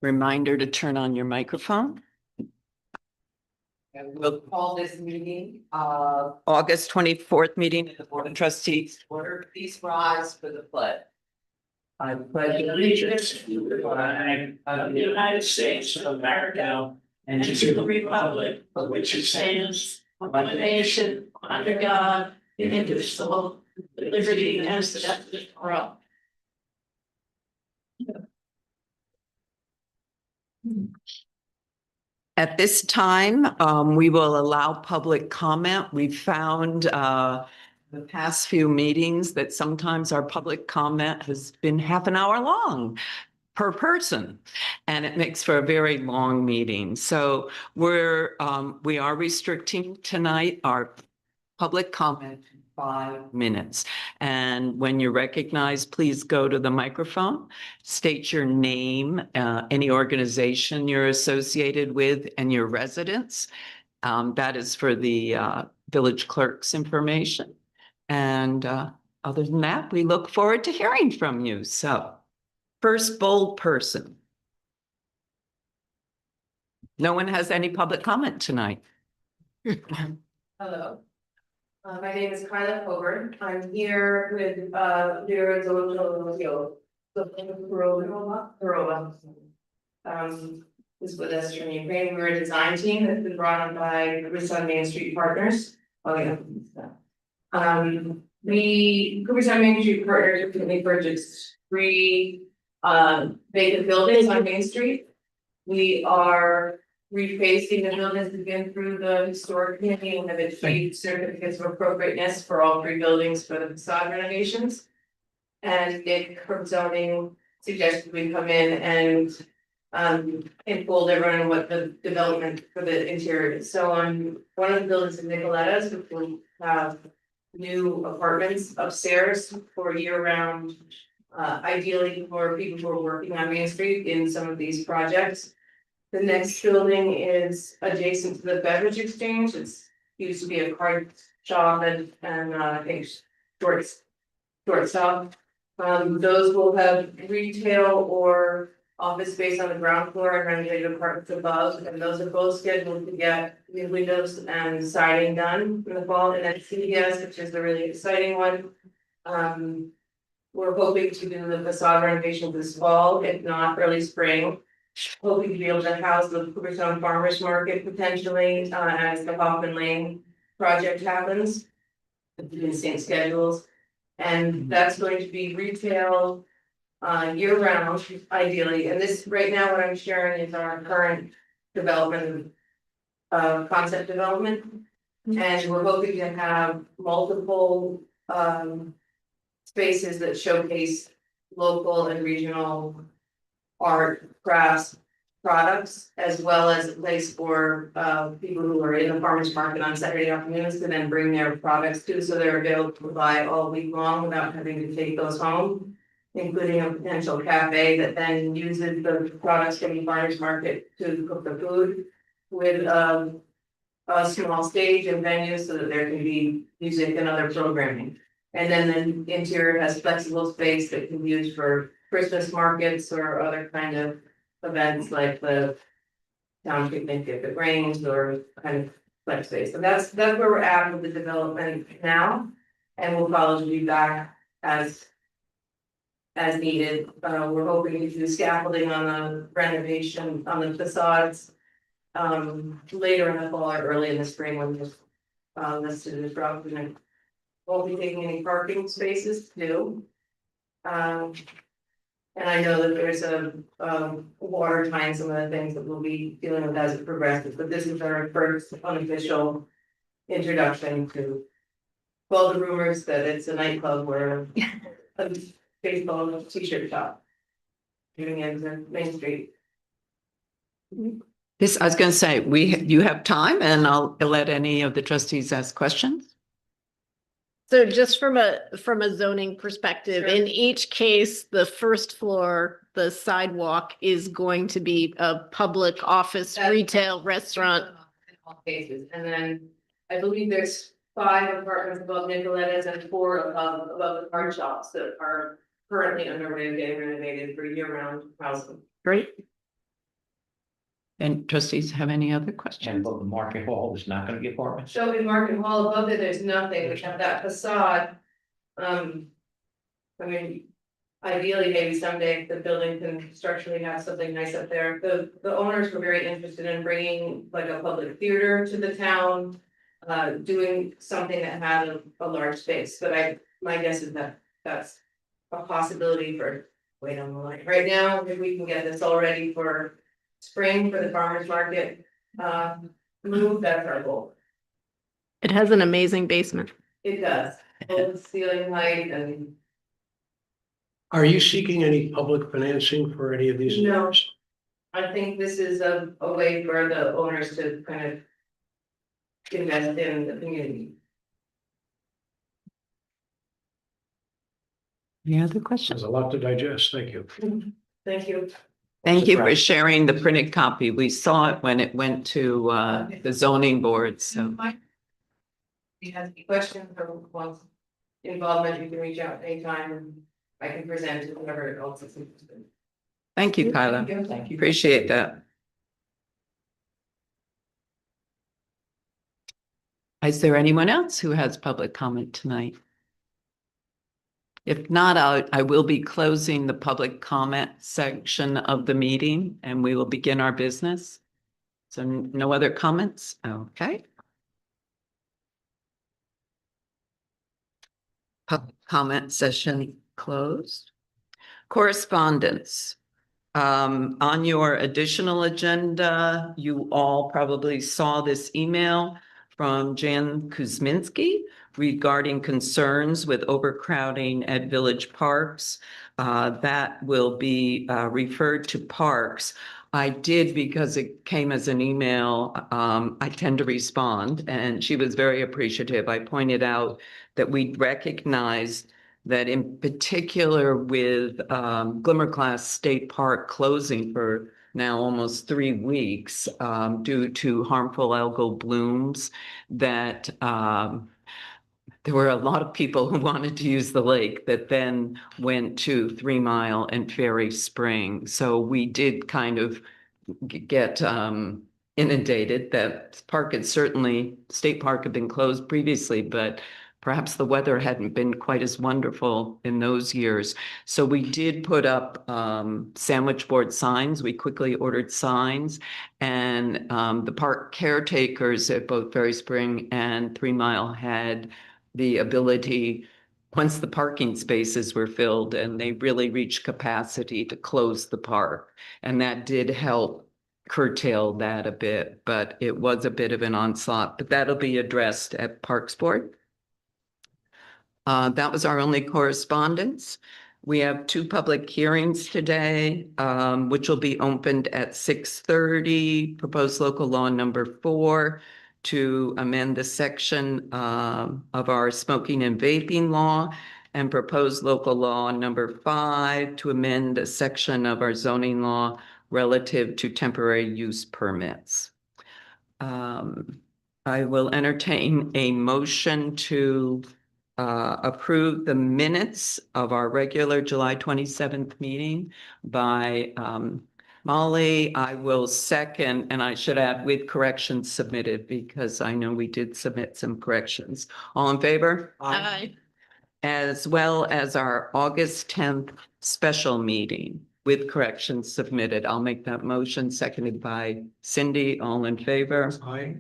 Reminder to turn on your microphone. And we'll call this meeting, August 24th meeting of the Board of Trustees. Order, please rise for the pledge. I pledge Allegiance to the flag of the United States of America and to the republic for which it stands, one nation, under God, indivisible, with liberty and justice for all. At this time, we will allow public comment. We found the past few meetings that sometimes our public comment has been half an hour long per person, and it makes for a very long meeting. So we are restricting tonight our public comment to 5 minutes. And when you're recognized, please go to the microphone, state your name, any organization you're associated with, and your residence. That is for the village clerk's information. And other than that, we look forward to hearing from you. So, first bold person. No one has any public comment tonight. Hello. My name is Kyla Coburn. I'm here with Vera Zolotio. Is with us from Ukraine. We're a design team that's been brought on by Cooper's on Main Street Partners. Oh yeah. We Cooper's on Main Street Partners recently purchased 3 vacant buildings on Main Street. We are refacing the buildings again through the historic committee and have achieved certificates of appropriateness for all 3 buildings for the facade renovations. And Nick zoning suggested we come in and inform everyone what the development for the interior is. So on one of the buildings in Nicoletta's, which will have new apartments upstairs for year-round, ideally for people who are working on Main Street in some of these projects. The next building is adjacent to the beverage exchange. It's used to be a card shop and I think shortstop. Those will have retail or office space on the ground floor and renovated apartments above, and those are both scheduled to get new windows and siding done in the fall. And then CVS, which is the really exciting one. We're hoping to do the facade renovation this fall, if not early spring. Hoping to be able to house the Cooperstown Farmers Market potentially, as the Hoffman Lane project happens. Doing sync schedules, and that's going to be retail year round ideally. And this right now, what I'm sharing is our current development, concept development. And we're hoping to have multiple, spaces that showcase local and regional art, crafts, products, as well as a place for people who are in the farmers market on Saturday afternoons to then bring their products to, so they're available to buy all week long without having to take those home. Including a potential cafe that then uses the products from the farmers market to cook the food with a small stage and venue so that there can be music and other programming. And then the interior has flexible space that can be used for Christmas markets or other kind of events like the town picnic if it rains or kind of flex space. So that's where we're at with the development now. And we'll probably be back as needed. We're hoping to do scaffolding on the renovation on the facades. Later in the fall or early in the spring when this listed as route, and won't be taking any parking spaces too. And I know that there's a water tie and some of the things that we'll be dealing with as it progresses, but this is our first unofficial introduction to. Well, the rumors that it's a nightclub where a baseball t-shirt shop. Doing it on Main Street. This, I was going to say, you have time and I'll let any of the trustees ask questions. So just from a zoning perspective, Sure. in each case, the first floor, the sidewalk is going to be a public office, That's- retail, restaurant. In all cases, and then I believe there's 5 apartments above Nicoletta's and 4 above the card shops that are currently underway and getting renovated for year-round housing. Great. And trustees have any other And questions? but the market hall is not gonna be apartments. So in Market Hall above it, there's nothing, we have that facade. I mean, ideally, maybe someday the building can structurally have something nice up there. The owners were very interested in bringing like a public theater to the town. Doing something that had a large space, but my guess is that that's a possibility for way down the line. Right now, if we can get this all ready for spring for the farmers market, move, that's our goal. It has an amazing basement. It does, full ceiling height and Are you seeking any public financing for any of these? No. endeavors? I think this is a way for the owners to kind of invest in the community. Any other questions? There's a lot to digest. Thank you. Thank you. Thank you for sharing the printed copy. We saw it when it went to the zoning board, so. If you have any questions or wants involvement, you can reach out anytime and I can present it whenever else is interested. Thank you, Kyla. Thank you. Appreciate that. Is there anyone else who has public comment tonight? If not, I will be closing the public comment section of the meeting and we will begin our business. So no other comments? Okay. Public comment session closed. Correspondence. On your additional agenda, you all probably saw this email from Jan Kuzminski regarding concerns with overcrowding at village parks. That will be referred to parks. I did, because it came as an email, I tend to respond, and she was very appreciative. I pointed out that we recognize that in particular with Glimmerglass State Park closing for now almost 3 weeks due to harmful algal blooms, that there were a lot of people who wanted to use the lake that then went to 3 Mile and Ferry Spring. So we did kind of get inundated. That park had certainly, State Park had been closed previously, but perhaps the weather hadn't been quite as wonderful in those years. So we did put up sandwich board signs. We quickly ordered signs, and the park caretakers at both Ferry Spring and 3 Mile had the ability, once the parking spaces were filled and they really reached capacity, to close the park. And that did help curtail that a bit, but it was a bit of an onslaught, but that'll be addressed at Parks Board. That was our only correspondence. We have two public hearings today, which will be opened at 6:30. Proposed local law number 4 to amend the section of our smoking and vaping law, and proposed local law number 5 to amend a section of our zoning law relative to temporary use permits. I will entertain a motion to approve the minutes of our regular July 27th meeting by Molly. I will second, and I should add with corrections submitted because I know we did submit some corrections. All in favor? Aye. As well as our August 10th special meeting with corrections submitted. I'll make that motion, seconded by Cindy. All in favor? Aye.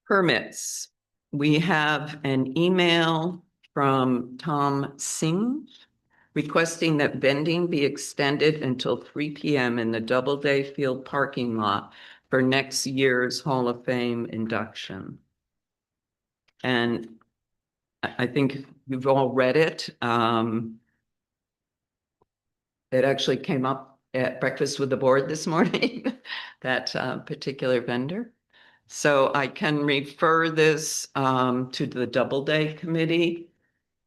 Permits. We have an email from Tom Singh requesting that vending be extended until 3 p.m. in the Doubleday Field parking lot for next year's Hall of Fame induction. And I think you've all read it. It actually came up at breakfast with the board this morning, that particular vendor. So I can refer this to the Doubleday Committee,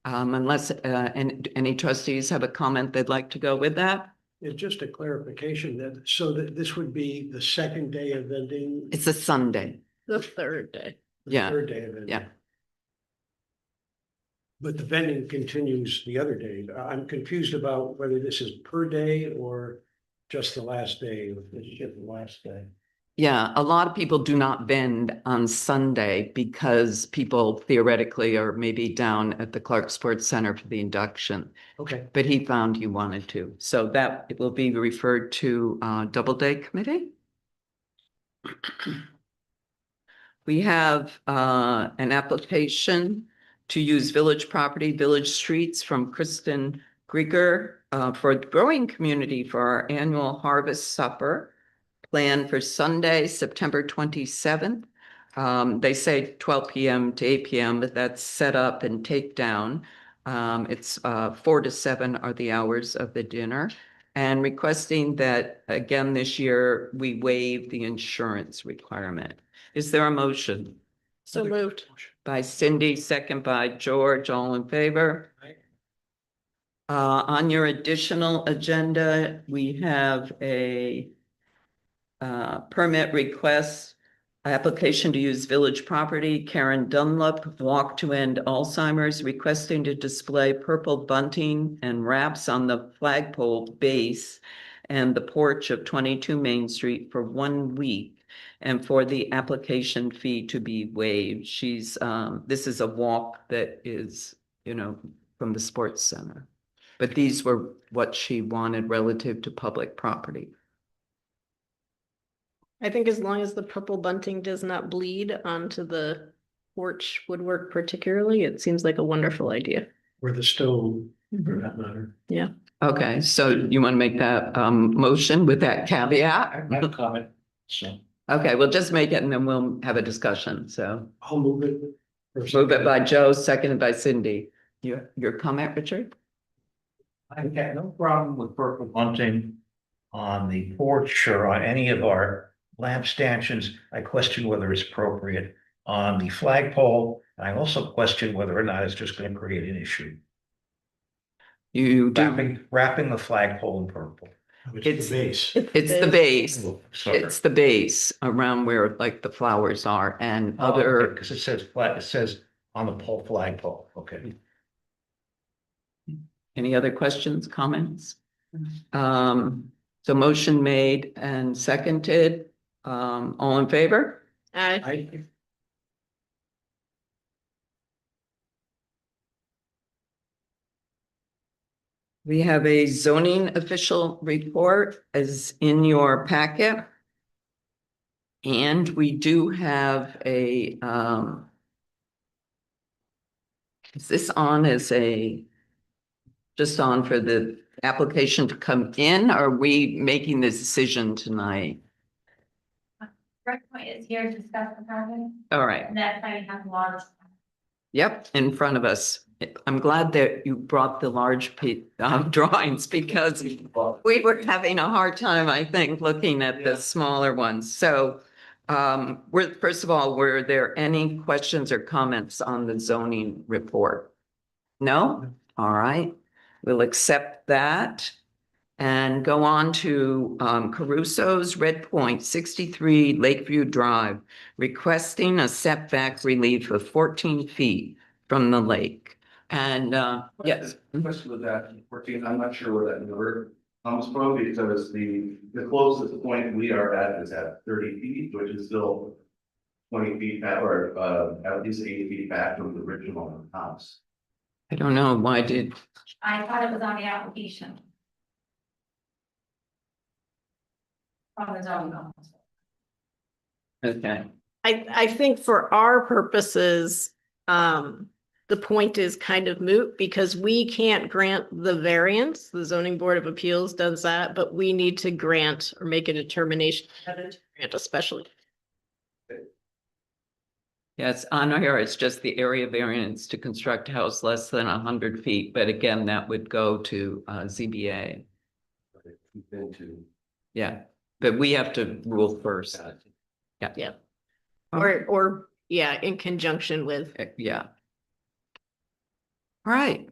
unless any trustees have a comment they'd like to go with that. It's just a clarification that this would be the second day of vending. It's a Sunday. The third day. The yeah, third day of vending. yeah. But the vending continues the other day. I'm confused about whether this is per day or just the last day. This is just the last day. Yeah, a lot of people do not vend on Sunday because people theoretically are maybe down at the Clark Sports Center for the induction. Okay. But he found you wanted to. So that it will be referred to Doubleday Committee. We have an application to use village property, village streets from Kristen Grieger for the growing community for our annual harvest supper planned for Sunday, September 27th. They say 12 p.m. to 8 p.m., but that's set up and takedown. It's 4 to 7 are the hours of the dinner, and requesting that again this year we waive the insurance requirement. Is there a motion? So moved. By Cindy, second by George, all in favor? Aye. On your additional agenda, we have a permit request, application to use village property. Karen Dunlop, Walk to End Alzheimer's, requesting to display purple bunting and wraps on the flagpole base and the porch of 22 Main Street for 1 week, and for the application fee to be waived. This is a walk that is, from the sports center. But these were what she wanted relative to public property. I think as long as the purple bunting does not bleed onto the porch woodwork particularly, it seems like a wonderful idea. Or the stone, for that matter. Yeah. Okay, so you want to make that motion with that caveat? I have a comment, so. Okay, we'll just make it and then we'll have a discussion. So I'll move it. move it by Joe, seconded by Cindy. Your comment, Richard? I've got no problem with purple bunting on the porch or on any of our lamp stanchions. I question whether it's appropriate on the flagpole. I also question whether or not it's just going to create an issue. You do. Wrapping the flagpole in purple. It's the base. It's the base. Sorry. It's the base around where like the flowers are and other. Because it says flat, it says on the pole flagpole. Okay. Any other questions, comments? So motion made and seconded. All in favor? Aye. I, We have a zoning official report as in your packet. And we do have a, is this on as a just on for the application to come in? Are we making the decision tonight? Direct Point is here to discuss the project, All right. and that's why you have laws. Yep, in front of us. I'm glad that you brought the large drawings because we were having a hard time, I think, looking at the smaller ones. So first of all, were there any questions or comments on the zoning report? No? All right. We'll accept that and go on to Caruso's Red Point 63 Lakeview Drive, requesting a setback relief of 14 feet from the lake. And yes. The question with that 14, I'm not sure where that number comes from because the closest point we are at is at 30 feet, which is still 20 feet back or at least 80 feet back from the original house. I don't know, why did, I thought it was on the application. From the zoning office. okay. I think for our purposes, the point is kind of moot because we can't grant the variance. The zoning board of appeals does that, but we need to grant or make a determination. Grant a special. Yes, on here, it's just the area variance to construct a house less than 100 feet, but again, that would go to ZBA. Yeah, but we have to rule first. Yeah. Or yeah, in conjunction with. Yeah. All right,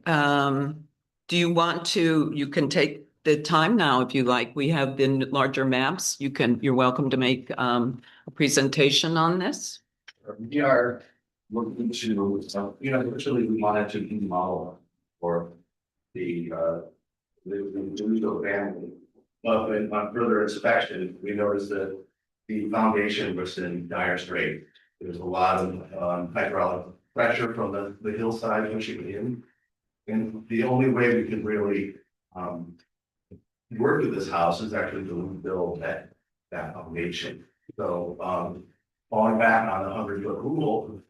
do you want to, you can take the time now if you like. We have the larger maps. You're welcome to make a presentation on this. We are looking to, originally we wanted to model for the individual family. But on further inspection, we noticed that the foundation was in dire straits. There's a lot of hydraulic pressure from the hillside pushing in. And the only way we can really work with this house is actually to rebuild that foundation. So falling back on the 100-foot rule,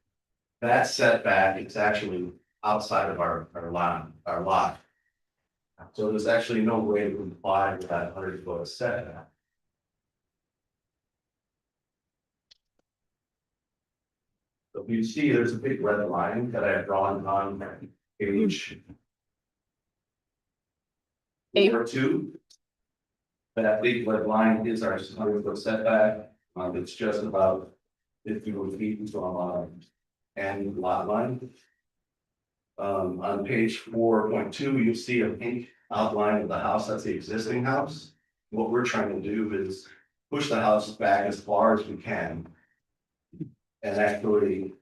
that setback is actually outside of our lot. So there's actually no way to comply with that 100-foot setback. So you see, there's a big red line that I have drawn on page 2. That big red line is our 100-foot setback. It's just about 51 feet from and lot line. On page 4.2, you'll see a pink outline of the house. That's the existing house. What we're trying to do is push the house back as far as we can and actually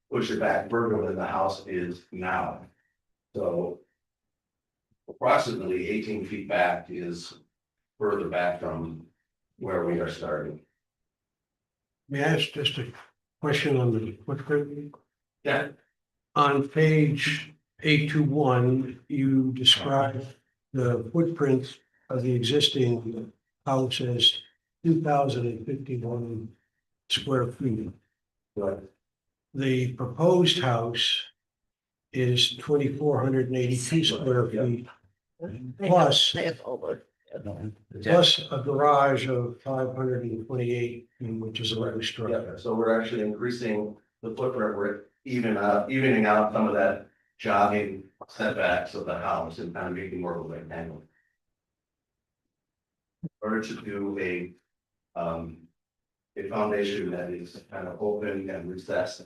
push it back further than the house is now. So approximately 18 feet back is further back from where we are starting. May I ask just a question on the footprint? Yeah. On page 821, you describe the footprint of the existing house as 2,051 square feet. Right. The proposed house is 2,482 square feet, plus They have all the. plus a garage of 528, which is a row Yeah, structure. so we're actually increasing the footprint, we're evening out some of that jogging setbacks of the house and kind of making more of a rectangle. In order to do a foundation that is kind of open and recessed,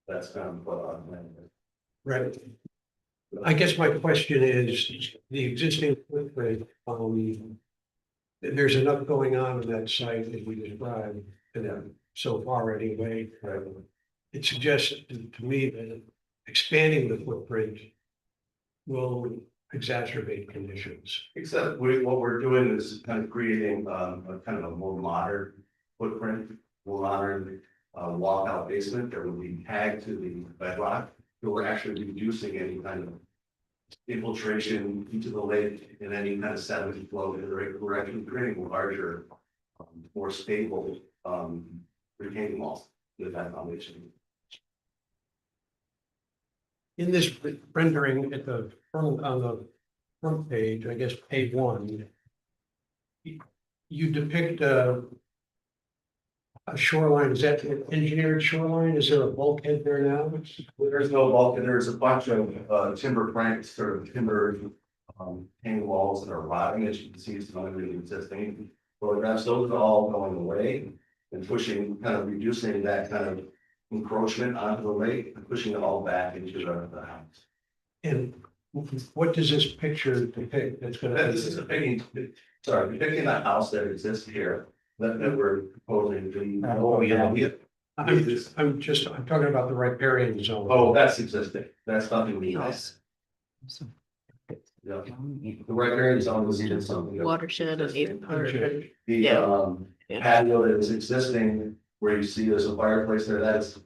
that's kind of what I'm. Right. I guess my question is, the existing footprint, there's enough going on that site as we described, so far anyway. It suggests to me that expanding the footprint will exacerbate conditions. Except what we're doing is kind of creating a kind of a more modern footprint, more modern walkout basement that will be tagged to the bedrock. So we're actually reducing any kind of infiltration into the lake and any kind of sediment flow. We're actually creating a larger, more stable retaining wall with that foundation. In this rendering at the front on the front page, I guess page one. You depict a shoreline, is that an engineered shoreline? Is there a bulkhead there now? There's no bulk, there's a bunch of timber planks, sort of timber hanging walls that are rotting, as you can see, some of the existing photographs, those are all going away and pushing, kind of reducing that kind of encroachment onto the lake and pushing it all back into the house. And what does this picture depict that's gonna? This is depicting that house that exists here, that we're proposing to. Oh, yeah. I'm talking about the riparian zone. Oh, that's existing, that's nothing we have. Yeah. The riparian zone is something. that- Watershed and Eden Park. Okay. The Yeah. Yeah. patio that is existing, where you see there's a fireplace there, that is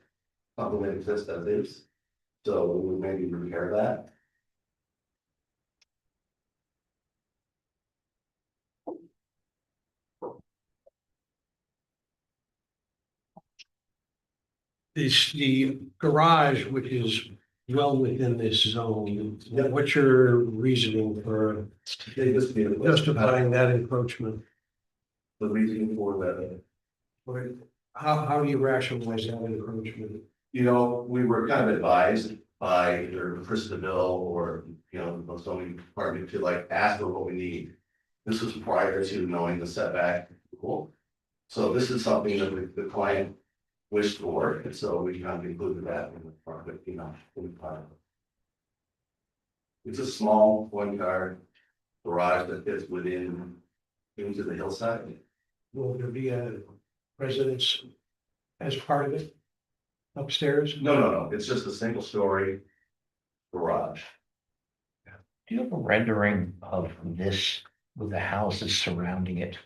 something that exists as is. So we would maybe repair that. The garage, which is well within this zone, what's your reasoning for They just be justifying that encroachment? the reason for that. How do you rationalize that encroachment? You know, we were kind of advised by either Chris DeVille or, you know, the zoning department to like ask for what we need. This was prior to knowing the setback rule. So this is something that the client wished for, and so we kind of included that in the project, you know, in the pilot. It's a small one-car garage that fits within, into the hillside. Will there be a residence as part of it upstairs? No, it's just a single story garage. Do you have a rendering of this with the houses surrounding it?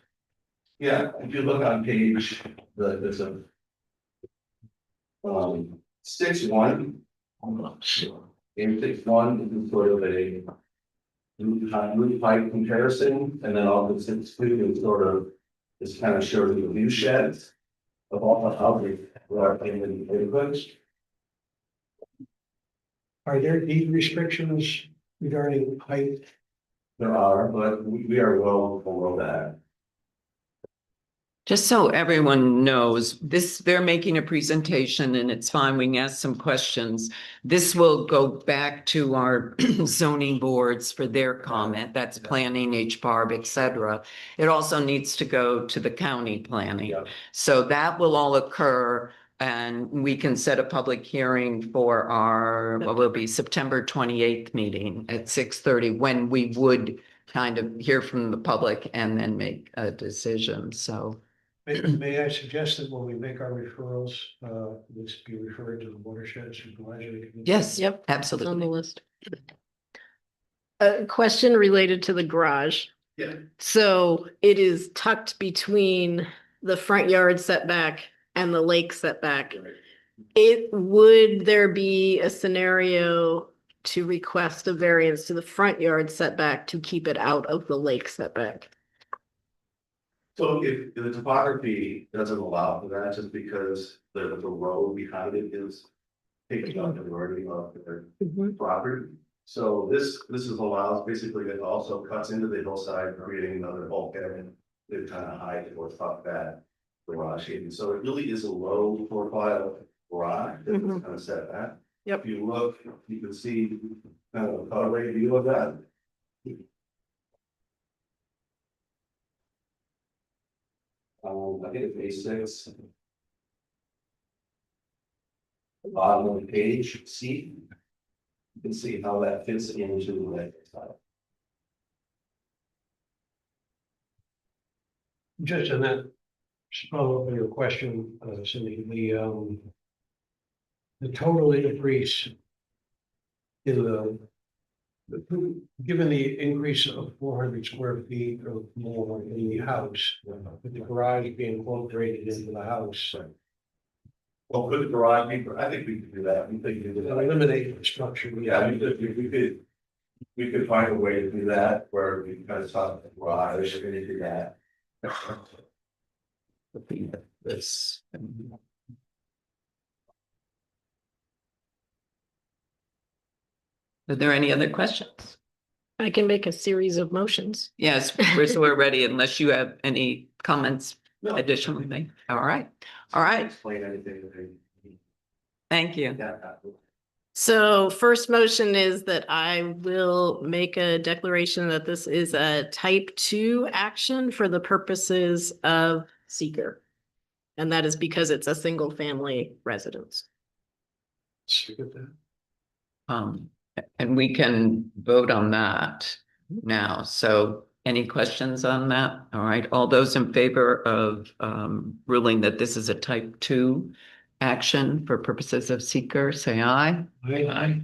Yeah, if you look on page, there's a 6-1, in 6-1 is sort of a roof height comparison, and then all the 6-2 is sort of, this kind of shows the view sheds of all the houses that are in the neighborhoods. Are there deed restrictions regarding height? There are, but we are well below that. Just so everyone knows, they're making a presentation and it's fine, we can ask some questions. This will go back to our zoning boards for their comment, that's planning, HPARB, et cetera. It also needs to go to the county planning. Yeah. So that will all occur and we can set a public hearing for our, what will be September 28th meeting at 6:30, when we would kind of hear from the public and then make a decision, so. May I suggest that when we make our referrals, this be referred to the watershed supervisory committee? Yes, Yep, it's on the absolutely. list. A question related to the garage. Yeah. So it is tucked between the front yard setback and the lake setback. Would there be a scenario to request a variance to the front yard setback to keep it out of the lake setback? So if the topography doesn't allow for that, just because the road behind it is taking up the majority of their property. So this is allows, basically it also cuts into the hillside, creating another bulkhead and it kind of hide or tuck that garage in. So it really is a low profile garage that's kind of set back. Yep. If you look, you can see kind of a colorway view of that. I think it's A6. The bottom of the page, C. You can see how that fits into the lake side. Just on that, follow up on your question, Cindy, the total increase in given the increase of 400 square feet or more in the house, with the garage being incorporated into the house, Well, could the garage be, I think we could do that, we could do that. eliminate the structure. Yeah, we could find a way to do that, where we kind of talk the garage, we're gonna do that. This. Are there any other questions? I can make a series of motions. Yes, we're ready unless you have any comments No. additionally. All right, all right, Explain anything that they. thank you. Yeah. So first motion is that I will make a declaration that this is a type 2 action for the purposes of seeker. And that is because it's a single family residence. Second that. Um, and we can vote on that now. So any questions on that? All right, all those in favor of ruling that this is a type 2 action for purposes of seeker, say aye. Aye.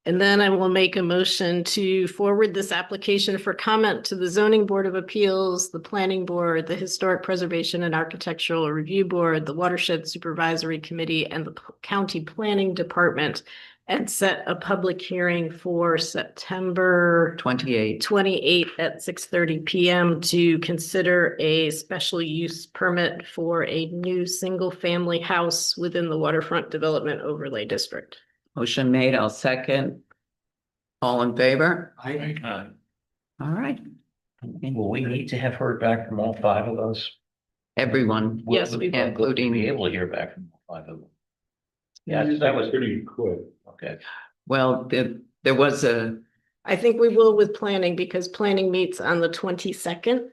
And then I will make a motion to forward this application for comment to the Zoning Board of Appeals, the Planning Board, the Historic Preservation and Architectural Review Board, the Watershed Supervisory Committee, and the County Planning Department, and set a public hearing for September 28. 28 at 6:30 PM to consider a special use permit for a new single-family house within the Waterfront Development Overlay District. Motion made, I'll second. All in favor? Aye. All right, Will we need to have heard back from all 5 of those? everyone. Yes, Will we will. Including be able to hear back from all 5 of them. Yeah, that was pretty quick. okay. Well, there was I think we will with planning because planning meets on the 22nd.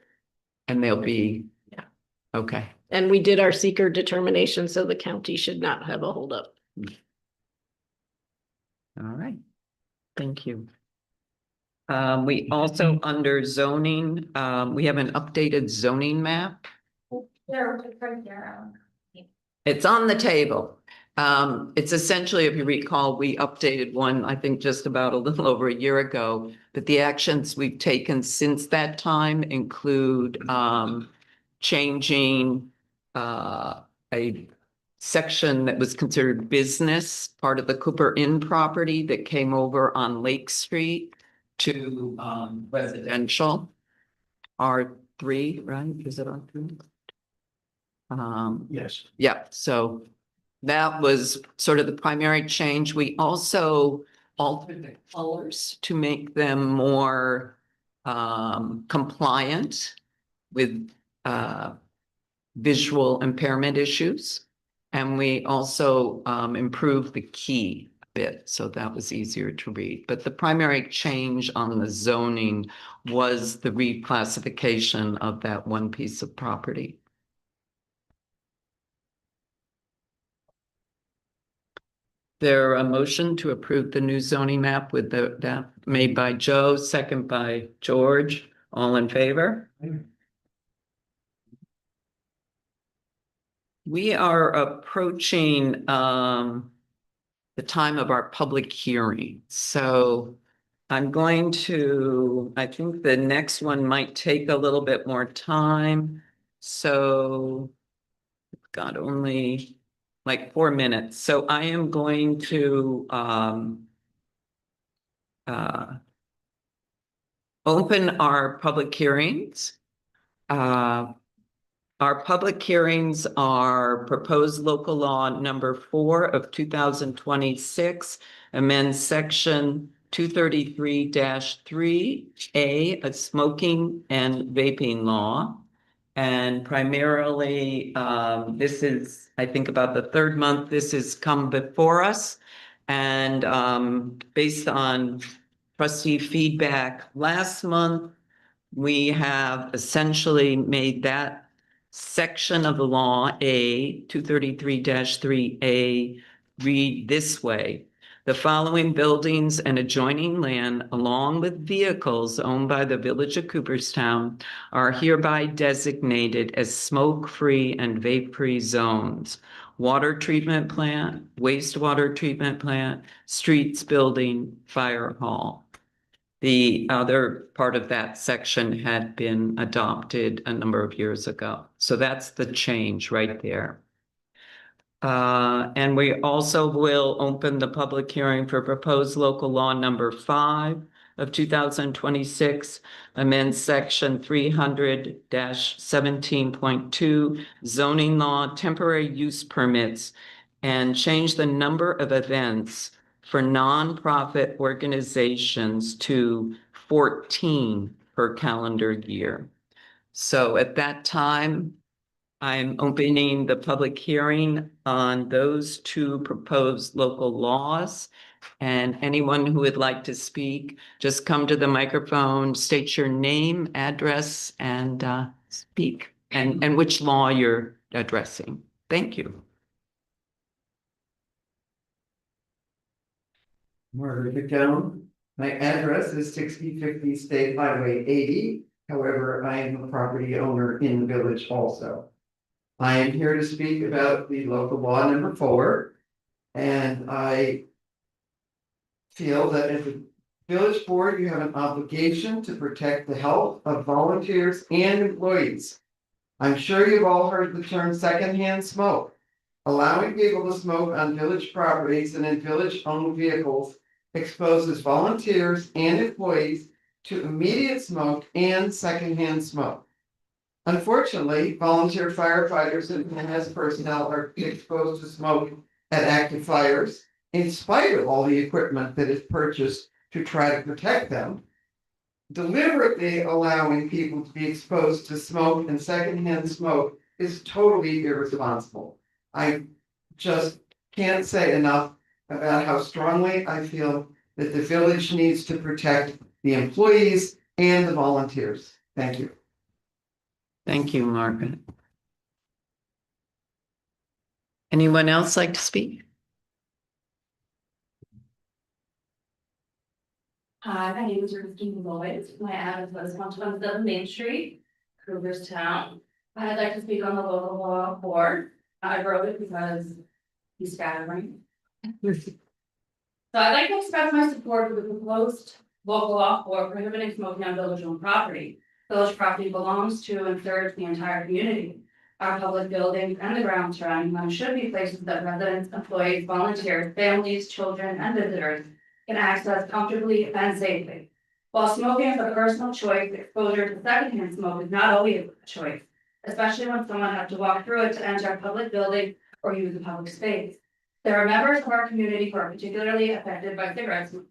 and there'll be, Yeah. okay. And we did our seeker determination, so the county should not have a holdup. All right, thank you. We also, under zoning, we have an updated zoning map. There, it's right there. It's on the table. It's essentially, if you recall, we updated one, I think just about a little over a year ago, but the actions we've taken since that time include changing a section that was considered business, part of the Cooper Inn property that came over on Lake Street to residential. R3, right? Is it R3? Yes. Yeah, so that was sort of the primary change. We also altered the colors to make them more compliant with visual impairment issues. And we also improved the key a bit, so that was easier to read. But the primary change on the zoning was the reclassification of that one piece of property. There a motion to approve the new zoning map with that made by Joe, second by George. All in favor? We are approaching the time of our public hearing. So I'm going to, I think the next one might take a little bit more time. So we've got only like 4 minutes. So I am going to open our public hearings. Our public hearings are proposed local law number 4 of 2026, amend section 233-3A, a smoking and vaping law. And primarily, this is, I think, about the 3rd month this has come before us. And based on trustee feedback last month, we have essentially made that section of the law, A 233-3A, read this way. The following buildings and adjoining land, along with vehicles owned by the Village of Cooperstown, are hereby designated as smoke-free and vape-free zones. Water treatment plant, wastewater treatment plant, streets, building, fire hall. The other part of that section had been adopted a number of years ago. So that's the change right there. And we also will open the public hearing for proposed local law number 5 of 2026, amend section 300-17.2 zoning law, temporary use permits, and change the number of events for nonprofit organizations to 14 per calendar year. So at that time, I'm opening the public hearing on those two proposed local laws. And anyone who would like to speak, just come to the microphone, state your name, address, and speak, and which law you're addressing. Thank you. Margaret McDowell. My address is 6050 State Highway 80. However, I am a property owner in the village also. I am here to speak about the local law number 4. And I feel that as a village board, you have an obligation to protect the health of volunteers and employees. I'm sure you've all heard the term secondhand smoke. Allowing people to smoke on village properties and in village-owned vehicles exposes volunteers and employees to immediate smoke and secondhand smoke. Unfortunately, volunteer firefighters and EMS personnel are exposed to smoke at active fires in spite of all the equipment that is purchased to try to protect them. Deliberately allowing people to be exposed to smoke and secondhand smoke is totally irresponsible. I just can't say enough about how strongly I feel that the village needs to protect the employees and the volunteers. Thank you. Thank you, Margaret. Anyone else like to speak? Hi, my name is Christine Lloyd. My address is 127 Main Street, Cooperstown. I'd like to speak on the local law board. I wrote it because he's scattering. So I'd like to express my support for the proposed local law for prohibiting smoking on village-owned property. Village property belongs to and serves the entire community. Our public buildings and the grounds surrounding them should be places that residents, employees, volunteers, families, children, and visitors can access comfortably and safely. While smoking is a personal choice, exposure to secondhand smoke is not always a choice, especially when someone has to walk through it to enter a public building or use a public space. There are members of our community who are particularly affected by cigarette smoke,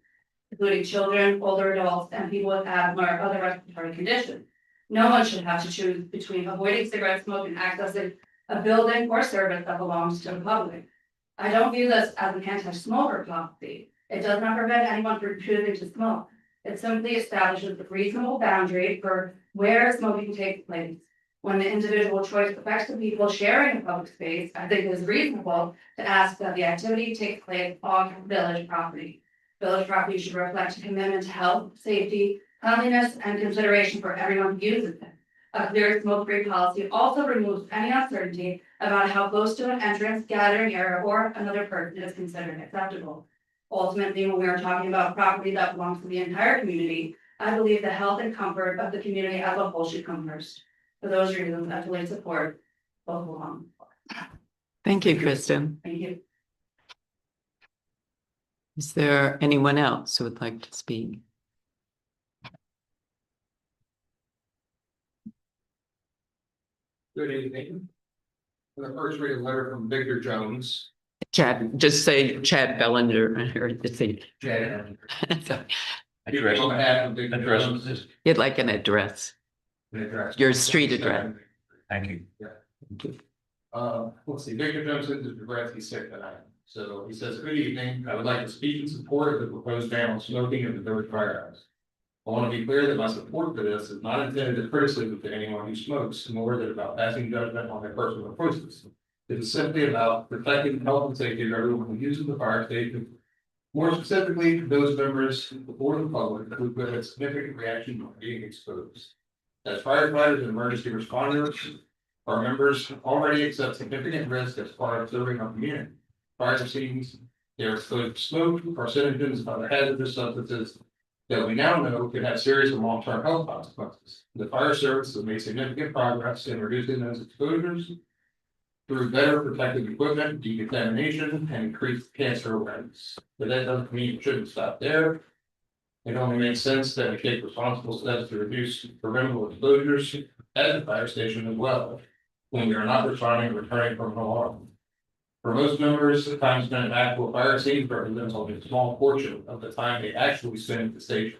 including children, older adults, and people with asthma or other respiratory conditions. No one should have to choose between avoiding cigarette smoke and accessing a building or service that belongs to the public. I don't view this as an anti-smoker policy. It does not prevent anyone from choosing to smoke. It simply establishes a reasonable boundary for where smoking takes place. When the individual choice affects the people sharing a public space, I think it is reasonable to ask that the activity take place on village property. Village property should reflect a commitment to health, safety, cleanliness, and consideration for everyone who uses it. A clear smoke-free policy also removes any uncertainty about how close to an entrance, gathering area, or another person is considered acceptable. Ultimately, when we are talking about property that belongs to the entire community, I believe the health and comfort of the community as a whole should come first. For those reasons, I fully support local law. Thank you, Kristen. Thank you. Is there anyone else who would like to speak? Good evening. I'm gonna first read a letter from Victor Jones. Chad, just say Chad Bellinger, or just say. Chad. Address. On behalf of Victor Address. Jones. You'd like an address, your street address. Thank you. Let's see, Victor Jones sent his regrets, he's sick tonight. So he says, good evening, I would like to speak in support of the proposed ban on smoking in the village firehouse. I want to be clear that my support for this is not intended as criticism to anyone who smokes, nor is it about passing judgment on their personal choices. It is simply about protecting the health and safety of everyone who uses the fire station. More specifically, those members before the public who could have significant reaction to being exposed. As firefighters and emergency responders, our members already accept significant risk as part of serving our community. Fire scenes, they are exposed to smoke, carcinogens, and other hazardous substances that we now know could have serious and long-term health consequences. The fire service has made significant progress in reducing those exposures through better protective equipment, decontamination, and increased cancer awareness. But that doesn't mean it shouldn't stop there. It only makes sense that we take responsible steps to reduce preventable exposures at the fire station as well, when we are not responding or returning from an alarm. For most members, the time spent at actual fire scene represents only a small portion of the time they actually spend at the station.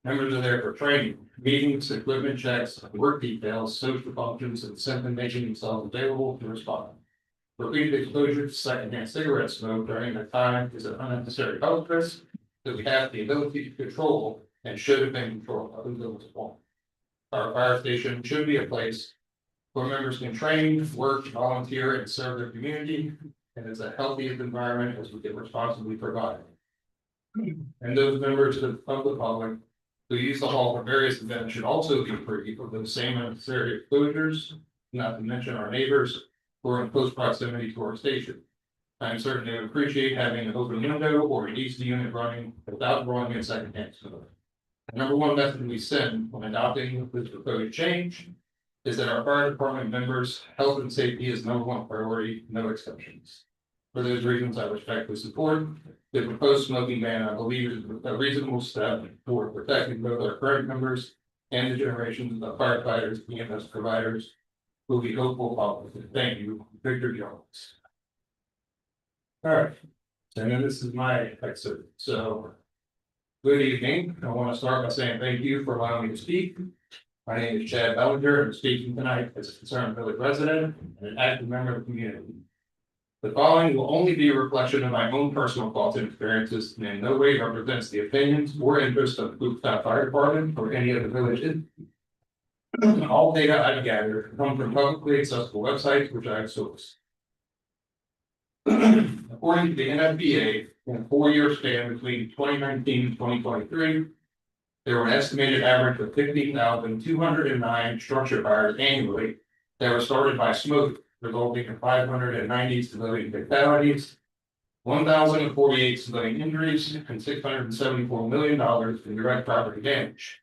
Members are there for training, meetings, equipment checks, work details, social functions, and simply making themselves available to respond. Repeated exposure to secondhand cigarette smoke during the time is an unnecessary health risk that we have the ability to control and should have been controlled until this point. Our fire station should be a place where members can train, work, volunteer, and serve their community, and it's a healthy environment as we can responsibly provide. And those members of the public who use the hall for various events should also be free of those same unnecessary exposures, not to mention our neighbors who are in close proximity to our station. I'm certain they would appreciate having an open window or an AC unit running without drawing in secondhand smoke. The number one message we send when adopting this proposed change is that our fire department members' health and safety is number one priority, no exceptions. For those reasons, I respectfully support the proposed smoking ban. I believe it is a reasonable step toward protecting both our current members and the generations of firefighters, EMS providers, who we hope will follow. Thank you, Victor Jones. All right, and then this is my excerpt. So, good evening. I want to start by saying thank you for allowing me to speak. My name is Chad Bellinger. I'm speaking tonight as a concerned village resident and an active member of the community. The following will only be a reflection of my own personal thoughts and experiences, and in no way represents the opinions or interests of the Boothtown Fire Department or any other village. All data I've gathered come from publicly accessible websites, which I have sourced. According to the NFPA, in a 4-year span between 2019 and 2023, there were an estimated average of 15,209 structure fires annually that were started by smoke, resulting in 590 civilian fatalities, 1,048 civilian injuries, and $674 million in direct property damage.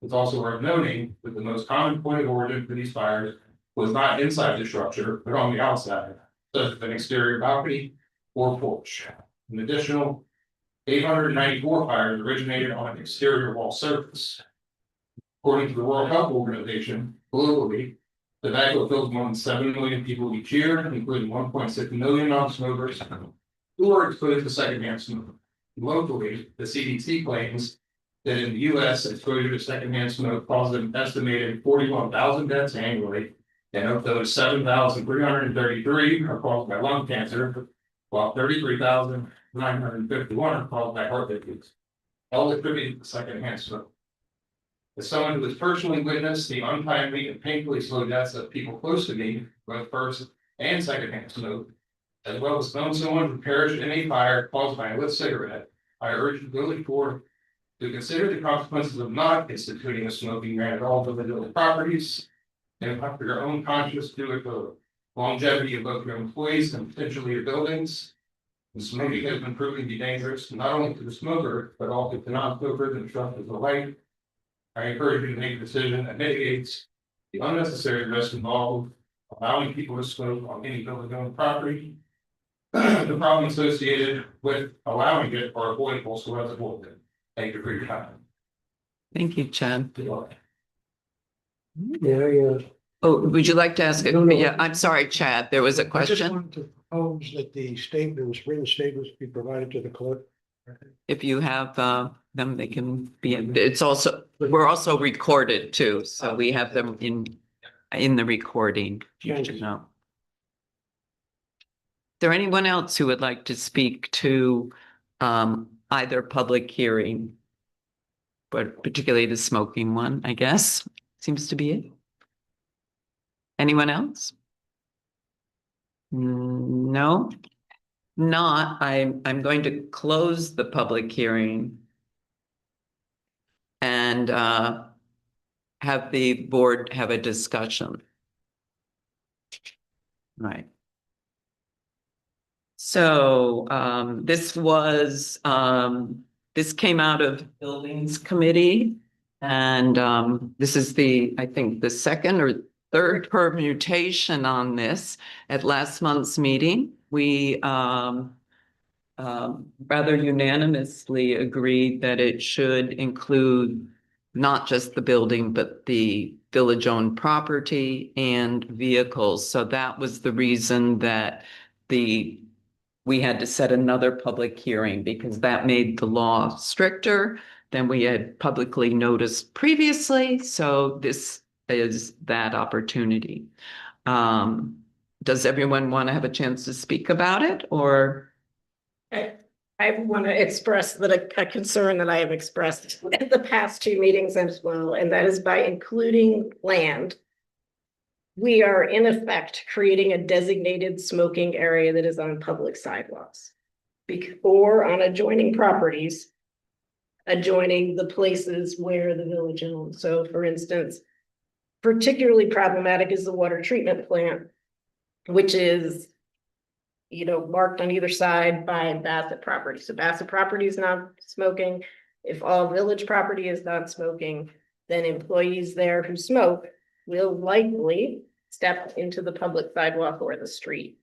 It's also worth noting that the most common point of origin for these fires was not inside the structure, but on the outside, such as an exterior balcony or porch. An additional 894 fires originated on an exterior wall surface. According to the World Health Organization, globally, tobacco kills more than 7 million people each year, including 1.6 million non-smokers who are exposed to secondhand smoke. Locally, the CDC claims that in the US, exposure to secondhand smoke causes an estimated 41,000 deaths annually, and of those 7,333 are caused by lung cancer, while 33,951 are caused by heart disease, all attributed to secondhand smoke. As someone who has personally witnessed the untimely and painfully slow deaths of people close to me, both first and secondhand smoke, as well as known someone who perished in a fire caused by a lit cigarette, I urge the village board to consider the consequences of not instituting a smoking ban at all the village properties, and for your own conscience, do it for longevity of both your employees and potentially your buildings. And smoking has been proven to be dangerous, not only to the smoker, but also to non-smokers and structures alike. I encourage you to make a decision that mitigates the unnecessary risk involved, allowing people to smoke on any village-owned property. The problem associated with allowing it are avoidable, so let's avoid it. Thank you for your time. Thank you, Chad. Yeah. Oh, would you like to ask it? No, no. Yeah, I'm sorry, Chad, there was a I just question. wanted to propose that the statements, written statements be provided to the clerk. If you have them, they can be, it's also, we're also recorded too, so we have them in the recording. You should know. Is there anyone else who would like to speak to either public hearing? But particularly the smoking one, I guess, seems to be it. Anyone else? No, not. I'm going to close the public hearing and have the board have a discussion. Right. So this came out of Buildings Committee, and this is I think the second or third permutation on this. At last month's meeting, we rather unanimously agreed that it should include not just the building, but the village-owned property and vehicles. So that was the reason that we had to set another public hearing, because that made the law stricter than we had publicly noticed previously. So this is that opportunity. Does everyone want to have a chance to speak about it, or? I want to express that a concern that I have expressed at the past two meetings as well, and that is by including land. We are in effect creating a designated smoking area that is on public sidewalks. Or on adjoining properties. Adjoining the places where the village owns. So for instance, particularly problematic is the water treatment plant, which is, marked on either side by Bassett property. So Bassett property is not smoking. If all village property is not smoking, then employees there who smoke will likely step into the public sidewalk or the street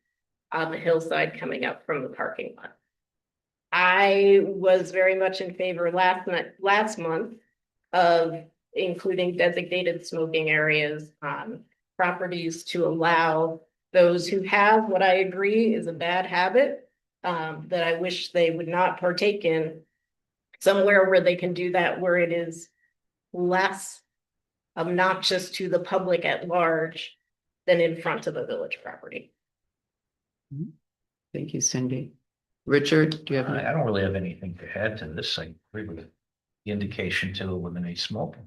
on the hillside coming up from the parking lot. I was very much in favor last month of including designated smoking areas on properties to allow those who have what I agree is a bad habit that I wish they would not partake in, somewhere where they can do that, where it is less obnoxious to the public at large than in front of a village property. Thank you, Cindy. Richard, do you have? I don't really have anything to add to this. I agree with the indication to eliminate smoking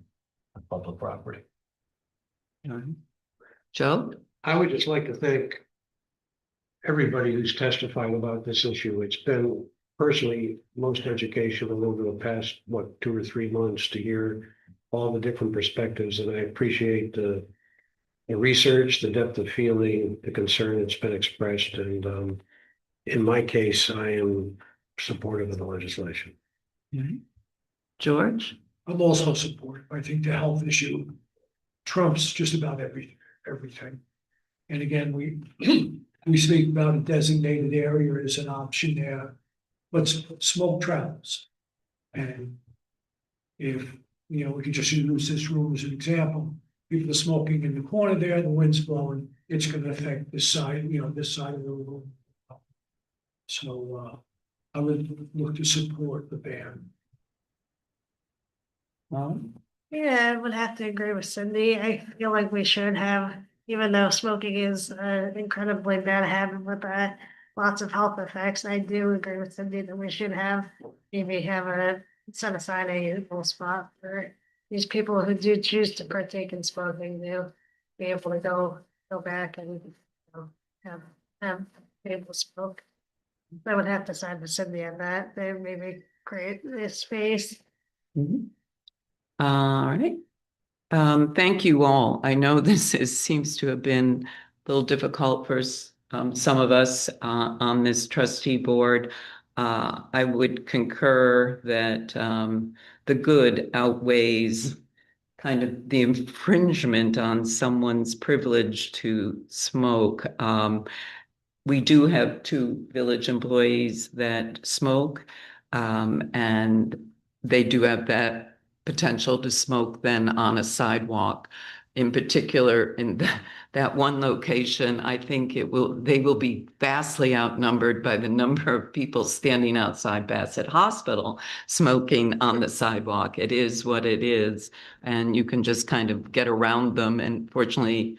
on public property. All right. Joe? I would just like to thank everybody who's testified about this issue. It's been personally most educational over the past, 2 or 3 months to hear all the different perspectives, and I appreciate the research, the depth of feeling, the concern that's been expressed, and in my case, I am supportive of the legislation. George? I'm also supportive. I think the health issue trumps just about everything. And again, we speak about a designated area as an option there, but smoke travels. And if, we could just use this room as an example, people are smoking in the corner there, the wind's blowing, it's gonna affect this side, this side of the room. So, I would look to support the ban. Yeah, I would have to agree with Cindy. I feel like we should have, even though smoking is an incredibly bad habit with lots of health effects, I do agree with Cindy that we should set aside a usable spot for these people who do choose to partake in smoking, they'll be able to go back and have be able to smoke. I would have to side with Cindy on that. They maybe create this space. All right. Thank you all. I know seems to have been a little difficult for some of us on this trustee board. I would concur that the good outweighs kind of the infringement on someone's privilege to smoke. We do have 2 village employees that smoke, and they do have that potential to smoke then on a sidewalk. In particular, in that one location, I think they will be vastly outnumbered by the number of people standing outside Bassett Hospital smoking on the sidewalk. It is what it is, and you can just kind of get around them. And fortunately,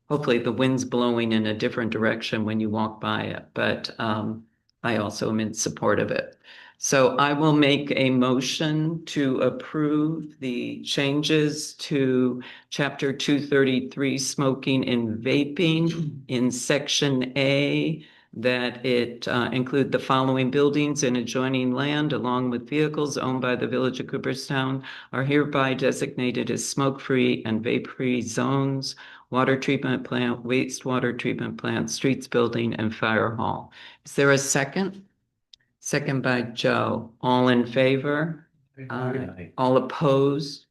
hopefully the wind's blowing in a different direction when you walk by it, but I also am in support of it. So I will make a motion to approve the changes to Chapter 233, smoking and vaping in Section A, that it include the following buildings and adjoining land along with vehicles owned by the Village of Cooperstown are hereby designated as smoke-free and vape-free zones, water treatment plant, wastewater treatment plant, streets building, and fire hall. Is there a second? Second by Joe. All in favor? Aye. All opposed?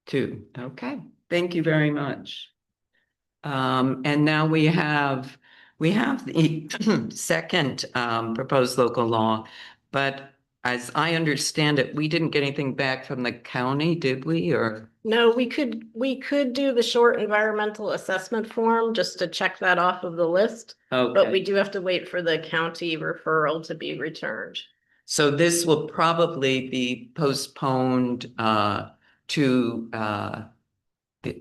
2. Okay, thank you very much. And now we have the second proposed local law, but as I understand it, we didn't get anything back from the county, did we, or? No, we could do the short environmental assessment form just to check that off of the list. But we Okay, do have to wait for the county referral to be returned. So this will probably be postponed to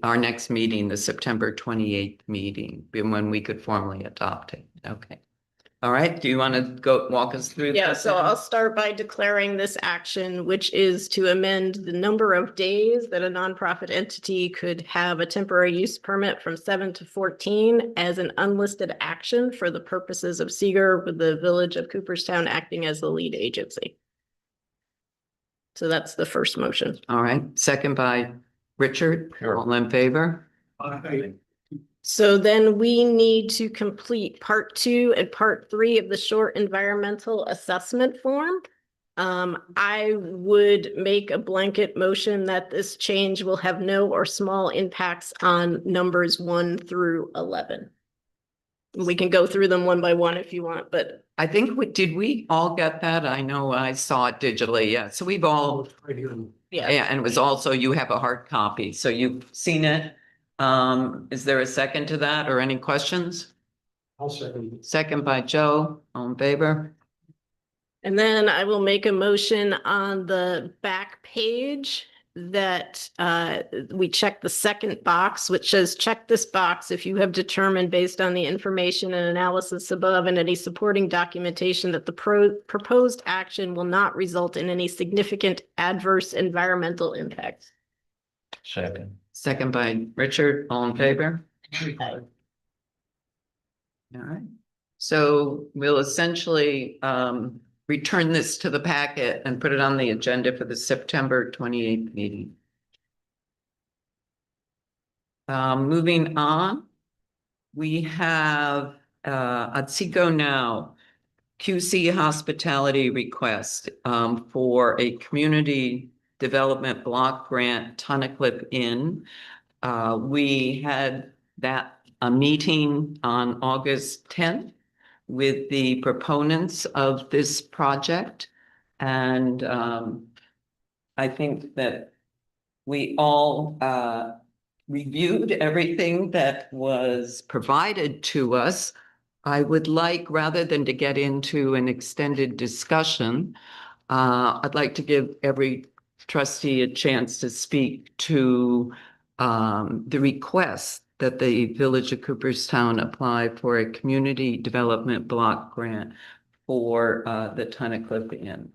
our next meeting, the September 28th meeting, when we could formally adopt it. Okay. All right, do you want to walk us through? Yeah, that so then? I'll start by declaring this action, which is to amend the number of days that a nonprofit entity could have a temporary use permit from 7 to 14 as an unlisted action for the purposes of seeker, with the Village of Cooperstown acting as the lead agency. So that's the first motion. All right, second by Richard, Sure. all in favor? So then we need to complete part 2 and part 3 of the short environmental assessment form. I would make a blanket motion that this change will have no or small impacts on numbers 1 through 11. We can go through them one by one if you want, but I think, did we all get that? I know I saw it digitally, yeah, so we've all, yeah. yeah, and it was also, you have a hard copy, so you've seen it. Is there a second to that or any questions? I'll second. Second by Joe, all in favor? And then I will make a motion on the back page that we check the second box, which says, check this box if you have determined based on the information and analysis above and any supporting documentation that the proposed action will not result in any significant adverse environmental impacts. Second. Second by Richard, all in favor? All right, so we'll essentially return this to the packet and put it on the agenda for the September 28th meeting. Moving on, we have Atsiko Now, QC hospitality request for a community development block grant, Tunnicliff Inn. We had a meeting on August 10th with the proponents of this project. And I think that we all reviewed everything that was provided to us. I would like, rather than to get into an extended discussion, I'd like to give every trustee a chance to speak to the request that the Village of Cooperstown apply for a community development block grant for the Tunnicliff Inn.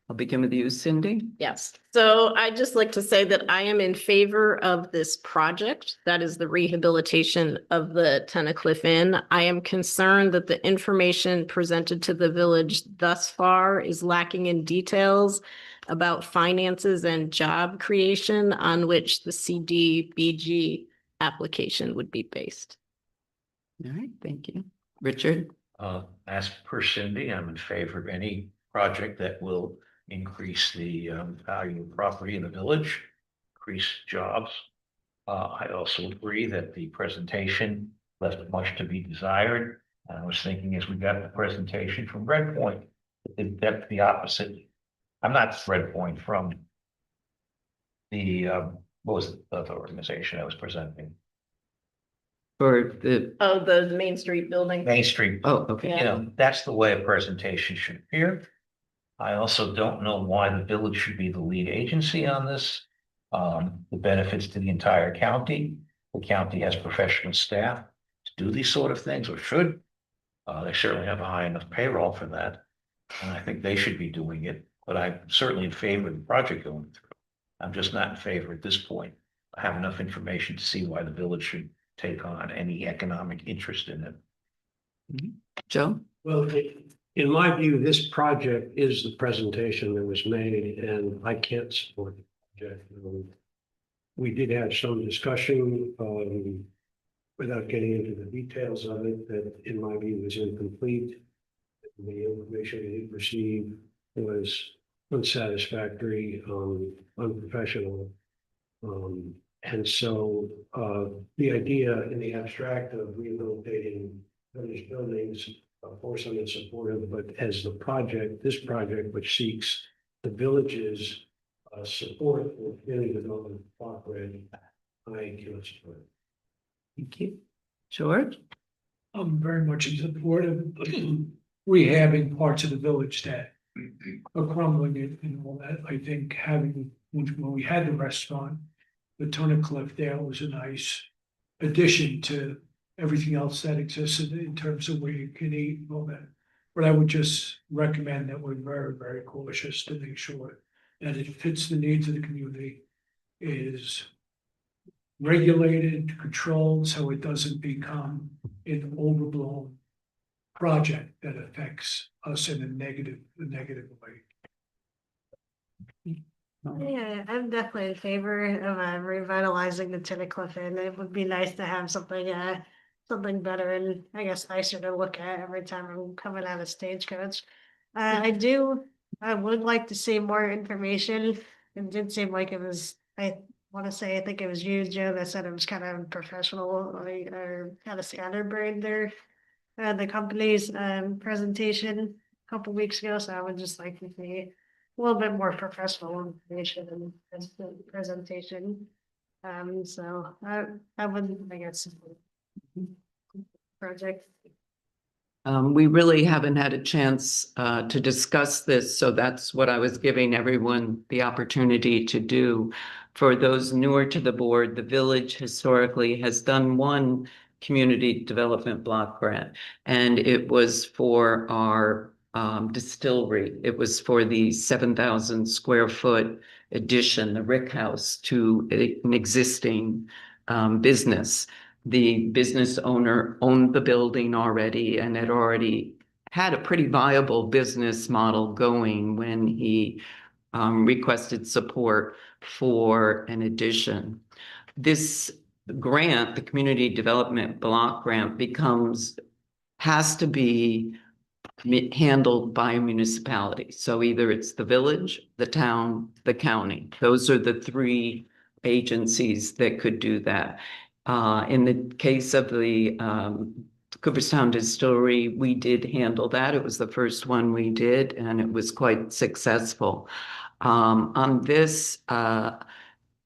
I'll begin with you, Cindy. Yes, so I'd just like to say that I am in favor of this project. That is the rehabilitation of the Tunnicliff Inn. I am concerned that the information presented to the village thus far is lacking in details about finances and job creation on which the CDBG application would be based. All right, thank you. Richard? As per Cindy, I'm in favor of any project that will increase the value of property in the village, increase jobs. I also agree that the presentation left much to be desired. I was thinking as we got the presentation from Red Point, that's the opposite. I'm not Red Point, from the what was the other organization I was presenting? For the, Oh, the Main Street building. Main Street. oh, okay. You know, that's the way a presentation should appear. I also don't know why the village should be the lead agency on this. The benefits to the entire county. The county has professional staff to do these sort of things, or should. They certainly have a high enough payroll for that. And I think they should be doing it, but I'm certainly in favor of the project going through. I'm just not in favor at this point. I have enough information to see why the village should take on any economic interest in it. Joe? Well, in my view, this project is the presentation that was made, and I can't support the project. We did have some discussion, without getting into the details of it, that in my view was incomplete. The information we received was unsatisfactory, unprofessional. And so the idea in the abstract of rehabilitating village buildings, of course, I'm in support of, but as the project, this project, which seeks the village's support for community development block grant, I cannot support it. Thank you. George? I'm very much in support of rehabbing parts of the village that are crumbling and all that. I think having, when we had the restaurant, the Tuna Cliff there was a nice addition to everything else that existed in terms of where you can eat and all that. But I would just recommend that we're very, very cautious to make sure that it fits the needs of the community, is regulated, controlled, so it doesn't become an overblown project that affects us in a negative way. Yeah, I'm definitely in favor of revitalizing the Tinicliff Inn. It would be nice to have something better and I guess nicer to look at every time I'm coming out of Stagecoach. I would like to see more information. It did seem like it was, I think it was you, Joe, that said it was kind of professional or kind of scatterbrained there. The company's presentation a couple weeks ago, so I would just like to see a little bit more professional information and presentation. So I would, I guess. Project. We really haven't had a chance to discuss this, so that's what I was giving everyone the opportunity to do. For those newer to the board, the village historically has done one community development block grant, and it was for our distillery. It was for the 7,000 square foot addition, the Rick House, to an existing business. The business owner owned the building already and had already had a pretty viable business model going when he requested support for an addition. This grant, the Community Development Block Grant, has to be handled by a municipality. So either it's the village, the town, the county. Those are the three agencies that could do that. In the case of the Cooperstown Distillery, we did handle that. It was the first one we did, and it was quite successful. On this,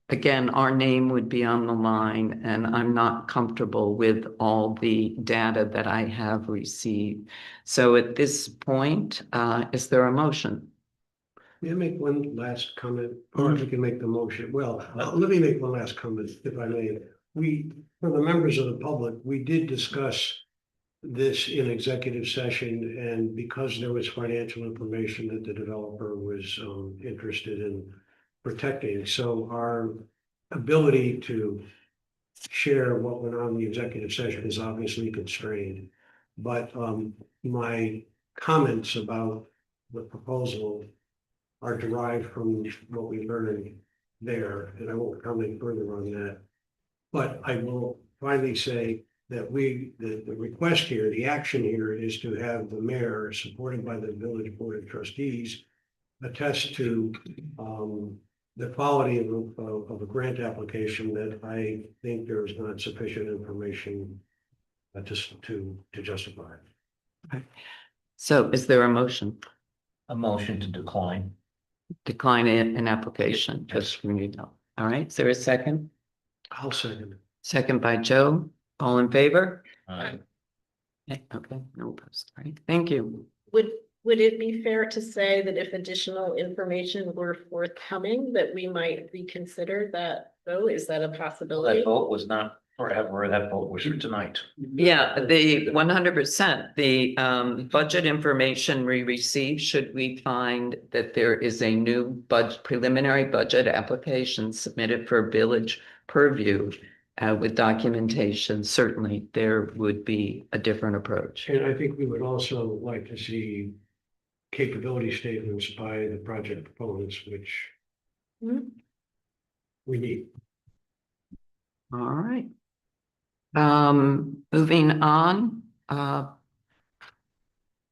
again, our name would be on the line, and I'm not comfortable with all the data that I have received. So at this point, is there a motion? May I make one last comment, or if we can make the motion? Well, let me make one last comment, if I may. For the members of the public, we did discuss this in executive session, and because there was financial information that the developer was interested in protecting, so our ability to share what went on in the executive session is obviously constrained. But my comments about the proposal are derived from what we learned there, and I won't comment further on that. But I will finally say that the request here, the action here is to have the mayor, supported by the village board of trustees, attest to the quality of a grant application that I think there is not sufficient information to justify. So is there a motion? A motion to decline. Decline an application, just for you know. All right, is there a second? I'll second it. Second by Joe. All in favor? Aye. Okay, no opposed. All right, thank you. Would it be fair to say that if additional information were forthcoming, that we might reconsider that vote? Is that a possibility? That vote was not forever, that vote was for tonight. Yeah, the 100%, the budget information we receive, should we find that there is a new preliminary budget application submitted for village purview with documentation, certainly there would be a different approach. And I think we would also like to see capability statements by the project proponents, which we need. All right. Moving on,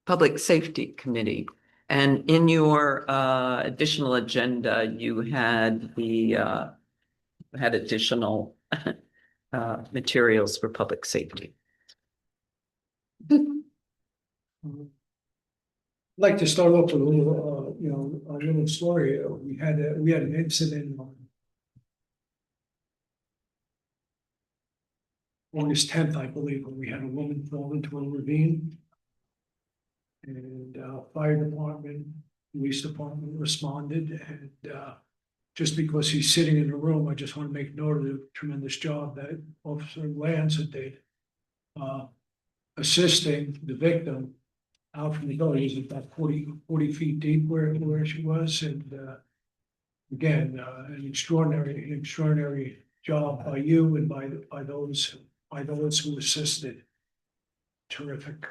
Public Safety Committee. And in your additional agenda, you had additional materials for public safety. I'd like to start off with a little, a little story. We had an incident on August 10th, I believe, when we had a woman fall into a ravine. And fire department police department responded and, just because he's sitting in the room, I just want to make note of the tremendous job that Officer Lance did. Assisting the victim out from the building, he's about 40 feet deep where she was, and, again, an extraordinary job by you and by those who assisted. Terrific.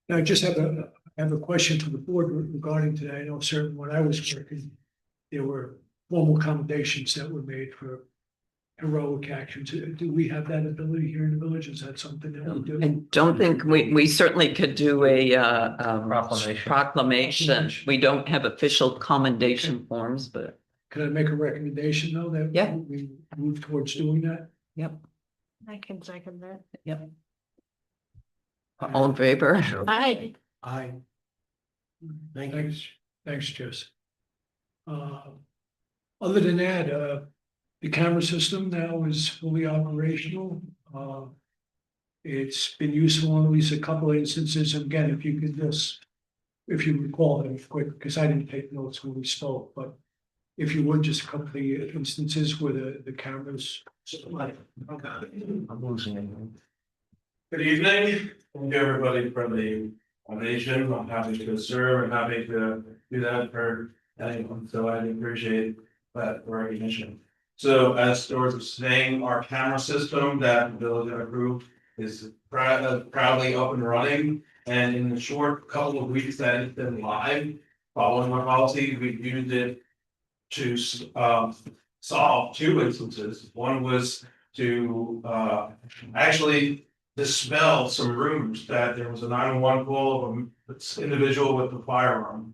Now, I just have a question to the board regarding today. I know certainly when I was working, there were formal accommodations that were made for heroic actions. Do we have that ability here in the village? Is that something that we do? I don't think we certainly could do a Proclamation. proclamation. We don't have official commendation forms, but Can I make a recommendation though that Yeah. we move towards doing that? I can second that. all in favor? Hi. I. Thanks, Jess. Other than that, the camera system now is fully operational. It's been useful in at least a couple of instances. And again, if you could just, if you recall them quick, because I didn't take notes when we spoke, but if you would, just a couple of the instances where the cameras. I'm losing it. Good evening, thank you everybody for the donation, I'm happy to serve, I'm happy to do that for anyone, so I appreciate that recognition. So as Stuart was saying, our camera system that the village had approved is proudly up and running. And in the short couple of weeks that it's been live, following our policy, we've used it to solve two instances. One was to actually dispel some rumors that there was a 911 call of an individual with a firearm.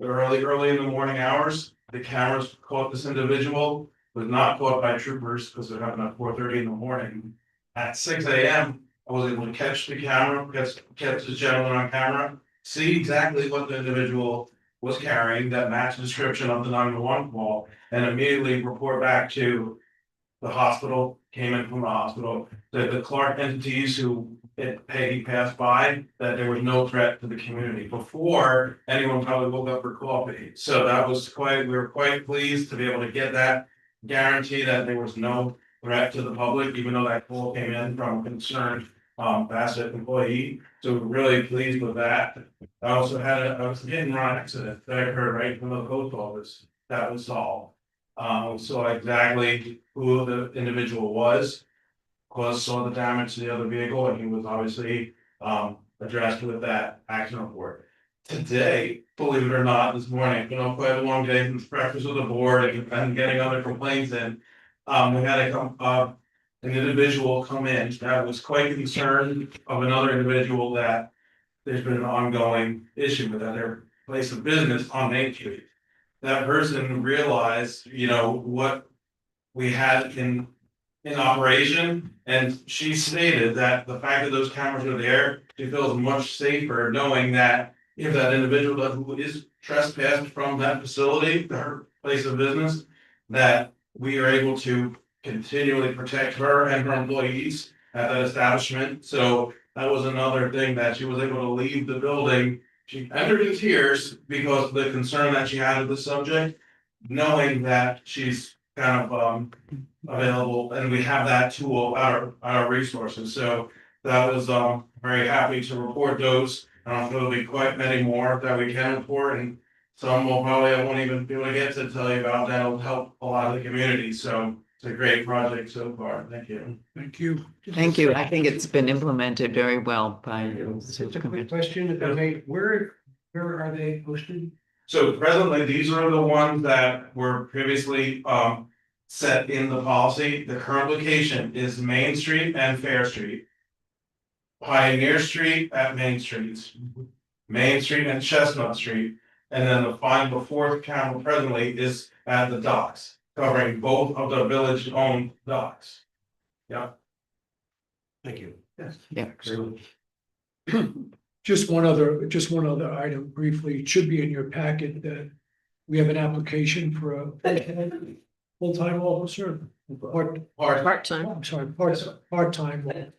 Early in the morning hours, the cameras caught this individual, was not caught by troopers because it happened at 4:30 in the morning. At 6 a.m., I was able to catch the camera, catch the gentleman on camera, see exactly what the individual was carrying that matched the description of the 911 call, and immediately report back to the hospital, came in from the hospital, the Clark entities who he passed by, that there was no threat to the community before anyone probably woke up for coffee. So that was we were quite pleased to be able to get that guarantee that there was no threat to the public, even though that call came in from a concerned Bassett employee. So we're really pleased with that. I also had a hit and run accident that occurred right from the post office that was solved. Saw exactly who the individual was, saw the damage to the other vehicle, and he was obviously addressed with that accident report. Today, believe it or not, this morning, quite a long day since breakfast with the board and getting other complaints in. We had an individual come in that was quite concerned of another individual that there's been an ongoing issue with at their place of business on Main Street. That person realized, what we had in operation, and she stated that the fact that those cameras are there, she feels much safer knowing that if that individual who is trespassed from that facility, her place of business, that we are able to continually protect her and her employees at that establishment. So that was another thing that she was able to leave the building. She entered in tears because of the concern that she had with the subject, knowing that she's kind of available and we have that tool at our resources. So that was very happy to report those. There'll be quite many more that we can report, and some I won't even be able to get to tell you about. That'll help a lot of the community. So it's a great project so far. Thank you. Thank you. Thank you. I think it's been implemented very well by you. Just a quick question, if I may, where are they posted? So presently, these are the ones that were previously set in the policy. The current location is Main Street and Fair Street. Pioneer Street at Main Street. Main Street and Chestnut Street. And then the fourth camera presently is at the docks, covering both of the village owned docks. Yeah. Thank you. Yes. Yeah. Just one other item briefly. It should be in your packet that we have an application for a full-time officer, Part-time. I'm sorry, part-time.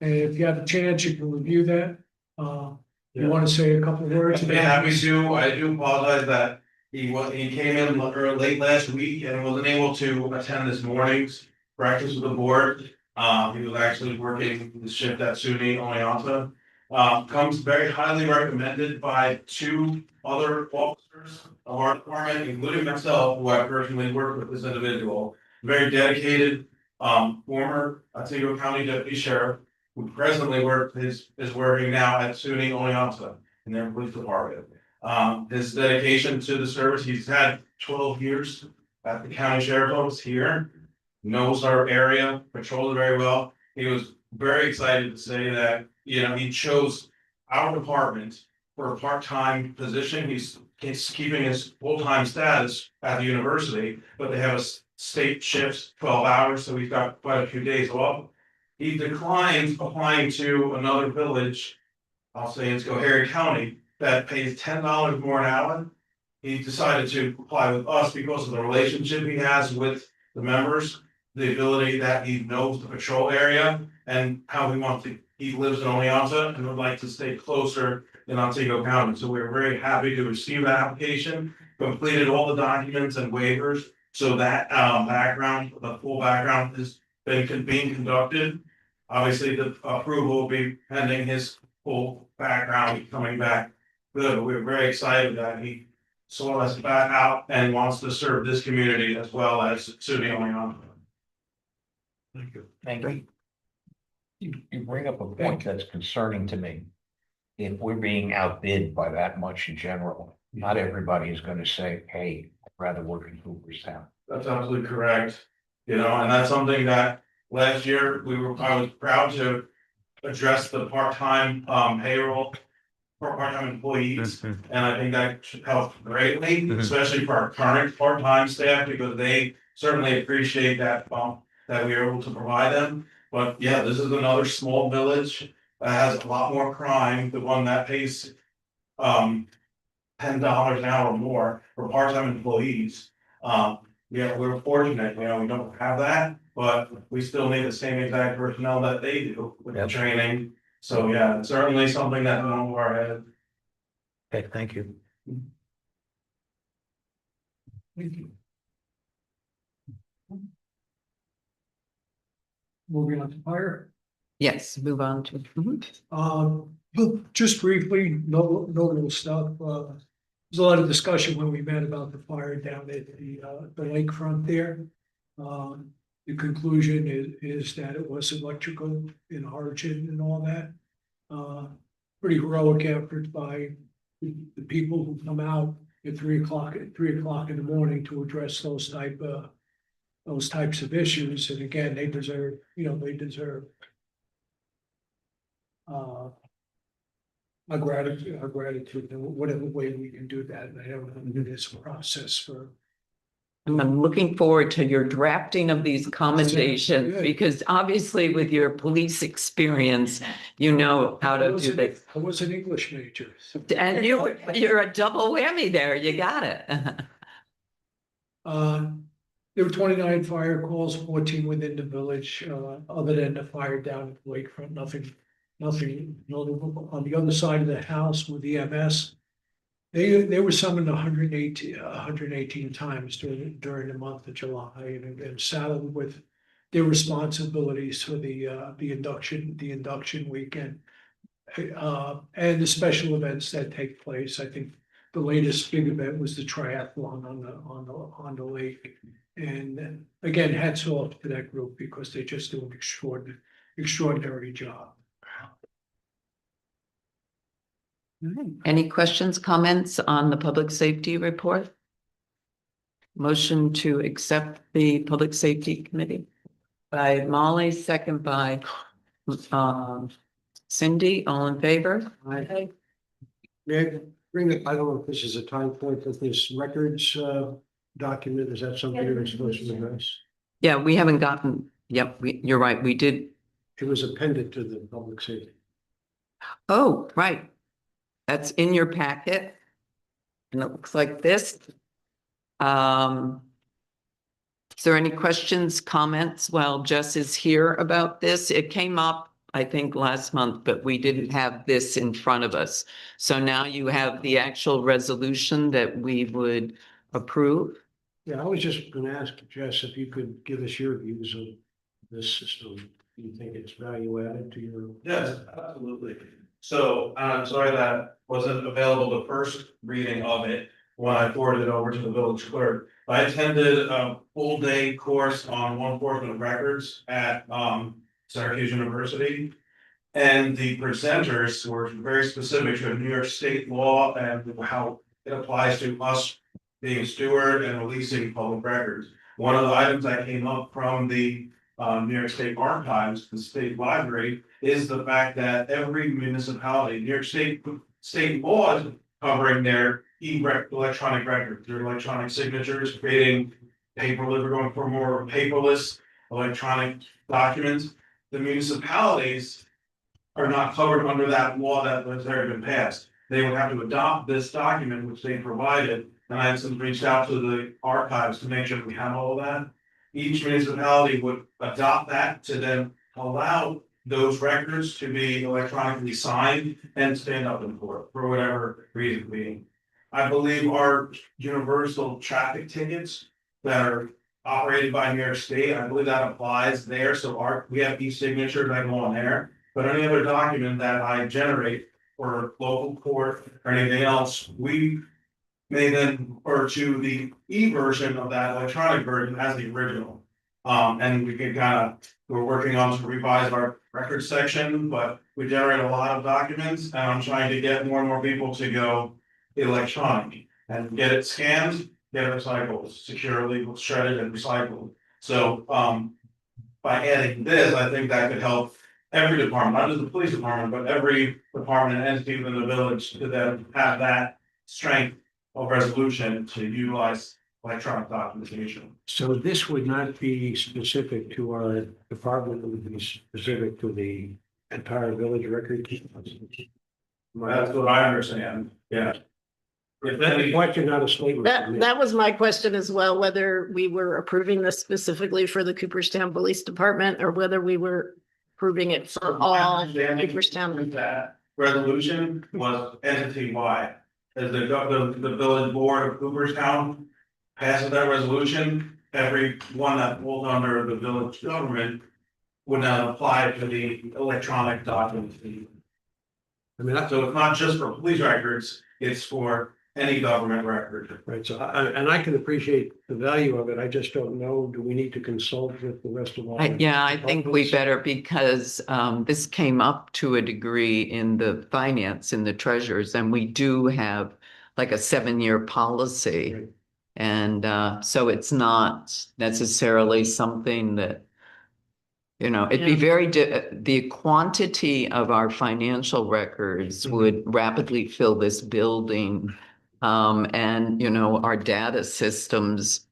And if you have a chance, you can review that. You want to say a couple of words? I'd be happy to. I do apologize that he came in late last week and wasn't able to attend this morning's breakfast with the board. He was actually working the shift at SUNY Oneonta. Comes very highly recommended by two other officers of our department, including myself, who I personally worked with this individual. Very dedicated, former Otsego County Deputy Sheriff, who presently is working now at SUNY Oneonta in their police department. His dedication to the service, he's had 12 years at the county sheriff's office here, knows our area, patrols very well. He was very excited to say that, he chose our department for a part-time position. He's keeping his full-time status at the university, but they have a state shifts, 12 hours, so he's got quite a few days off. He declined applying to another village, I'll say in Schoharie County, that pays $10 more an hour. He decided to apply with us because of the relationship he has with the members, the ability that he knows the patrol area, and how he lives in Oneonta and would like to stay closer in Otsego County. So we're very happy to receive that application, completed all the documents and waivers. So that the full background is being conducted. Obviously, the approval will be pending his full background coming back good. We're very excited that he saw us back out and wants to serve this community as well as SUNY Oneonta. Thank you. Thank you. You bring up a point that's concerning to me. If we're being outbid by that much in general, not everybody is going to say, hey, I'd rather work in Cooperstown. That's absolutely correct. And that's something that last year I was proud to address the part-time payroll for part-time employees. And I think that should help greatly, especially for our current part-time staff, because they certainly appreciate that bump that we are able to provide them. But yeah, this is another small village that has a lot more crime, the one that pays $10 an hour or more for part-time employees. Yeah, we're fortunate, we don't have that, but we still need the same exact personnel that they do with the training. So yeah, it's certainly something that's on our head. Okay, thank you. Thank you. Moving on to fire. Yes, move on to. Look, just briefly, no real stuff. There's a lot of discussion when we met about the fire down at the lakefront there. The conclusion is that it was electrical in origin and all that. Pretty heroic effort by the people who come out at 3 o'clock in the morning to address those types of issues. And again, they deserve, our gratitude in whatever way we can do that. And I don't do this process for. I'm looking forward to your drafting of these commendations, Good. because obviously with your police experience, you know how to do this. I was an English major. So. And you're a double whammy there. You got it. There were 29 fire calls, 14 within the village, other than the fire down at the lakefront, nothing notable. On the other side of the house with EMS, they were summoned 118 times during the month of July, and saddled with their responsibilities for the induction weekend, and the special events that take place. I think the latest big event was the triathlon on the lake. And again, hats off to that group because they just do an extraordinary job. Any questions, comments on the public safety report? Motion to accept the public safety committee by Molly, second by Cindy, all in favor? May I bring it, I don't know if this is a time point, but this records document, is that something you're supposed to address? Yeah, we haven't gotten, yep, you're right, we did. It was appended to the public safety. Oh, right. That's in your packet. And it looks like this. Is there any questions, comments while Jess is here about this? It came up I think last month, but we didn't have this in front of us. So now you have the actual resolution that we would approve. Yeah, I was just gonna ask Jess if you could give us your views of this system. Do you think it's value added to your? Yes, absolutely. So, I'm sorry that wasn't available the first reading of it when I forwarded it over to the village clerk. I attended a full day course on law enforcement records at, Syracuse University. And the presenters were very specific to New York State law and how it applies to us being a steward and releasing public records. One of the items that came up from the New York State Archives, the state library, is the fact that every municipality, New York State laws covering their electronic records, their electronic signatures, creating paperless, we're going for more paperless electronic documents. The municipalities are not covered under that law that has already been passed. They would have to adopt this document which they provided, and I have since reached out to the archives to make sure we have all of that. Each municipality would adopt that to then allow those records to be electronically signed and stand up in court for whatever reason being. I believe our universal traffic tickets that are operated by New York State, I believe that applies there, so we have e-signatures that go on there. But any other document that I generate for local court or anything else, we may then refer to the e-version of that electronic version as the original. And we can we're working on to revise our record section, but we generate a lot of documents and I'm trying to get more and more people to go electronic and get it scanned, get it recycled, securely shredded and recycled. So, by adding this, I think that could help every department, not just the police department, but every department and entity within the village to then have that strength of resolution to utilize electronic documentation. So this would not be specific to our department, it would be specific to the entire village record. That's what I understand, yeah. If That's a any, question, not a statement. That was my question as well, whether we were approving this specifically for the Cooperstown Police Department or whether we were approving it for all Cooperstown. that resolution was entity wide. As the village board of Cooperstown passes that resolution, every one that falls under the village government would now apply to the electronic documents. I mean, So it's not just for police records, it's for any government record. right, so I can appreciate the value of it, I just don't know, do we need to consult with the rest of our? Yeah, I think we departments? better because this came up to a degree in the finance, in the treasures, and we do have like a 7-year policy. Right. And so it's not necessarily something that, it'd be very, the quantity of our financial records would rapidly fill this building. And, our data systems,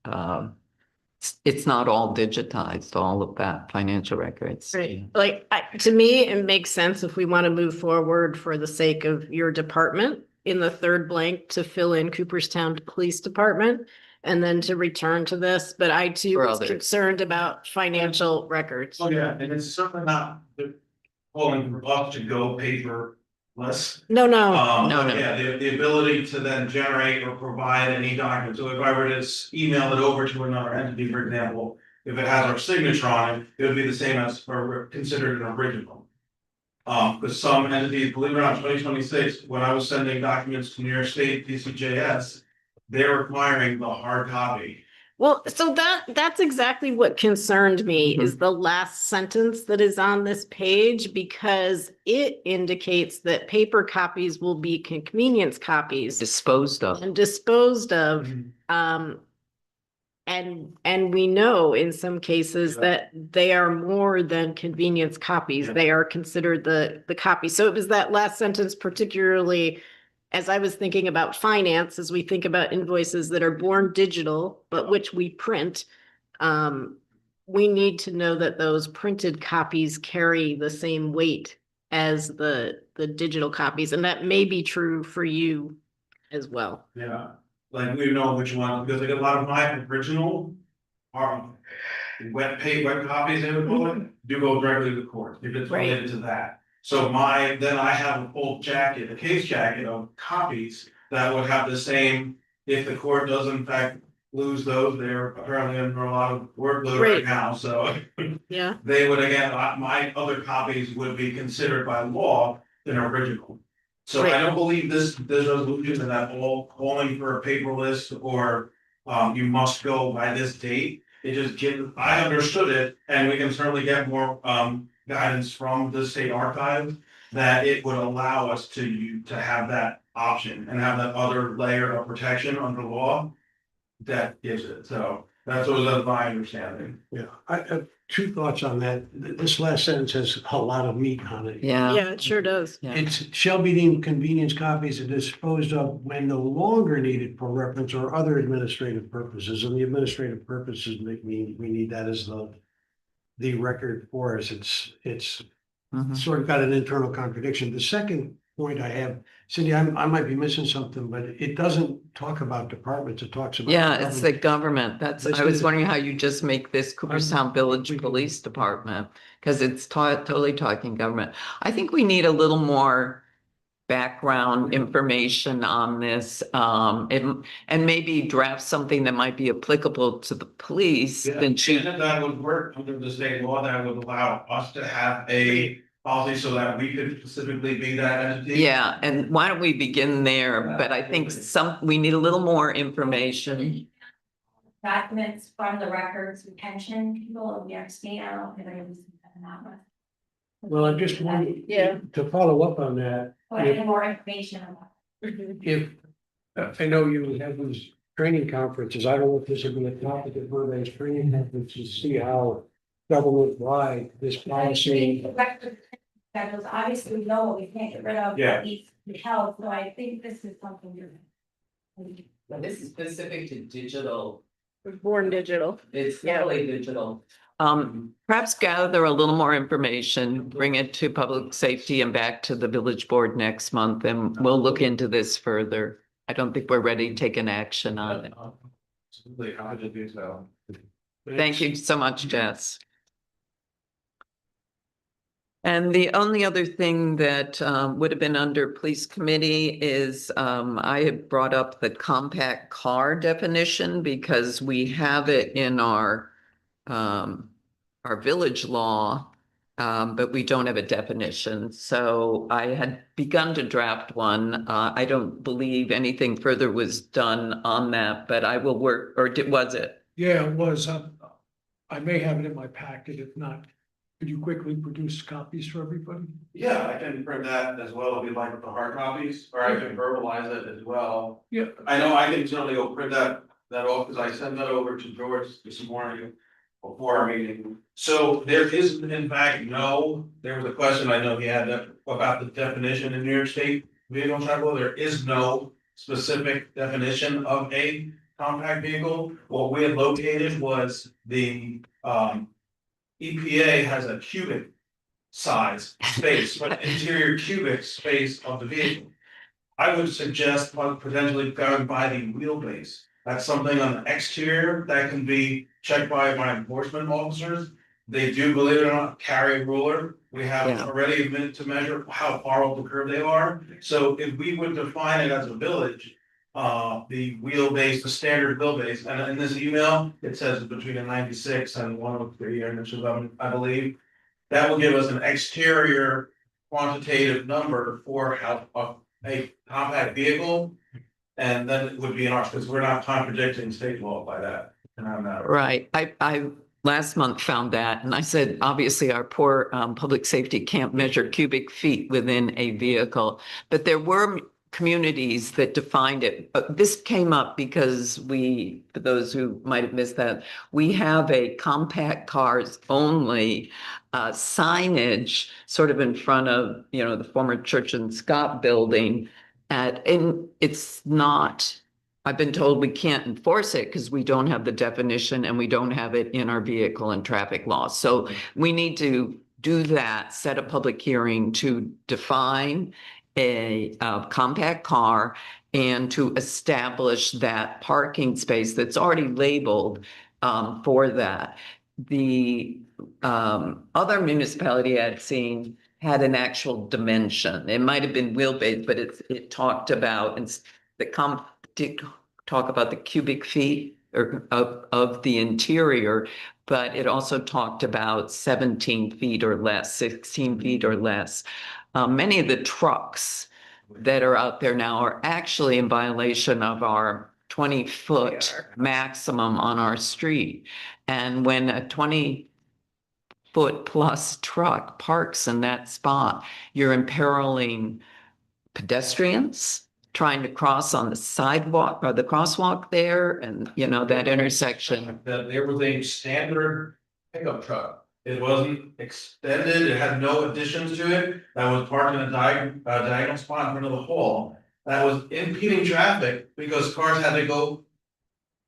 it's not all digitized, all of that financial records. Right, like, to me, it makes sense if we want to move forward for the sake of your department in the third blank to fill in Cooperstown Police Department and then to return to this, but I too For was others. concerned about financial records. Oh, yeah, and it's certainly not calling for us to go paperless. No, No. Yeah, the ability to then generate or provide any document, so if I were to email it over to another entity, for example. If it has our signature on it, it would be the same as, or considered an original. Because some entities, believe it or not, 2026, when I was sending documents to New York State DCJS. They're requiring the hard copy. Well, so that's exactly what concerned me is the last sentence that is on this page, because it indicates that paper copies will be convenience copies Disposed of. and disposed of. And we know in some cases that they are more than convenience copies. Yeah. They are considered the copy. So it was that last sentence particularly, as I was thinking about finance, as we think about invoices that are born digital, but which we print, we need to know that those printed copies carry the same weight as the digital copies. And that may be true for you as well. Yeah, like we know which one, because like a lot of my original wet copies they would call it, do go directly to the court, if it's Right. related to that. So then I have a full jacket, a case jacket of copies that would have the same, if the court does in fact lose those, they're apparently under a lot of workload Right. right now, so. Yeah, They would again, my other copies would be considered by law an original. So I Right. don't believe this resolution and that all calling for a paper list or you must go by this date. It just I understood it, and we can certainly get more guidance from the state archive that it would allow us to have that option and have that other layer of protection under law that gives it. So that's my understanding. Yeah, I have two thoughts on that. This last sentence has a lot of meat on it. Yeah. yeah, it sure does. Yeah. It shall be deemed convenience copies are disposed of when no longer needed for reference or other administrative purposes. And the administrative purposes make we need that as the record for us. It's Mhm. sort of got an internal contradiction. The second point I have, Cindy, I might be missing something, but it doesn't talk about departments. It talks about. Yeah, it's the government. I was This wondering how you just make this Cooperstown Village Police Department, because it's totally talking government. I think we need a little more background information on this, and maybe draft something that might be applicable to the police. Yeah, Then and choose. if that would work under the state law, that would allow us to have a policy so that we could specifically be that entity. Yeah, and why don't we begin there? But I think we need a little more information. Documents from the records retention people of New York State, I don't think they're gonna be that much. Well, I just wanted Yeah. to follow up on that. But any more information on that. If, I know you have these training conferences, I don't know if this would be a topic of one of those training conferences, see how government-wide this policy. That was obviously we know what we can't get rid of. Yeah. Needs to be held, so I think this is something different. This is specific to digital. Born digital. It's Yeah. totally digital. Perhaps gather a little more information, bring it to public safety and back to the village board next month, and we'll look into this further. I don't think we're ready to take an action on it. Absolutely, how to do so. Thank you so much, Jess. And the only other thing that would have been under police committee is I had brought up the compact car definition because we have it in our village law, but we don't have a definition. So I had begun to draft one. I don't believe anything further was done on that, but I will work, or was it? Yeah, it was, I may have it in my packet, if not, could you quickly produce copies for everybody? Yeah, I can print that as well if you'd like the hard copies, or I can verbalize it as well. Yeah. I know I can certainly go print that off, because I sent that over to George this morning before our meeting. So there is in fact there was a question I know he had about the definition in New York State vehicle traffic law. There is no specific definition of a compact vehicle. What we had located was the EPA has a cubic size space, but interior cubic space of the vehicle. I would suggest potentially going by the wheelbase. That's something on the exterior that can be checked by my enforcement officers. They do, believe it or not, carry a ruler. We have Yeah. already a minute to measure how far off the curb they are. So if we would define it as a village, the wheelbase, the standard wheelbase, and in this email, it says between a 96 and 103 inches, I believe. That will give us an exterior quantitative number for how a compact vehicle. And then it would be in ours, because we're not contradicting state law by that. And I'm not. Right. I last month found that, and I said, obviously, our poor public safety can't measure cubic feet within a vehicle, but there were communities that defined it. This came up because for those who might have missed that, we have a compact cars only signage sort of in front of, the former Church and Scott building. And it's not, I've been told we can't enforce it because we don't have the definition and we don't have it in our vehicle and traffic laws. So we need to do that, set a public hearing to define a compact car and to establish that parking space that's already labeled for that. the other municipality I'd seen had an actual dimension. It might have been wheelbase, but it talked about, and did talk about the cubic feet or of the interior, but it also talked about 17 feet or less, 16 feet or less. Many of the trucks that are out there now are actually in violation of our 20-foot maximum on our street. And when a 20-foot plus truck parks in that spot, you're imperiling pedestrians trying to cross on the sidewalk or the crosswalk there, and that intersection. There was a standard pickup truck. It wasn't extended, it had no additions to it, that was parked in a diagonal spot in front of the hall. That was impeding traffic because cars had to go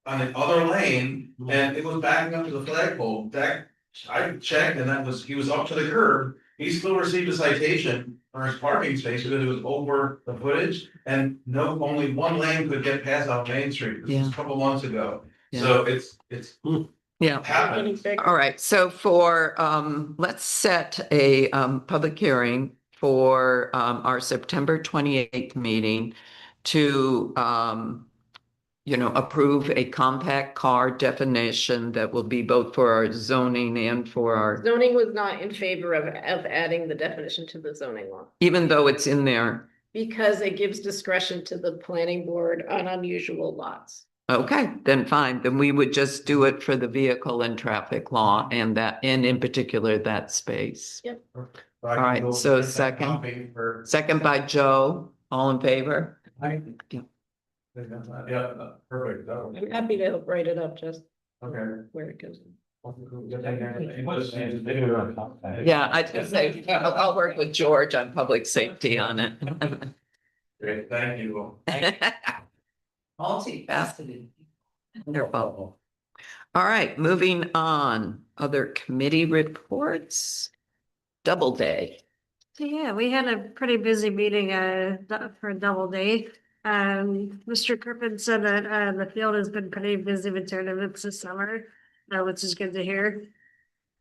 on the other lane, and it was backing up to the flagpole. I checked, and he was up to the curb. He still received a citation for his parking space because it was over the footage, and only one lane could get past on Main Street. This was a couple months ago. So it's Yeah. happened. All right, so let's set a public hearing for our September 28th meeting to approve a compact car definition that will be both for our zoning and for our, Zoning was not in favor of adding the definition to the zoning law. even though it's in there. Because it gives discretion to the planning board on unusual lots. Okay, then fine, then we would just do it for the vehicle and traffic law and in particular, that space. Yep. All right, so second by Joe, all in favor? Yeah, perfect. I'm happy to help write it up, just Okay. where it goes. Yeah, I just say, I'll work with George on public safety on it. Great, thank you. Multifaceted. Wonderful. All right, moving on, other committee reports. Doubleday. So yeah, we had a pretty busy meeting for Doubleday. Mr. Crippen said that the field has been pretty busy with tournaments this summer, which is good to hear.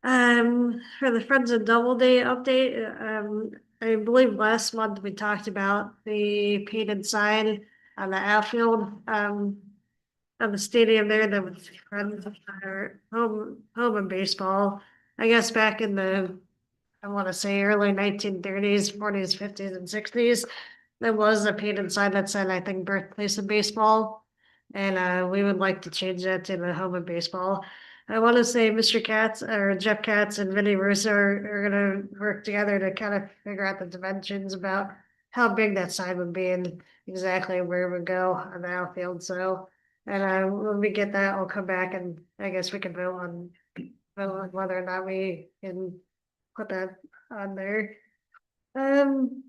For the Friends of Doubleday update, I believe last month we talked about the painted sign on the outfield of the stadium there that was Friends of home of baseball. I guess back in I want to say early 1930s, 40s, 50s, and 60s. There was a painted sign that said, I think, birthplace of baseball. And we would like to change that to the home of baseball. I want to say Mr. Katz or Jeff Katz and Vinnie Russo are going to work together to kind of figure out the dimensions about how big that sign would be and exactly where it would go on the outfield. So, and when we get that, I'll come back and I guess we can vote on whether or not we can put that on there. And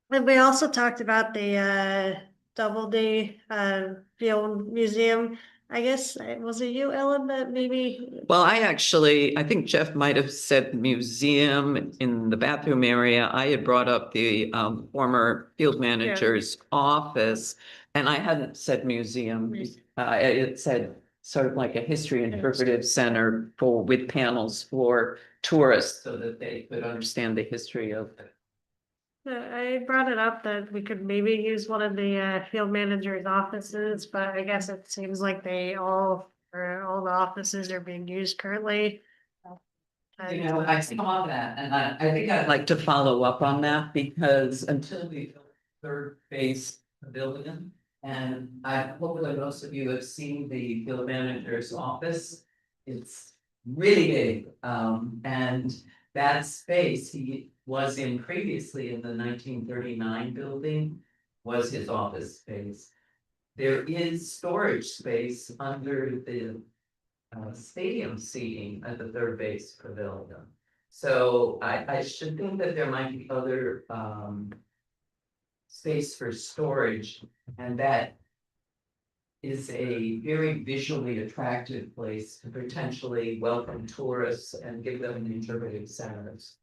we also talked about the Doubleday Field Museum. I guess was it you, Ellen, that maybe? Well, I think Jeff might have said museum in the bathroom area. I had brought up the former field manager's office, and I hadn't said museum. It said sort of like a history interpretive center with panels for tourists so that they could understand the history of it. I brought it up that we could maybe use one of the field manager's offices, but I guess it seems like all the offices are being used currently. I saw that, and I think I'd like to follow up on that because until we built third base pavilion, and I hope that most of you have seen the field manager's office. It's really big, and that space he was in previously in the 1939 building was his office space. There is storage space under the stadium seating at the third base pavilion. So I should think that there might be other space for storage, and that is a very visually attractive place to potentially welcome tourists and give them an interpretive centers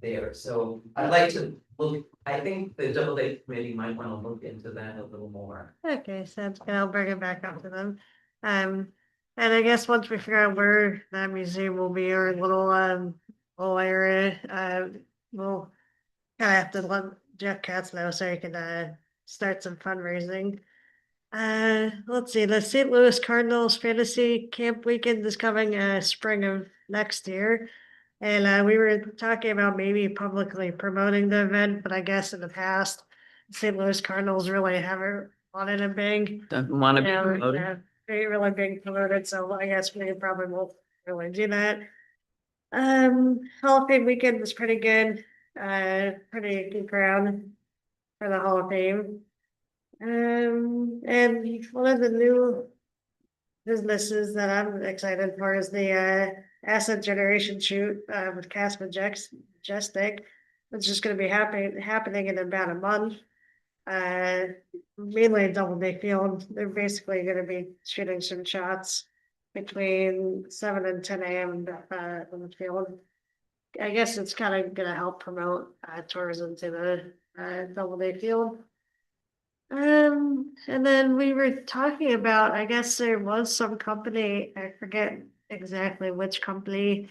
there. So I'd like to look, I think the Doubleday committee might want to look into that a little more. Okay, sounds good. I'll bring it back up to them. And I guess once we figure out where that museum will be, or little area, we'll kind of have to let Jeff Katz know so he can, start some fundraising. Let's see, the St. Louis Cardinals Fantasy Camp Weekend is coming, spring of next year. And, we were talking about maybe publicly promoting the event, but I guess in the past, St. Louis Cardinals really haven't wanted a big, Doesn't want to be yeah, promoted. they really big promoted, so I guess we probably won't really do that. Hall of Fame weekend was pretty good, pretty good crowd for the Hall of Fame. And one of the new businesses that I'm excited for is the asset generation shoot with Cast Majestic, which is going to be happening in about a month. Uh, Mainly at Doubleday Field. They're basically going to be shooting some shots between 7 and 10 a.m. On the field. I guess it's kind of going to help promote tourism to the Doubleday Field. And then we were talking about, I guess there was some company, I forget exactly which company.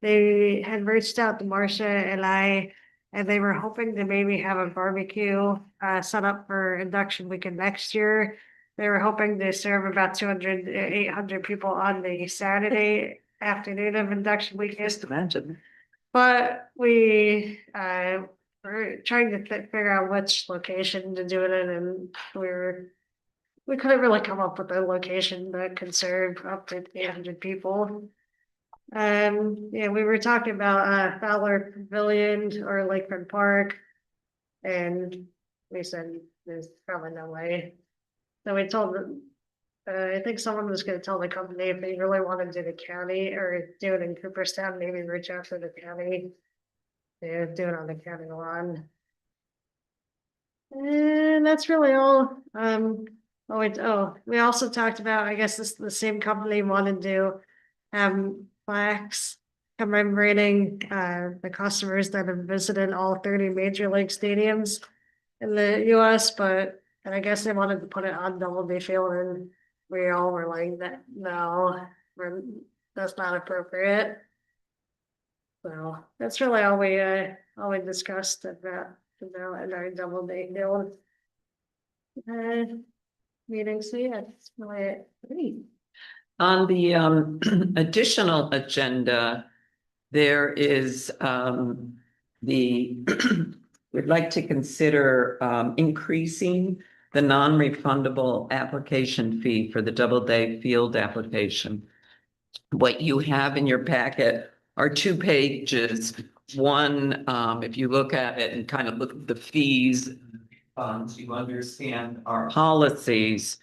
They had reached out to Marcia and I, and they were hoping to maybe have a barbecue set up for induction weekend next year. They were hoping to serve about 200, 800 people on the Saturday afternoon of induction weekend. Just imagine. But we were trying to figure out which location to do it in, and we couldn't really come up with a location that could serve up to 800 people. Yeah, we were talking about Fowler Pavilion or Lakefront Park, and we said there's probably no way. So we told them, I think someone was gonna tell the company if they really wanted to do the county or do it in Cooperstown, maybe reach out to the county. Yeah, do it on the county lawn. And that's really all. We also talked about, I guess the same company wanted to have plaques commemorating the customers that have visited all 30 major league stadiums in the US, and I guess they wanted to put it on Doubleday Field, and we all were like that, no, that's not appropriate. So that's really all we discussed about in our Doubleday Field meeting. So yeah, that's really it. On the additional agenda, there is we'd like to consider increasing the non-refundable application fee for the Doubleday Field application. What you have in your packet are 2 pages. One, if you look at it and kind of look at the fees, you understand our policies.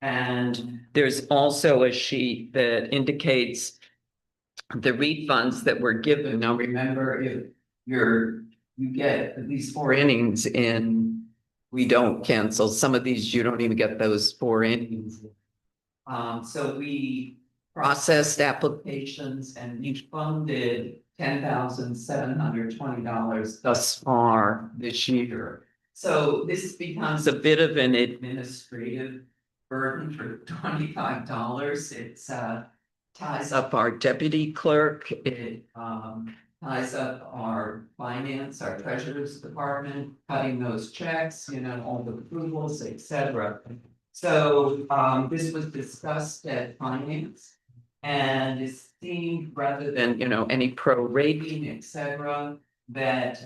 And there's also a sheet that indicates the refunds that were given. Now, remember, if you get at least 4 innings in, we don't cancel. Some of these, you don't even get those 4 innings. So we processed applications and we funded $10,720 thus far this year. So this becomes a bit of an administrative burden for $25. It's ties up our deputy clerk. It ties up our finance, our treasurer's department, cutting those checks, all the approvals, etc. So this was discussed at finance, and it seemed, rather than any prorating, etc., that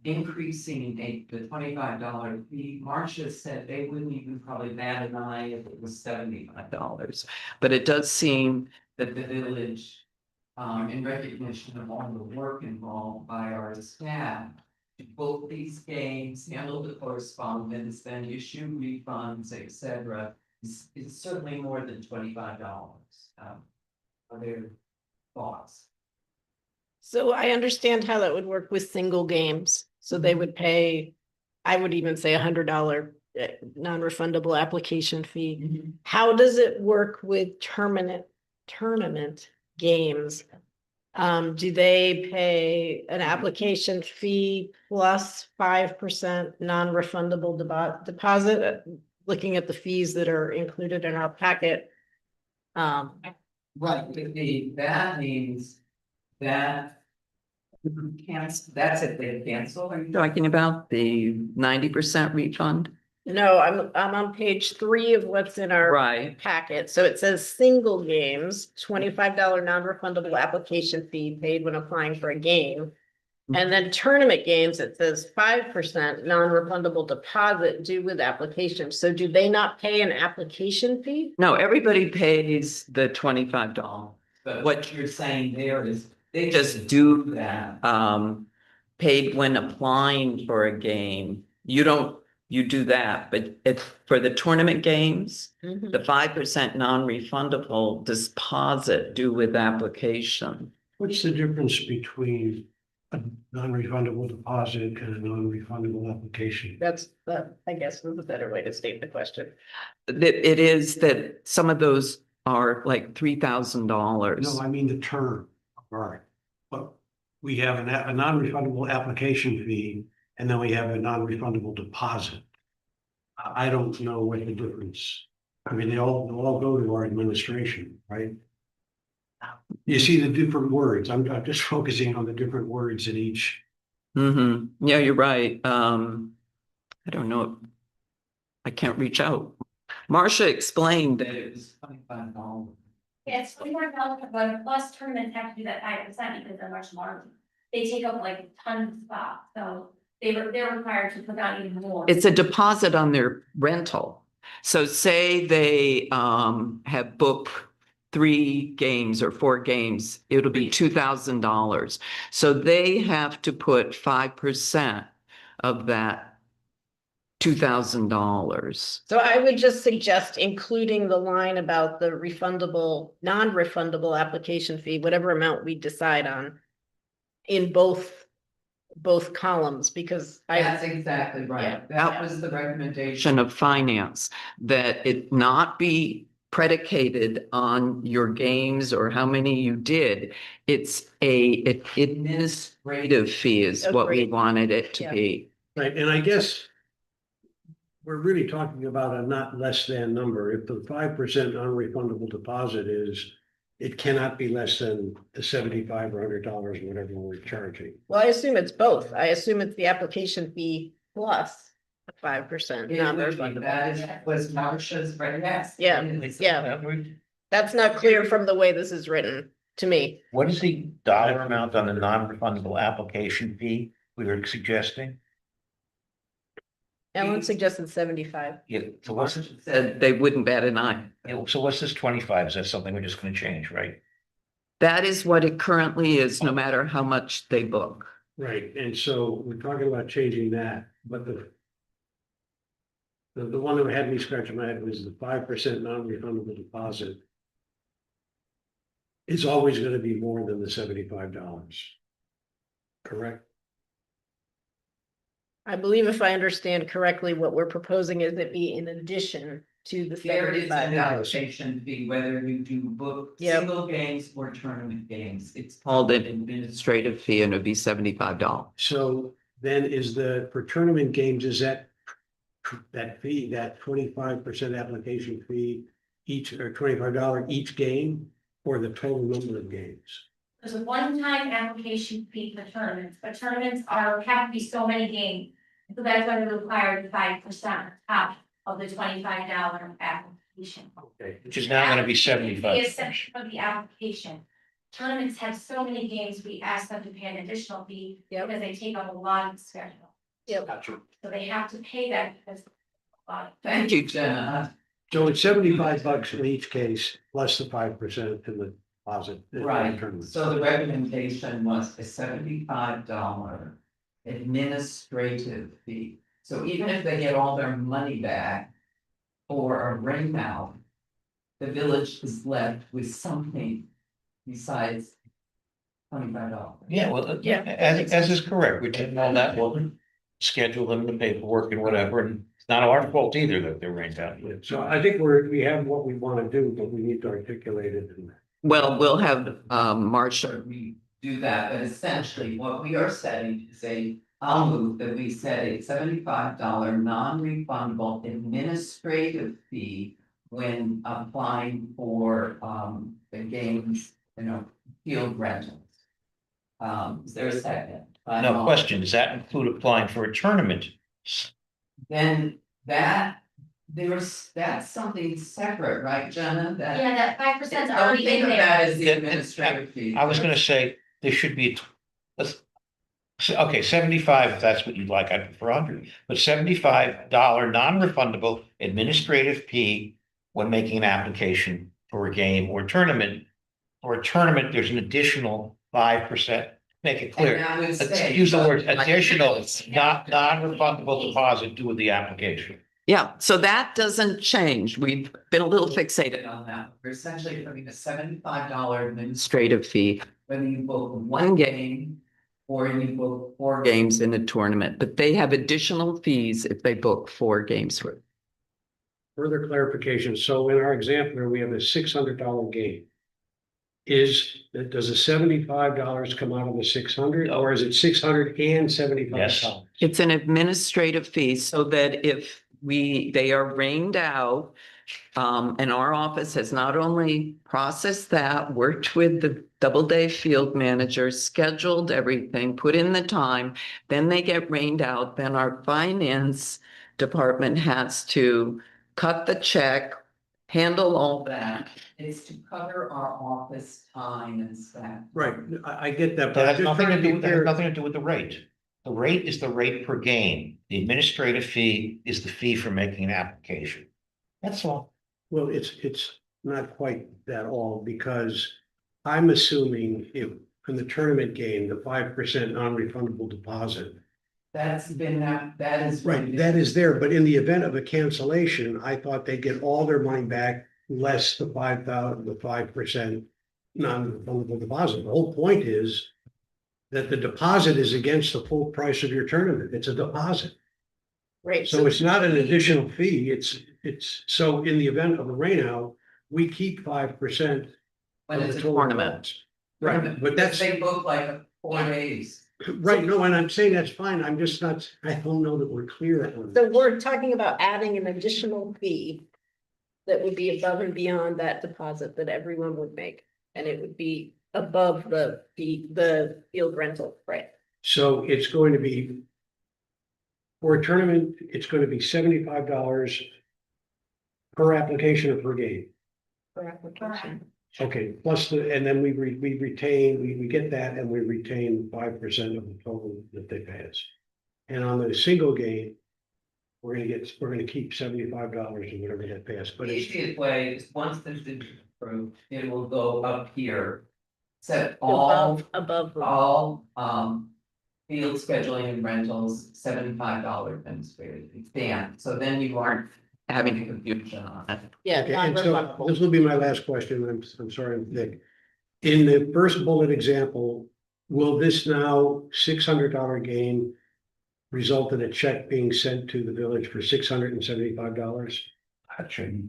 increasing the $25 fee, Marcia said they wouldn't even probably bat an eye if it was $75. But it does seem that the village, in recognition of all the work involved by our staff, to book these games, handle the correspondence, then issue refunds, etc., is certainly more than $25. Are there thoughts? So I understand how that would work with single games. So they would pay, I would even say $100 non-refundable application fee. How does it work with tournament games? Do they pay an application fee plus 5% non-refundable deposit? Looking at the fees that are included in our packet. Right, that means that cancel, that's if they cancel. Are you talking about the 90% refund? No, I'm on page 3 of what's in our Right. packet. So it says single games, $25 non-refundable application fee paid when applying for a game. And then tournament games, it says 5% non-refundable deposit due with application. So do they not pay an application fee? No, everybody pays the $25. But what you're saying there is they just do that, paid when applying for a game. You do that, but it's for the tournament games, the 5% non-refundable deposit due with application. What's the difference between a non-refundable deposit and a non-refundable application? That's, I guess, is a better way to state the question. It is that some of those are like $3,000. No, I mean the term. All right. But we have a non-refundable application fee, and then we have a non-refundable deposit. I don't know what the difference. I mean, they'll all go to our administration, right? You see the different words. I'm just focusing on the different words in each. Yeah, you're right. I don't know. I can't reach out. Marcia explained that it was $25. It's $25, but plus tournaments have to do that 5% because they're much larger. They take up like tons of spots, so they're required to put down even more. It's a deposit on their rental. So say they have booked 3 games or 4 games, it'll be $2,000. So they have to put 5% of that $2,000. So I would just suggest including the line about the refundable, non-refundable application fee, whatever amount we decide on, in both columns, because That's exactly Yeah. right. That was the recommendation of finance, that it not be predicated on your games or how many you did. It's an administrative fee is what we Agreed. wanted it to Yeah. be. Right, and I guess we're really talking about a not less than number. If the 5% non-refundable deposit is, it cannot be less than the $75 or $100, whatever we're charging. Well, I assume it's both. I assume it's the application fee plus 5% non-refundable. That was Marcia's right next. Yeah, yeah. That's not clear from the way this is written to me. What is the dollar amount on the non-refundable application fee we were suggesting? Ellen suggested 75. Yeah, so what's this, Said they wouldn't bat an eye. so what's this 25? Is that something we're just gonna change, right? That is what it currently is, no matter how much they book. Right, and so we're talking about changing that, but the one that had me scratching my head was the 5% non-refundable deposit. It's always gonna be more than the $75. Correct? I believe if I understand correctly, what we're proposing is it be in addition to the $75. allocation fee, whether you do book Yep. single games or tournament games. It's called an administrative fee and it'd be $75. So then is for tournament games, is that fee, that 25% application fee each, or $25 each game, or the total number of games? There's a one-time application fee for tournaments, but tournaments have to be so many games. So that's why they require the 5% out of the $25 application. Okay. Which is now gonna be The 75. exception of the application. Tournaments have so many games, we ask them to pay an additional fee Yep. because they take up a lot of the schedule. Gotcha. So they have to pay that because. Thank you, Jenna. So it's $75 in each case, plus the 5% in the deposit. in the tournament. So the recommendation was a $75 administrative fee. So even if they get all their money back or a ring out, the village is left with something besides $25. Yeah, well, Yeah. as is correct. We did all that, we'll schedule them the paperwork and whatever, and it's not our fault either that they're rained out. Yeah, so I think we have what we want to do, but we need to articulate it. Well, we'll have Marcia do that, but essentially what we are setting is I'll move that we set a $75 non-refundable administrative fee when applying for, the games, field rentals. Is there a second? No question, does that include applying for a tournament? Then that's something separate, right, Jenna? That- Yeah, that 5% Don't already think in of there. that as the That- administrative fee. I was gonna say, there should be, okay, 75, if that's what you'd like, I'd prefer 100, but $75 non-refundable administrative fee when making an application for a game or tournament. For a tournament, there's an additional 5%, make it And clear. that would Let's stay. use the word additional, not non-refundable deposit due with the application. Yeah, so that doesn't change. We've been a little fixated on On that, we're essentially putting a $75 administrative fee, whether you book one game or you book four games in a tournament, but they have additional fees if they book 4 games for. Further clarification, so in our example, here, we have a $600 game. Does the $75 come out of the 600, or is it 600 and $75? It's an administrative fee so that if they are rained out, and our office has not only processed that, worked with the Doubleday field manager, scheduled everything, put in the time, then they get rained out, then our finance department has to cut the check, handle all that. It's to cover our office time and staff. Right, I get that, That but I'm has just nothing trying to to do, be that has clear. nothing to do with the rate. The rate is the rate per game. The administrative fee is the fee for making an application. That's all. Well, it's not quite that all, because I'm assuming if in the tournament game, the 5% non-refundable deposit. That is. Right, that is there, but in the event of a cancellation, I thought they get all their money back, less the 5% non-refundable deposit. The whole point is that the deposit is against the full price of your tournament. It's a deposit. Right. So it's not an additional fee. So in the event of a rainout, we keep 5%. When of it's the a total tournament. cost. Right, but that's, They book like 4 days. right, no, and I'm saying that's fine. I'm just not, I don't know that we're clear on. So we're talking about adding an additional fee that would be above and beyond that deposit that everyone would make. And it would be above the fee, the field rental, right? So it's going to be, for a tournament, it's going to be $75 per application or per game. Per application. Okay, plus and then we retain, we get that and we retain 5% of the total that they pay us. And on the single game, we're gonna keep $75 or whatever that pays, but The it's, easiest way is once this is approved, it will go up here. Set all, Above. all, field scheduling and rentals, $75 administrative fee. Bam, so then you aren't having a confusion on it. Yeah. okay, and so non-refundable. this will be my last question, I'm sorry, I'm thick. In the first bullet example, will this now $600 gain result in a check being sent to the village for $675? Actually,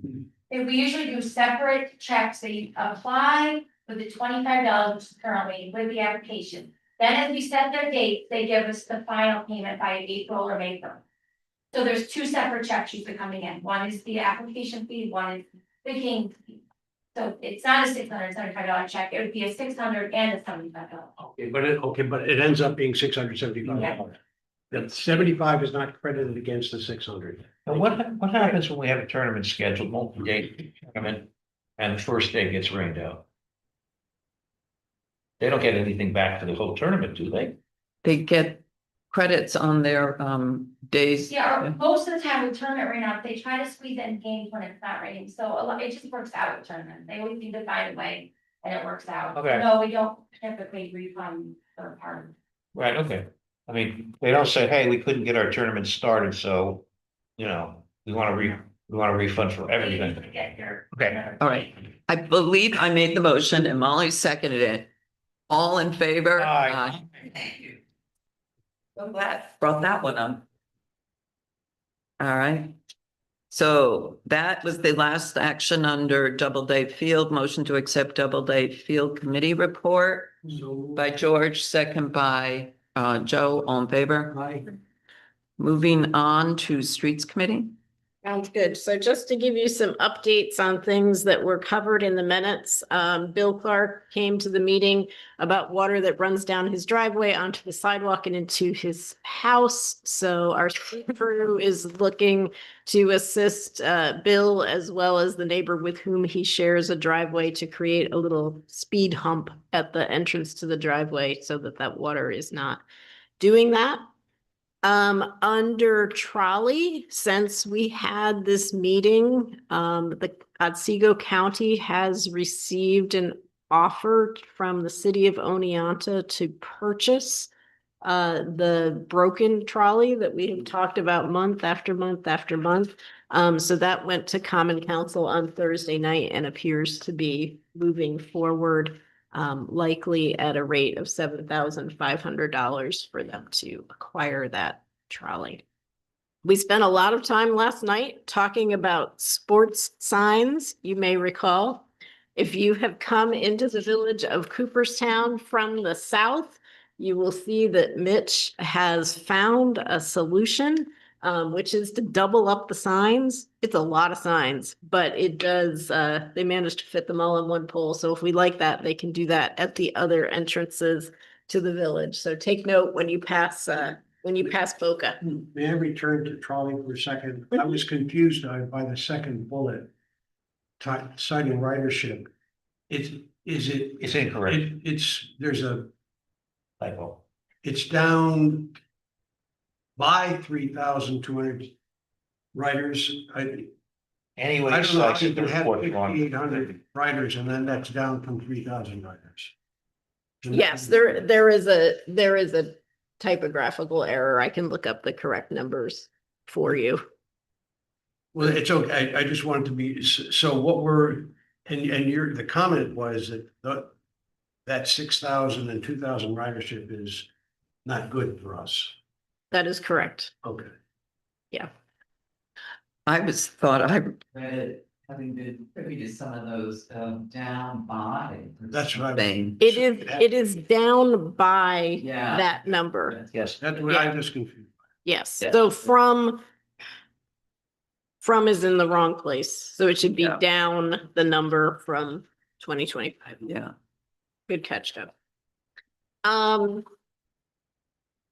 And we usually do separate checks, that you apply with the $25, which is currently with the application. Then as we set their date, they give us the final payment by April or May 3rd. So there's 2 separate checks usually coming in. One is the application fee, one is the game fee. So it's not a $675 check, it would be a $600 and a $75. Okay, but it ends up being $675. That 75 is not credited against the 600. and what happens when we have a tournament scheduled, multi-day tournament, and the first day gets rained out? They don't get anything back for the whole tournament, do they? They get credits on their days. Yeah, or most of the time with tournament right now, they try to squeeze it in games when it's not raining, so a lot, it just works out with tournament. They always seem to find a way and it works out. Okay. No, we don't typically refund for part. Right, okay. I mean, they don't say, hey, we couldn't get our tournament started, so, we want to refund for everything. Get your. Okay. All right, I believe I made the motion and Molly seconded it. All in favor? Aye. Thank you. So glad brought that one up. All right. So that was the last action under Doubleday Field, motion to accept Doubleday Field Committee report by George, second by Joe, all in favor? Aye. Moving on to Streets Committee. Sounds good. So just to give you some updates on things that were covered in the minutes, Bill Clark came to the meeting about water that runs down his driveway onto the sidewalk and into his house. So our crew is looking to assist Bill as well as the neighbor with whom he shares a driveway to create a little speed hump at the entrance to the driveway so that that water is not doing that. Under trolley, since we had this meeting, the Otsego County has received an offer from the city of Oneonta to purchase the broken trolley that we have talked about month after month after month. So that went to Common Council on Thursday night and appears to be moving forward, likely at a rate of $7,500 for them to acquire that trolley. We spent a lot of time last night talking about sports signs, you may recall. If you have come into the village of Cooperstown from the south, you will see that Mitch has found a solution, which is to double up the signs. It's a lot of signs, but it does, they managed to fit them all on one pole. So if we like that, they can do that at the other entrances to the village. So take note when you pass Boca. May I return to trolley for a second? I was confused by the second bullet. Citing ridership. It's incorrect. There's a, Typo. it's down by 3,200 riders. Anyway, I don't know, so I I see the can have report wrong. 5,800 riders and then that's down from 3,000 riders. Yes, there is a typographical error. I can look up the correct numbers for you. Well, it's okay. I just wanted to be, so what the comment was that 6,000 and 2,000 ridership is not good for us. That is correct. Okay. I Read having been privy to some of those down by. That's what I'm saying. It is down by Yeah. that number. Yes. That's what I'm just confused. Yes, Yeah. so from is in the wrong place, so it should be Yeah. down the number from 2025. Yeah. Good catch, Deb.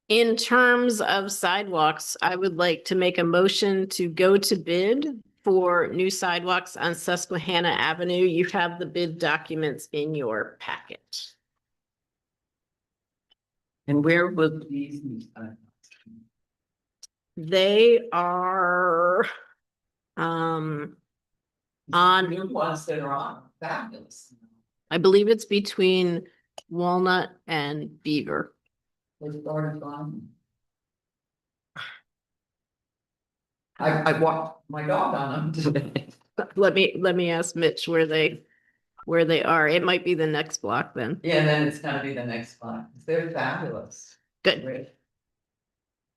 In terms of sidewalks, I would like to make a motion to go to bid for new sidewalks on Susquehanna Avenue. You have the bid documents in your packet. And where will These, They are on, new ones that are on, fabulous. I believe it's between Walnut and Beaver. With Florida gone. I walked my dog on them. Let me ask Mitch where they are. It might be the next block then. Yeah, then it's gonna be the next one. They're fabulous. Good. Great.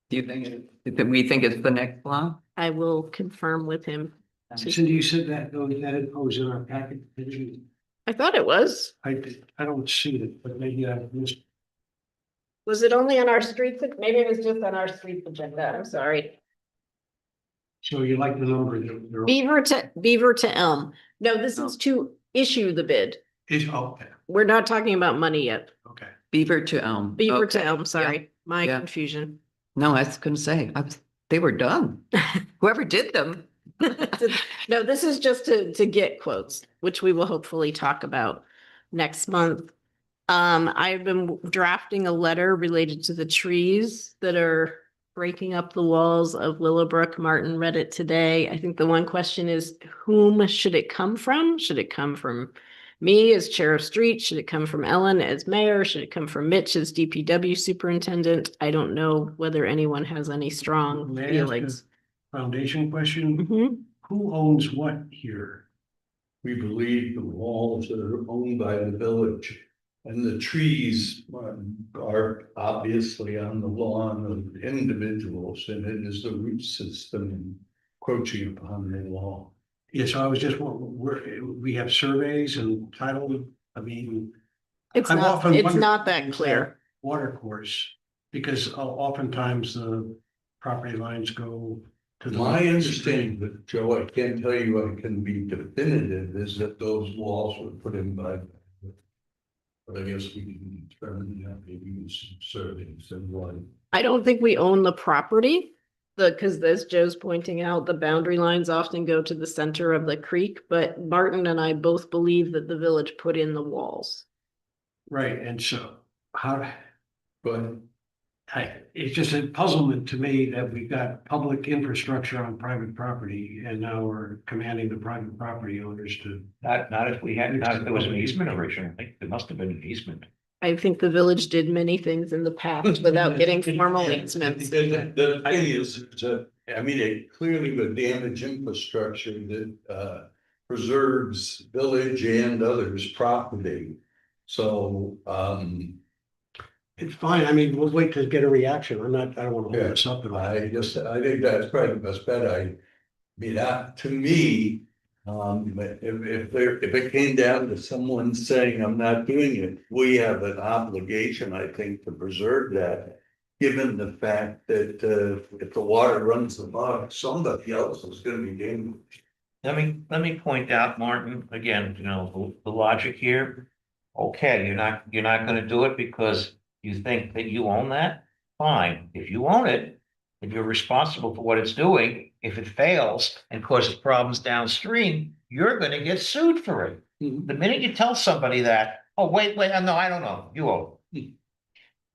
do you think we think it's the next block? I will confirm with him. Cindy, you said that it goes in our packet. Did you? I thought it was. I don't see it, but maybe I missed. Was it only on our streets? Maybe it was just on our streets agenda. I'm sorry. So you like the number? Beaver to Elm. No, this is to issue the bid. Okay, We're not talking about money yet. okay. Beaver to Elm. Beaver Okay. to Elm, sorry, my Yeah. confusion. No, I was gonna say, they were done. Whoever did them. No, this is just to get quotes, which we will hopefully talk about next month. I've been drafting a letter related to the trees that are breaking up the walls of Willowbrook. Martin read it today. I think the one question is, whom should it come from? Should it come from me as chair of street? Should it come from Ellen as mayor? Should it come from Mitch as DPW superintendent? I don't know whether anyone has any strong May I ask feelings. a foundation question? Mhm. Who owns what here? We believe the walls that are owned by the village. And the trees are obviously on the lawn of individuals, and it is the root system encroaching upon their lawn. Yes, I was just, we have surveys and title, I mean. It's I've not, often it's wondered not if that it's clear. Water course, because oftentimes the property lines go to the. My understanding, but Joe, I can't tell you I can be definitive, is that those walls were put in by. But I guess we can determine that maybe with some surveys and one. I don't think we own the property. Because as Joe's pointing out, the boundary lines often go to the center of the creek, but Martin and I both believe that the village put in the walls. Right, and so how, But it's just a puzzlement to me that we've got public infrastructure on private property and now we're commanding the private property owners to. Not if we had, not if there was an easement originally. There must have been an easement. I think the village did many things in the past without getting formal easements. the thing is, I mean, it clearly would damage infrastructure that preserves village and others' property. So, It's fine, I mean, we'll wait to get a reaction, I don't wanna hold yeah, this up. I think that's probably the best bet. I mean, that, to me, if it came down to someone saying, I'm not doing it, we have an obligation, I think, to preserve that. Given the fact that, if the water runs above, somebody else is gonna be damaged. Let me point out, Martin, again, the logic here. Okay, you're not gonna do it because you think that you own that? Fine, if you own it, if you're responsible for what it's doing, if it fails and causes problems downstream, you're gonna get sued for it. The minute you tell somebody that, oh, wait, no, I don't know, you own.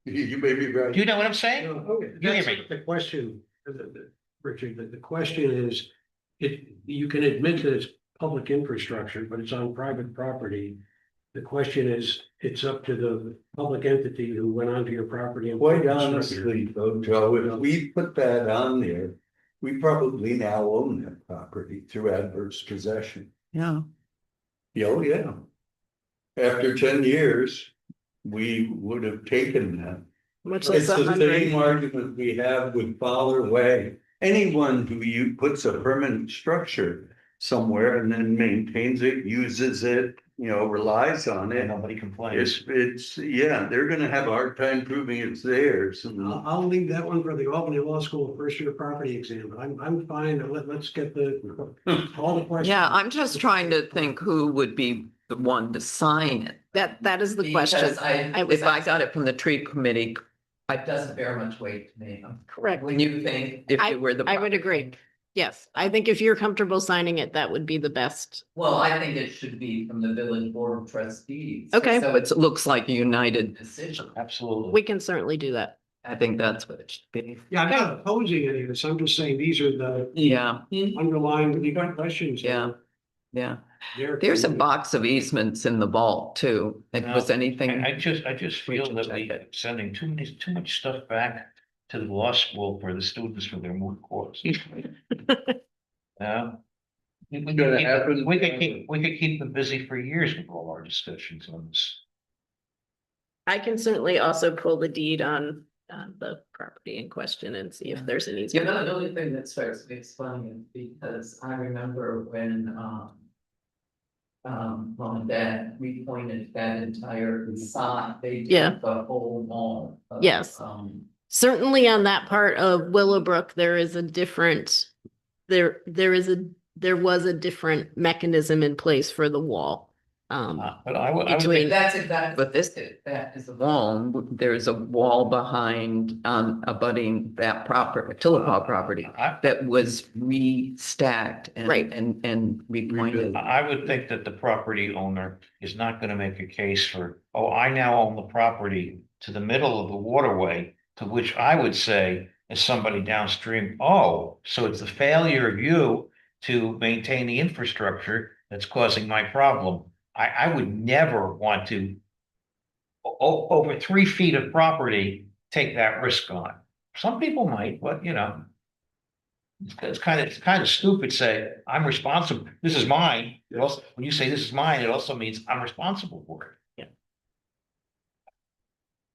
You may be right. Do you know what I'm saying? Okay, You hear that's me? not the question, Richard, the question is, you can admit that it's public infrastructure, but it's on private property. The question is, it's up to the public entity who went onto your property and. Quite honestly, though, Joe, if we put that on there, we probably now own that property through adverse possession. Yeah. Oh, yeah. After 10 years, we would have taken that. Much less It's the 100. same argument we have with Fowler Way. Anyone who puts a permanent structure somewhere and then maintains it, uses it, relies on And it. nobody complains. Yeah, they're gonna have a hard time proving it's theirs. And I'll leave that one for the Albany Law School first year property exam, but I'm fine, let's get all the questions. Yeah, I'm just trying to think who would be the one to sign it. That is the question. Because was if I got it from the tree committee, it doesn't bear much weight to me. correct. When you think if you were the. I would agree. Yes, I think if you're comfortable signing it, that would be the best. Well, I think it should be from the village board of trustees. Okay. So it looks like a united decision. Absolutely. We can certainly do that. I think that's what it should be. Yeah, I'm not opposing any of this, I'm just saying these are the Yeah, underlying, you got questions. yeah, yeah. They're- There's a box of easements in the vault too. If was anything. I just feel should that check we're sending too much stuff back to the law school for the students for their moot courts. Yeah. Gonna happen. We could keep them busy for years with all our discussions on this. I can certainly also pull the deed on the property in question and see if there's an You easement. know, the only thing that starts me funny is because I remember when, mom and dad repointed that entire side, they Yeah. did the whole wall. of, Yes. Certainly on that part of Willowbrook, there is a different, there was a different mechanism in place for the wall. But I would Between- think That's exactly what this is. That is a wall. There's a wall behind, abutting that Tillapaw property that was restacked and, Right. and repointed. I would think that the property owner is not gonna make a case for, oh, I now own the property to the middle of the waterway, to which I would say, as somebody downstream, oh, so it's the failure of you to maintain the infrastructure that's causing my problem. I would never want to over 3 feet of property, take that risk on. Some people might, but it's kind of stupid to say, I'm responsible, this is mine. It also, when you say this is mine, it also means I'm responsible for it. Yeah.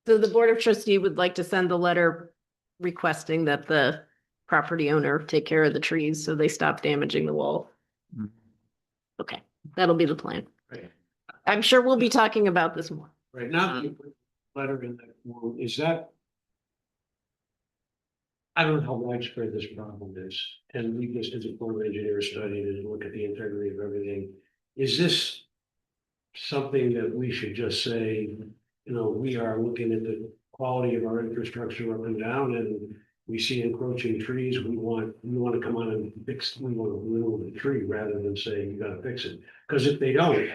So the Board of Trustee would like to send the letter requesting that the property owner take care of the trees so they stop damaging the wall. Mhm. Okay, that'll be the plan. Right. I'm sure we'll be talking about this more. Right now, you put letter in that form, is that? I don't know how widespread this problem is, and we just as a Corps of Engineers studied it and look at the integrity of everything. Is this something that we should just say, you know, we are looking at the quality of our infrastructure up and down, and we see encroaching trees, we want to come on and fix, we want to remove the tree rather than saying you gotta fix it, because if they don't,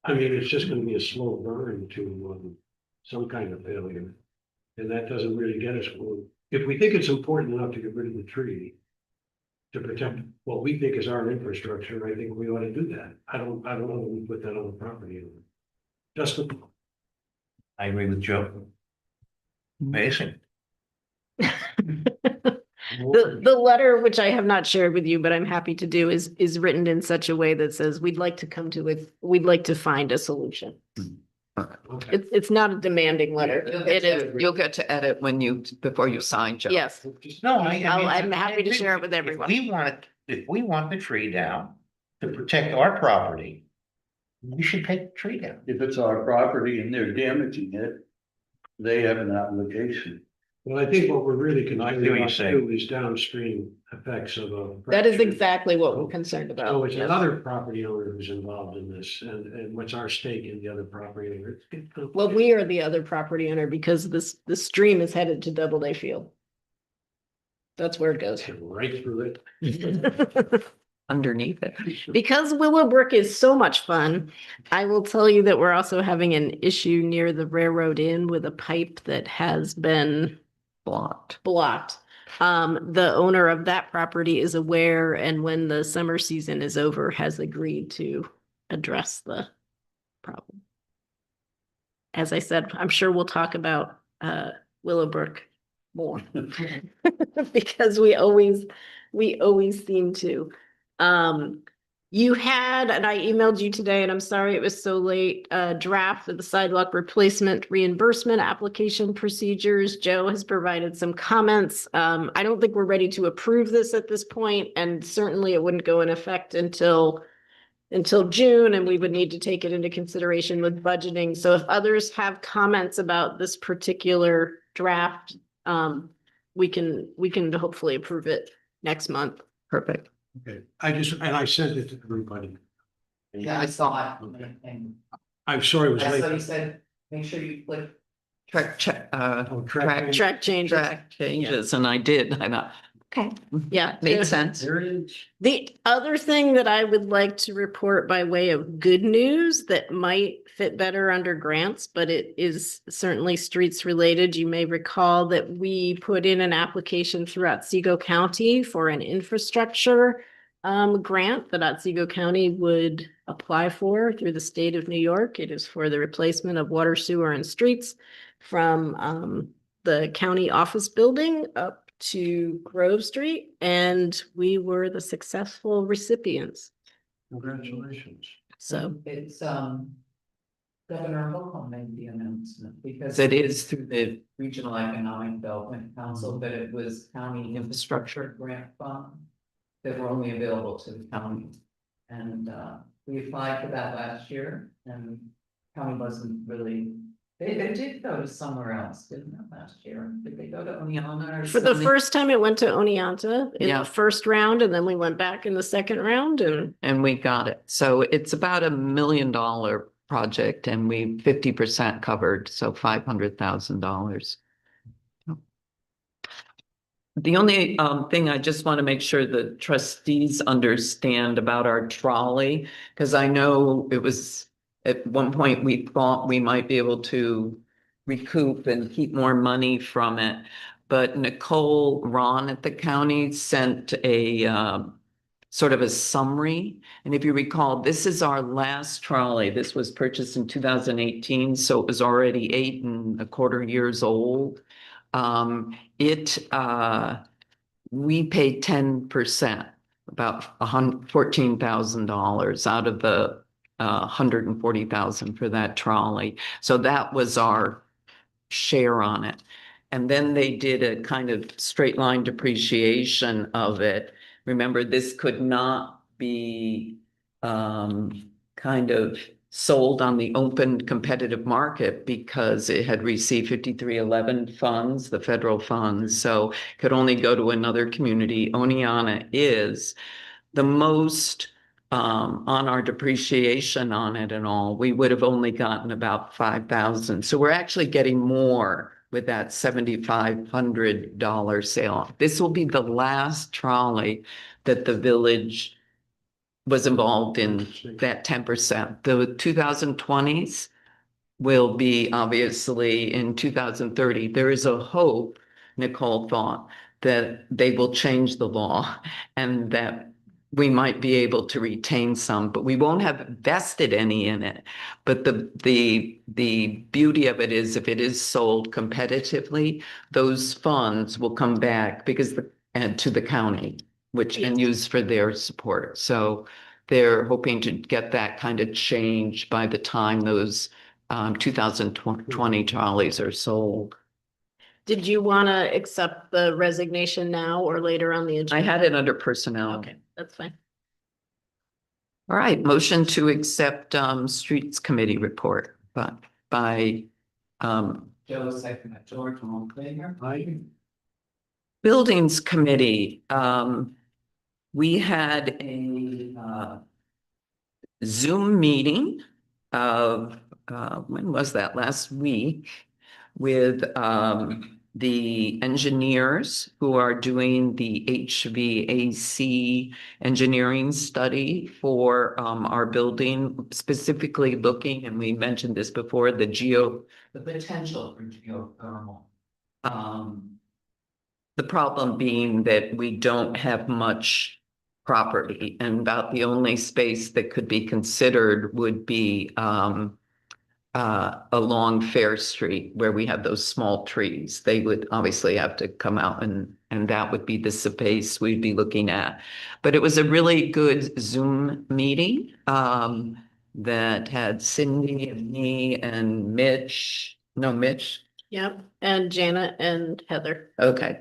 I mean, it's just gonna be a slow burn to, some kind of failure. And that doesn't really get us, if we think it's important enough to get rid of the tree to protect what we think is our infrastructure, I think we ought to do that. I don't know that we put that on the property owner. Justin? I agree with Joe. Amazing. The letter, which I have not shared with you, but I'm happy to do, is written in such a way that says we'd like to come to it, we'd like to find a solution. Okay. It's not a demanding letter. It is, You'll get to edit before you sign, Joe. yes. No, I mean, I'm happy to I share it with agree. everyone. If we want the tree down to protect our property, we should take the tree down. If it's our property and they're damaging it, they have an obligation. Well, I think what we're really I concerned see what you're about saying. too is downstream effects of a. That is fracture. exactly what we're concerned about. So it's yes. another property owner who's involved in this, and what's our stake in the other property owner? Well, we are the other property owner because the stream is headed to Doubleday Field. That's where it goes. Right through it. Underneath it. Because Willowbrook is so much fun, I will tell you that we're also having an issue near the Railroad Inn with a pipe that has been blocked. The owner of that property is aware, and when the summer season is over, has agreed to address the problem. As I said, I'm sure we'll talk about Willowbrook more because we always seem to. You had, and I emailed you today, and I'm sorry it was so late, a draft of the sidewalk replacement reimbursement application procedures. Joe has provided some comments. I don't think we're ready to approve this at this point, and certainly it wouldn't go in effect until June, and we would need to take it into consideration with budgeting. So if others have comments about this particular draft, we can hopefully approve it next month. Perfect. Okay, I sent it to everybody. Yeah, I saw it. And I'm sorry it was I saw you late. said, make sure you click. Track Track. Track changes. changes, and I did. I thought, okay, Yeah. made sense. The other thing that I would like to report by way of good news that might fit better under grants, but it is certainly streets related. You may recall that we put in an application throughout Otsego County for an infrastructure grant that Otsego County would apply for through the state of New York. It is for the replacement of water, sewer, and streets from the county office building up to Grove Street, and we were the successful recipients. Congratulations. So It's, Governor Holcomb made the announcement because. It is through the Regional Economic Development Council, but it was county infrastructure grant fund that were only available to the county. And we applied for that last year, and county wasn't really, they did go to somewhere else, didn't it, last year? Did they go to Oneonta or for the something? first time, it went to Oneonta in Yeah. the first round, and then we went back in the second round, and we got it. So it's about $1 million project, and we 50% covered, so $500,000. The only thing I just want to make sure the trustees understand about our trolley, because I know it was at one point we thought we might be able to recoup and keep more money from it. But Nicole Ron at the county sent a sort of a summary. And if you recall, this is our last trolley. This was purchased in 2018, so it was already 8.25 years old. We paid 10%, about $14,000 out of the $140,000 for that trolley. So that was our share on it. And then they did a kind of straight line depreciation of it. Remember, this could not be kind of sold on the open competitive market because it had received 5311 funds, the federal funds, so could only go to another community. Oneonta is the most on our depreciation on it and all, we would have only gotten about 5,000. So we're actually getting more with that $7,500 sale. This will be the last trolley that the village was involved in, that 10%. The 2020s will be obviously in 2030. There is a hope, Nicole thought, that they will change the law and that we might be able to retain some, but we won't have vested any in it. But the beauty of it is if it is sold competitively, those funds will come back and to the county, which and used for their support. So they're hoping to get that kind of change by the time those 2020 trolleys are sold. Did you want to accept the resignation now or later on the agenda? I had it under personnel. Okay, that's fine. All right, motion to accept Streets Committee report, but by Joe, second, George, all in favor? I, Buildings Committee, we had a Zoom meeting of when was that? Last week with the engineers who are doing the HVAC engineering study for our building, specifically looking, and we mentioned this before, the potential for geothermal. The problem being that we don't have much property, and about the only space that could be considered would be along Fair Street where we have those small trees. They would obviously have to come out and that would be the space we'd be looking at. But it was a really good Zoom meeting that had Cindy and me and Mitch. Yep, and Janet and Heather. Okay.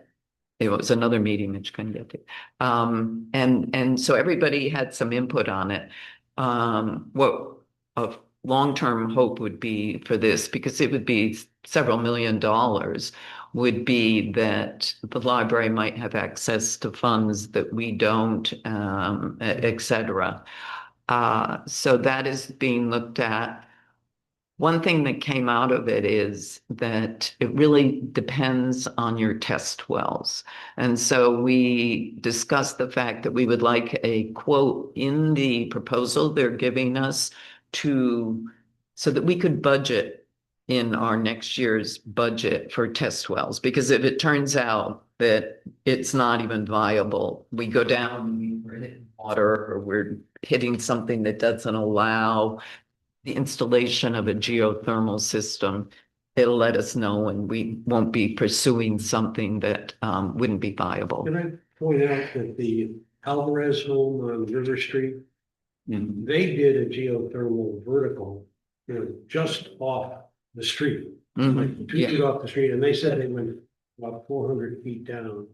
It was another meeting Mitch couldn't get to. And so everybody had some input on it. What a long-term hope would be for this, because it would be several $1,000,000, would be that the library might have access to funds that we don't, et cetera. So that is being looked at. One thing that came out of it is that it really depends on your test wells. And so we discussed the fact that we would like a quote in the proposal they're giving us so that we could budget in our next year's budget for test wells. Because if it turns out that it's not even viable, we go down, we're hitting water, or we're hitting something that doesn't allow the installation of a geothermal system, it'll let us know and we won't be pursuing something that wouldn't be viable. can I point out that the Alvarez home on River Street, they did a geothermal vertical, just off the street, like 2 feet off the street, and they said they went about 400 feet down.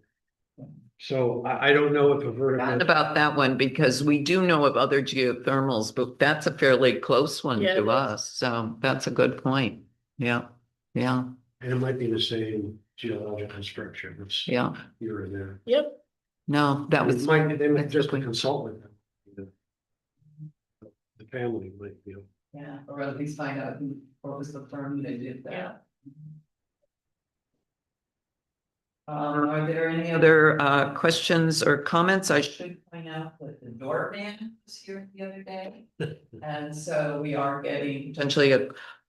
So I don't know if a vertical. Not about that one, because we do know of other geothermals, but that's a fairly close one Yeah, it to is. us. So that's a good point. Yeah, yeah, And it might be the same geological structure, it's yeah. here and there. Yep. No, that was. They might that's just the a point. consultant. The family might be. Yeah, or at least find out what was the firm that did that. Are there any other questions or comments? I should point out that the doorman was here the other day. And so we are getting potentially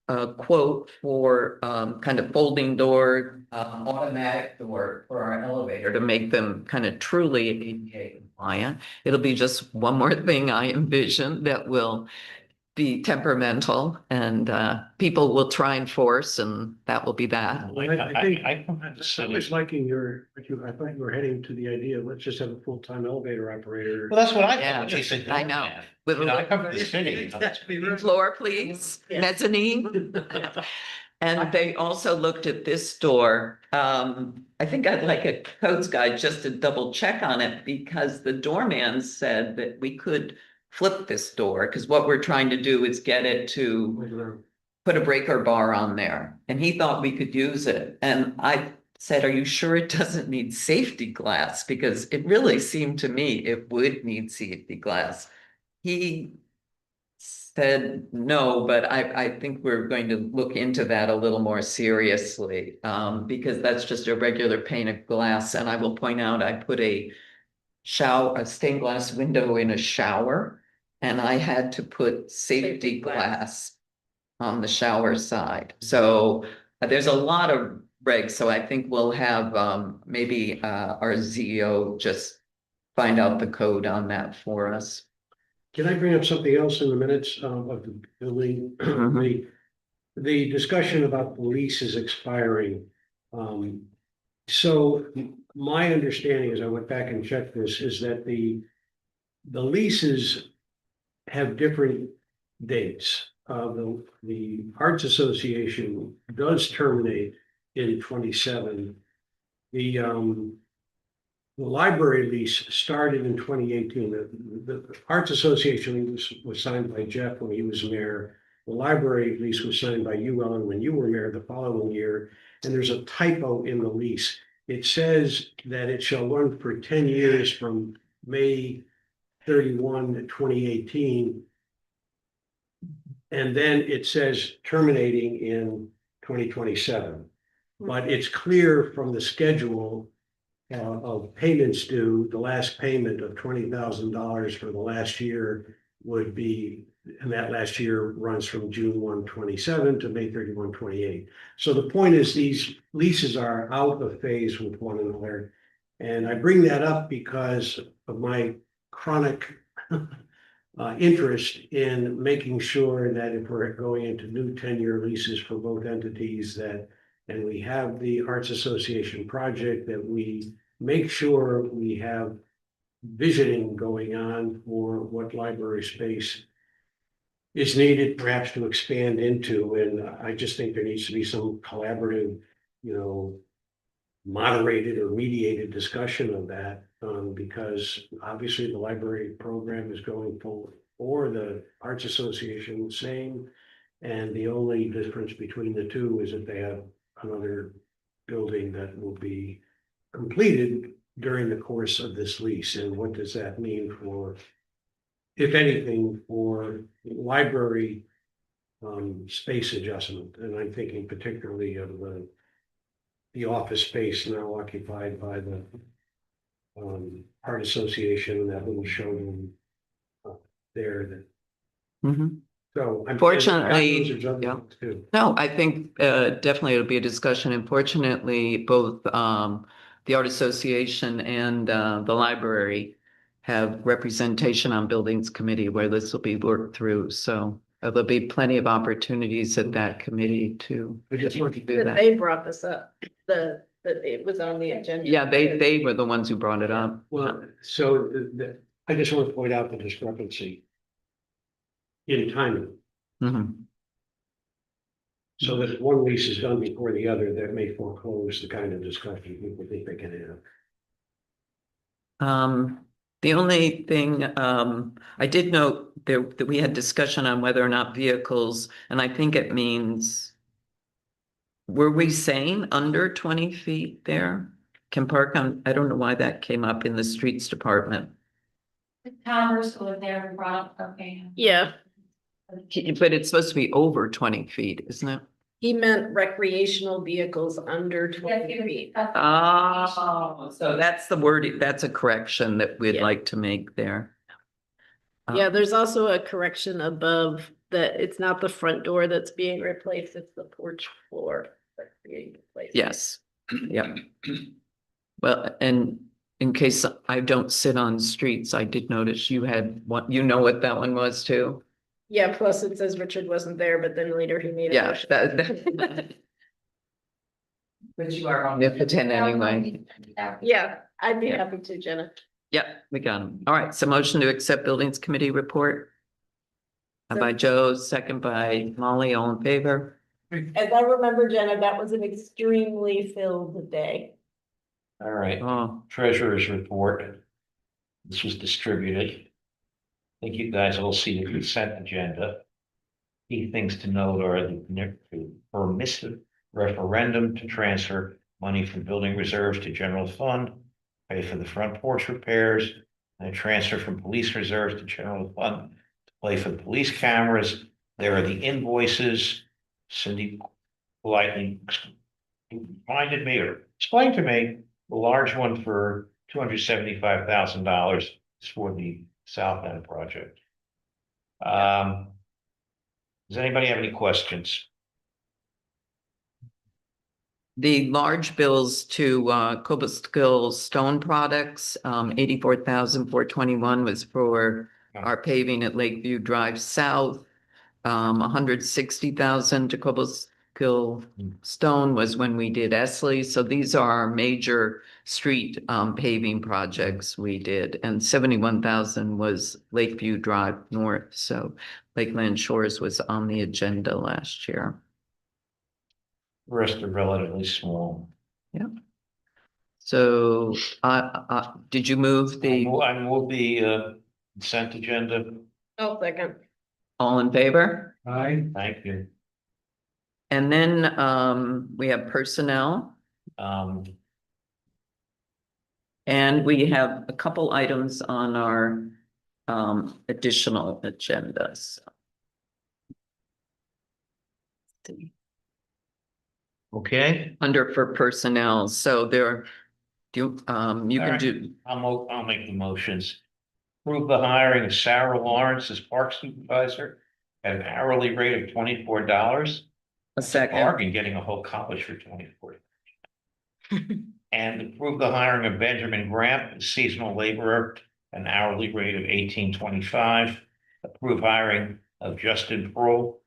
a quote for kind of folding door, automatic door for our elevator to make them kind of truly ADA compliant. It'll be just one more thing I envision that will be temperamental and people will try and force, and that will be that. I think I I was liking I thought you were heading to the idea, let's just have a full-time elevator operator. Well, that's what I Yeah, thought. She said, I know. You know, I come from the city. Floor, please, Yeah. mezzanine. And they also looked at this door. I think I'd like a codes guy just to double check on it, because the doorman said that we could flip this door, because what we're trying to do is get it to put a breaker bar on there, and he thought we could use it. And I said, are you sure it doesn't need safety glass? Because it really seemed to me it would need safety glass. He said no, but I think we're going to look into that a little more seriously, because that's just a regular pane of glass. And I will point out, I put a stained glass window in a shower, and I had to put safety glass on the shower side. So there's a lot of regs, so I think we'll have maybe our CEO just find out the code on that for us. Can I bring up something else in the minutes of the building? The discussion about the lease is expiring. So my understanding, as I went back and checked this, is that the leases have different dates. The Arts Association does terminate in 27. The library lease started in 2018. The Arts Association was signed by Jeff when he was mayor. The library lease was signed by you, Ellen, when you were mayor the following year. And there's a typo in the lease. It says that it shall run for 10 years from May 31, 2018. And then it says terminating in 2027. But it's clear from the schedule of payments due, the last payment of $20,000 for the last year would be, and that last year runs from June 1, 27 to May 31, 28. So the point is, these leases are out of phase with one another. And I bring that up because of my chronic interest in making sure that if we're going into new 10-year leases for both entities, that, and we have the Arts Association project, that we make sure we have visioning going on for what library space is needed perhaps to expand into. And I just think there needs to be some collaborative, moderated or mediated discussion of that, because obviously the library program is going forward, or the Arts Association same. And the only difference between the two is that they have another building that will be completed during the course of this lease. And what does that mean for, if anything, for library space adjustment? And I'm thinking particularly of the office space now occupied by the Art Association, that little showroom there. That Mhm. so I'm Fortunately, those are other yeah. things too. No, I think definitely it'll be a discussion. And fortunately, both the Art Association and the library have representation on Buildings Committee where this will be worked through. So there'll be plenty of opportunities at that committee to I just want to do That that. they brought this up, that it was on the agenda. Yeah, they were the ones who brought it up. Well, so I just want to point out the discrepancy in timing. Mhm. So that if one lease is done before the other, that may foreclose the kind of discussion people think they can have. The only thing, I did note there that we had discussion on whether or not vehicles, and I think it means, were we saying under 20 feet there can park on? I don't know why that came up in the streets department. Commerce was there and brought up, okay. Yeah, But it's supposed to be over 20 feet, isn't it? he meant recreational vehicles under 20 feet. Oh, so that's the word, that's a correction that we'd Yeah. like to make there. Yeah, there's also a correction above that it's not the front door that's being replaced, it's the porch floor that's being replaced. Yes, yeah. Well, and in case I don't sit on streets, I did notice you had one, you know what that one was too? Yeah, plus it says Richard wasn't there, but then later he made a Yeah, motion. that. But you are omnipotent anyway. Yeah, I'd be Yeah. happy to, Jenna. Yep, we got them. All right, so motion to accept Buildings Committee report. By Joe, second by Molly, all in favor? As I remember, Jenna, that was an extremely filled day. All right, Oh, treasurer's report. This was distributed. think you guys all see the consent agenda. Key things to note are the permissive referendum to transfer money from building reserves to general fund, pay for the front porch repairs, and a transfer from police reserves to general fund to pay for the police cameras. There are the invoices. Cindy politely reminded me or explained to me the large one for $275,000 is for the South End project. Does anybody have any questions? The large bills to Cobleskill Stone Products, 84,421 was for our paving at Lakeview Drive South. 160,000 to Cobleskill Stone was when we did Esley. So these are our major street paving projects we did, and 71,000 was Lakeview Drive North. So Lakeland Shores was on the agenda last year. The rest are relatively small. Yeah. So, did you move the, I move the consent agenda. Oh, second. all in favor? Aye. Thank you. And then, we have personnel, Um, and we have a couple items on our additional agendas. okay, Under for personnel, so there, you All can right. do, I'll make the motions. Approve the hiring of Sarah Lawrence as park supervisor at an hourly rate of $24. a second. Bargain getting a whole college for 24. And approve the hiring of Benjamin Grant as seasonal laborer, an hourly rate of $18.25. Approve hiring of Justin Pearl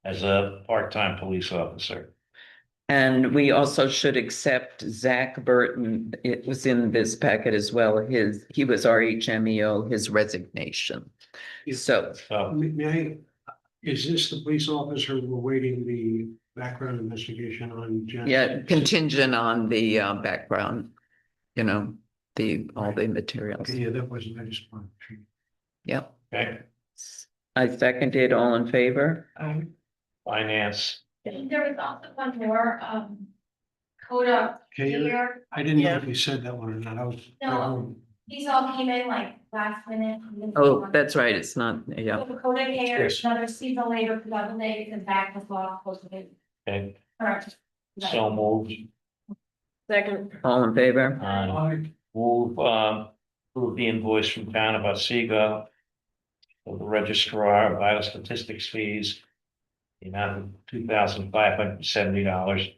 as a part-time police officer. And we also should accept Zach Burton. It was in this packet as well. He was our HMEO, his resignation. So, So, May I, is this the police officer we're waiting the background investigation on? Jen? yeah, contingent on the background, you know, all the materials. Okay, yeah, that wasn't, I just wanted to. Yep. okay, I seconded, all in favor? finance. There was also one more, Coda Okay, here. I didn't know Yeah. if you said that one or not. I was. No. These all came in like last minute. Oh, that's right, it's not, yeah. So Coda here, Yes. another seasonal labor for double days and back as well, posted. Okay, Correct. so moved. Second. All in favor? Move, approve the invoice from town of Otsego for the registrar of vital statistics fees, the amount of $2,570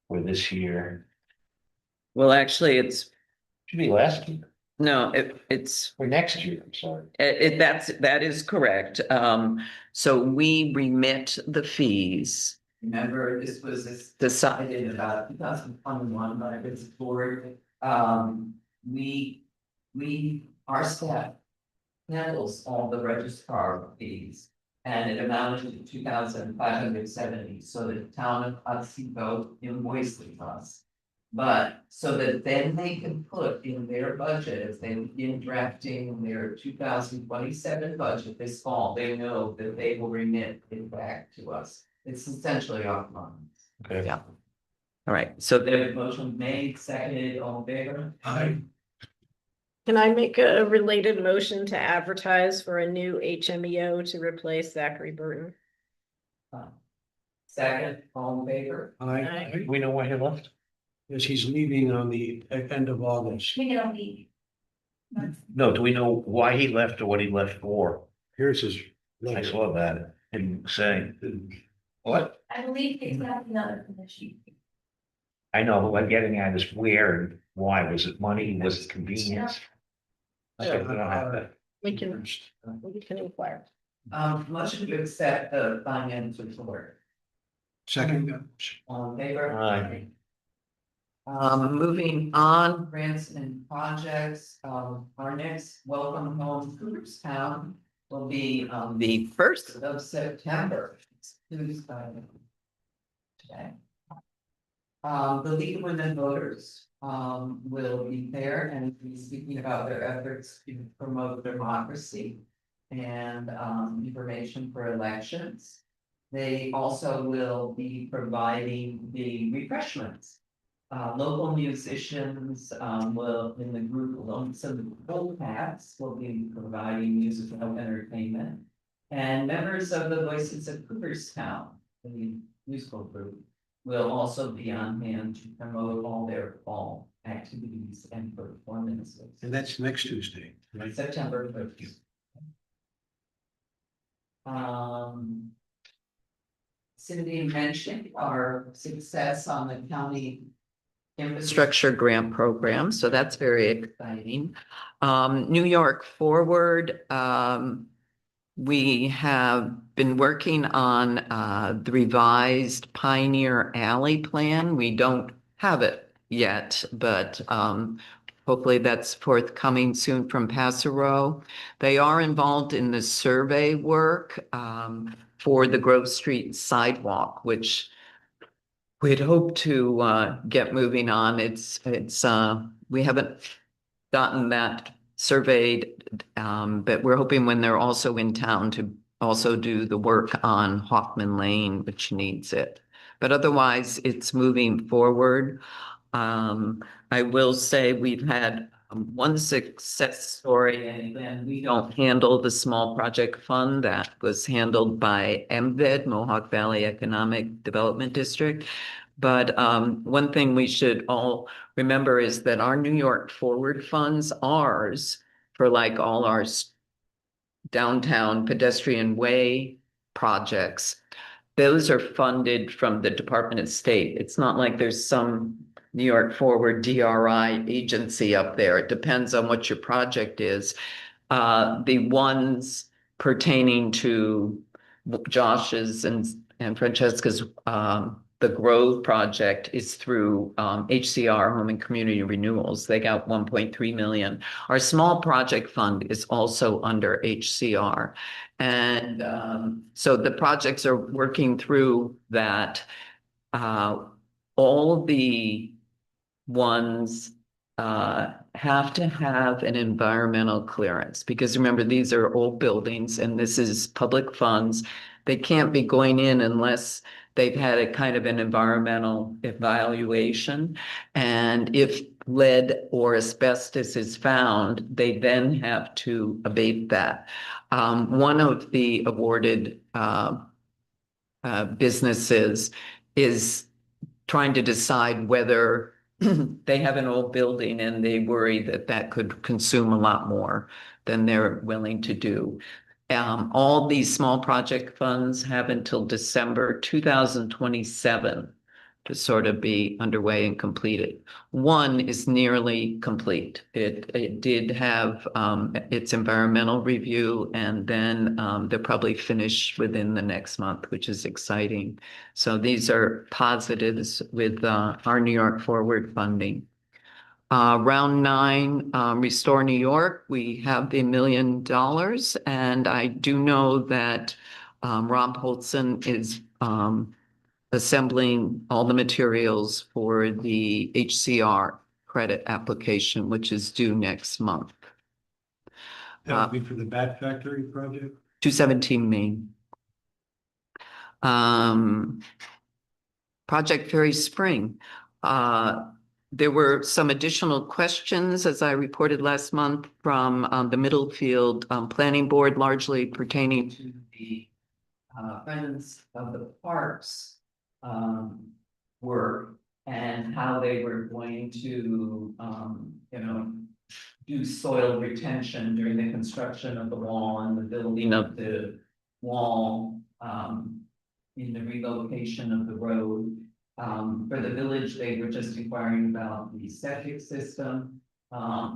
for this year. Well, actually, it's, Should be last year, no, it's, for next year, I'm sorry. that is correct. So we remit the fees. Remember, this was decided about 2021 by this board. Our staff handles all the registrar fees. And it amounted to 2,570, so the town of Otsego invoices us. But so that then they can put in their budget, as they begin drafting their 2027 budget this fall, they know that they will remit it back to us. It's essentially our funds. Okay. Yeah. All right, so the motion made, seconded, all in favor? Can I make a related motion to advertise for a new HMEO to replace Zachary Burton? Second, all in favor? I, We know why he left? yes, he's leaving on the end of August. We don't need. No, do we know why he left or what he left for? Here's his. I saw that, didn't say. What? I believe it's got another position. I know, but what I'm getting at is where and why. Was it money? Was it convenience? Okay, we don't have that. We can inquire. Motion to accept the finance report. Second. All in favor? Aye. Moving on, grants and projects, our next Welcome Home Cooperstown will be on the 1st of September. It's Tuesday. Today. The League of Women Voters, will be there and be speaking about their efforts to promote democracy. and information for elections. They also will be providing the refreshments. Local musicians will, in the group, some of the Gold Cats will be providing musical entertainment. And members of the Voices of Cooperstown, the musical group, will also be on hand to promote all their fall activities and performances. And that's next Tuesday, right? September 1st. Cindy mentioned our success on the county infrastructure grant program, so that's very exciting. New York Forward, we have been working on the revised Pioneer Alley plan. We don't have it yet, but hopefully that's forthcoming soon from Passero. They are involved in the survey work for the Grove Street sidewalk, which we'd hope to get moving on. We haven't gotten that surveyed, but we're hoping when they're also in town to also do the work on Hoffman Lane, which needs it. But otherwise, it's moving forward. I will say we've had one success story, and then we don't handle the small project fund that was handled by MVED, Mohawk Valley Economic Development District. But one thing we should all remember is that our New York Forward funds, ours, for like all our downtown pedestrian way projects, those are funded from the Department of State. It's not like there's some New York Forward DRI agency up there. It depends on what your project is. The ones pertaining to Josh's and Francesca's the Grove project is through HCR, Home and Community Renewals. They got 1.3 million. Our small project fund is also under HCR. And so the projects are working through that. All the ones have to have an environmental clearance, because remember, these are old buildings and this is public funds. They can't be going in unless they've had a kind of an environmental evaluation. And if lead or asbestos is found, they then have to abate that. One of the awarded businesses is trying to decide whether they have an old building and they worry that that could consume a lot more than they're willing to do. All these small project funds have until December 2027 to sort of be underway and completed. One is nearly complete. It did have its environmental review, and then they'll probably finish within the next month, which is exciting. So these are positives with our New York Forward funding. Round 9, Restore New York, we have the $1 million, and I do know that Rob Holtzen is assembling all the materials for the HCR credit application, which is due next month. That would be for the Bat Factory project? 217 Main. Project Ferry Spring. There were some additional questions, as I reported last month, from the Middlefield Planning Board, largely pertaining to the Friends of the Parks work and how they were going to, do soil retention during the construction of the wall and the building of the wall in the relocation of the road. For the village, they were just inquiring about the septic system.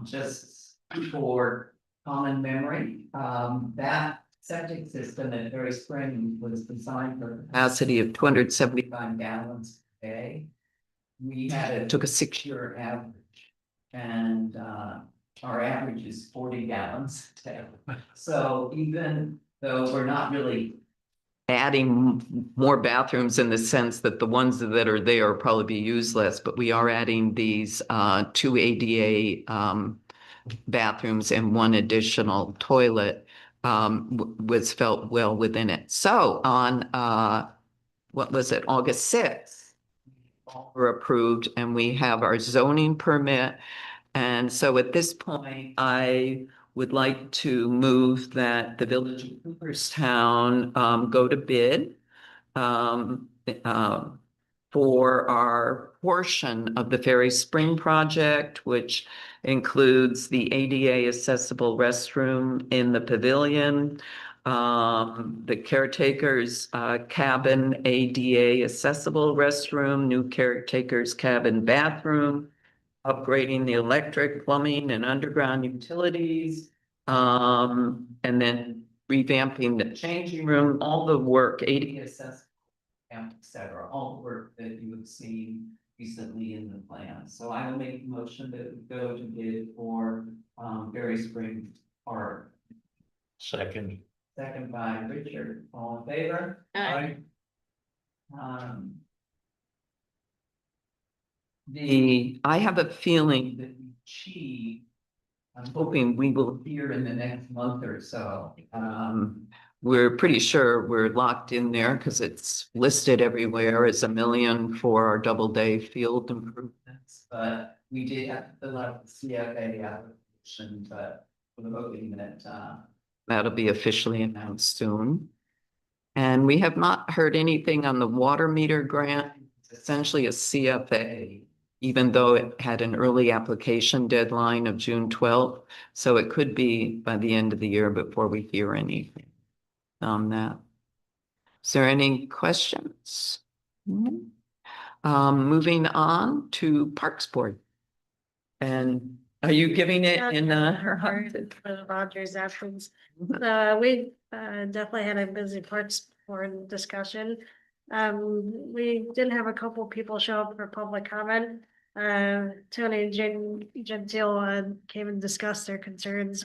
Just for common memory, that septic system at Ferry Spring was designed for a capacity of 275 gallons a day. It took a 6-year average, and our average is 40 gallons a day. So even though we're not really adding more bathrooms in the sense that the ones that are there will probably be used less, but we are adding these 2 ADA bathrooms and 1 additional toilet. was felt well within it. So on, what was it, August 6th? All were approved and we have our zoning permit. And so at this point, I would like to move that the Village of Cooperstown go to bid um, um, for our portion of the Ferry Spring project, which includes the ADA accessible restroom in the pavilion, the caretaker's cabin ADA accessible restroom, new caretaker's cabin bathroom, upgrading the electric, plumbing, and underground utilities, and then revamping the changing room, all the work, ADA accessible, et cetera, all the work that you have seen recently in the plan. So I will make a motion that we go to bid for Berry Spring Park. Second. Second by Richard, all in favor? Aye. I have a feeling that we achieve. I'm hoping we will hear in the next month or so. We're pretty sure we're locked in there because it's listed everywhere as $1 million for our double-day field improvements. But we did have to fill out the CFA application, but we're hoping that that'll be officially announced soon. And we have not heard anything on the water meter grant. It's essentially a CFA, even though it had an early application deadline of June 12th. So it could be by the end of the year before we hear anything on that. Is there any questions? Moving on to Parks Board. And are you giving it in For Roger's absence. We definitely had a busy parts board discussion. We did have a couple people show up for public comment. Tony and Gentile came and discussed their concerns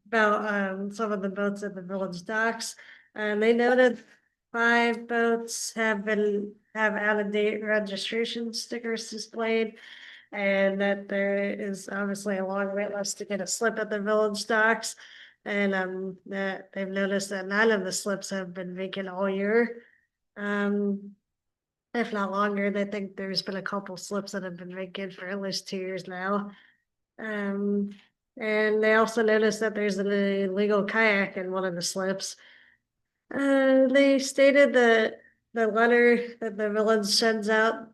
about some of the boats at the village docks. And they noted 5 boats have out of date registration stickers displayed. And that there is obviously a long wait list to get a slip at the village docks. And that they've noticed that none of the slips have been vacant all year. If not longer, they think there's been a couple slips that have been vacant for at least 2 years now. And they also noticed that there's an illegal kayak in one of the slips. They stated that the letter that the village sends out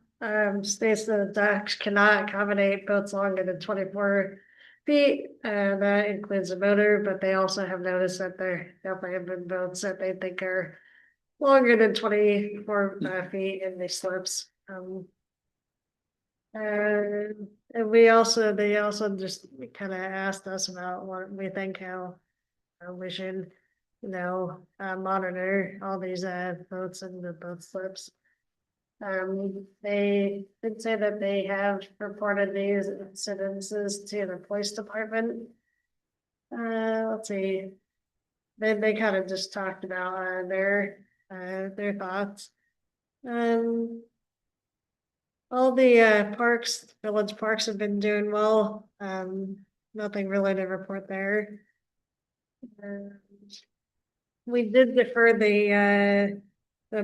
states that the docks cannot accommodate boats longer than 24 feet. That includes a motor, but they also have noticed that there definitely have been boats that they think are longer than 24 feet in the slips. And they also just kind of asked us about what we think, how we should, monitor all these boats and the boat slips. They did say that they have reported these incidences to the police department. Let's see. They kind of just talked about their thoughts. All the village parks have been doing well. Nothing really to report there. We did defer the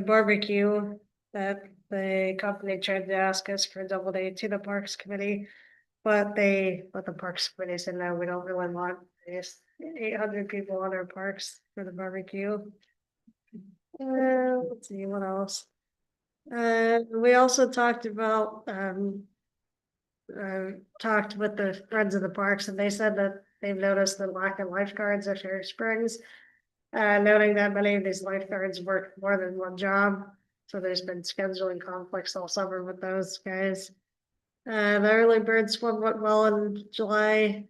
barbecue that the company tried to ask us for double day to the Parks Committee. But the Parks Committee said, no, we don't really want this 800 people on our parks for the barbecue. Let's see, what else? We also talked about, talked with the Friends of the Parks, and they said that they've noticed the lack of lifeguards at Ferry Springs. Noting that many of these lifeguards work more than one job. So there's been scheduling conflicts all summer with those guys. The early bird swim went well in July.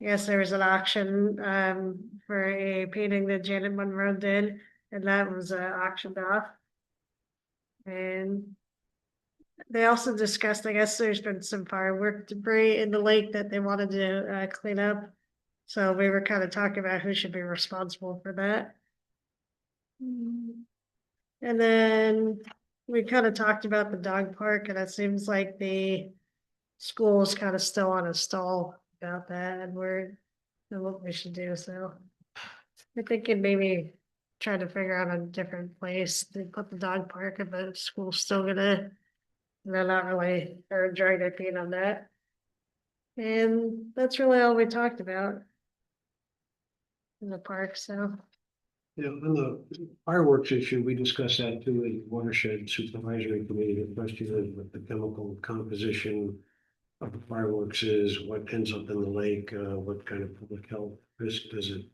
I guess there was an auction for a painting that Janet Monroe did, and that was auctioned off. And they also discussed, I guess there's been some firework debris in the lake that they wanted to clean up. So we were kind of talking about who should be responsible for that. And then we kind of talked about the dog park, and it seems like the school is kind of still on a stall about that, and what we should do. So I think it maybe try to figure out a different place to put the dog park if the school's still gonna. They're not really, or drag their feet on that. And that's really all we talked about. In the park, so. Yeah, on the fireworks issue, we discussed that too in watershed supervisory committee, the question of what the chemical composition of the fireworks is, what ends up in the lake, what kind of public health risk does it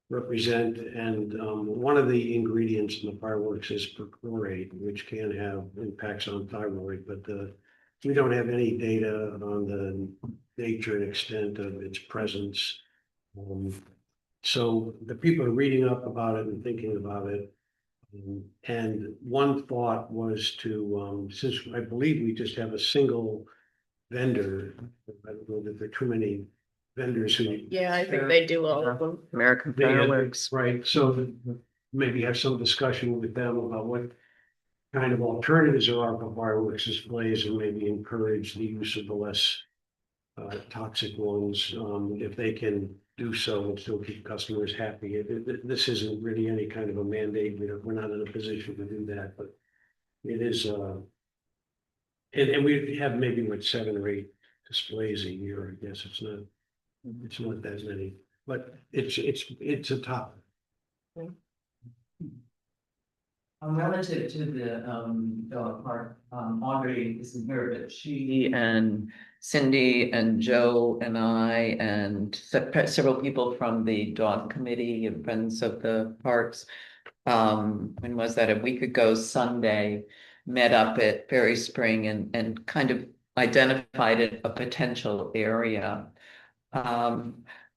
represent? And one of the ingredients in the fireworks is perchlorate, which can have impacts on thyroid, but we don't have any data on the nature and extent of its presence. So the people are reading up about it and thinking about it. And one thought was to, since I believe we just have a single vendor, I don't know that there are too many vendors who. Yeah, I think they do all of them. American They have- fireworks. Right, so maybe have some discussion with them about what kind of alternatives there are for fireworks displays and maybe encourage the use of the less toxic ones, if they can do so and still keep customers happy. This isn't really any kind of a mandate, we're not in a position to do that, but it is, and we have maybe what 7 or 8 displays a year, I guess, it's not that many, but it's a topic. Relative to the dog park, Audrey isn't here, but she and Cindy and Joe and I and several people from the dog committee and Friends of the Parks. When was that? A week ago Sunday, met up at Ferry Spring and kind of identified a potential area.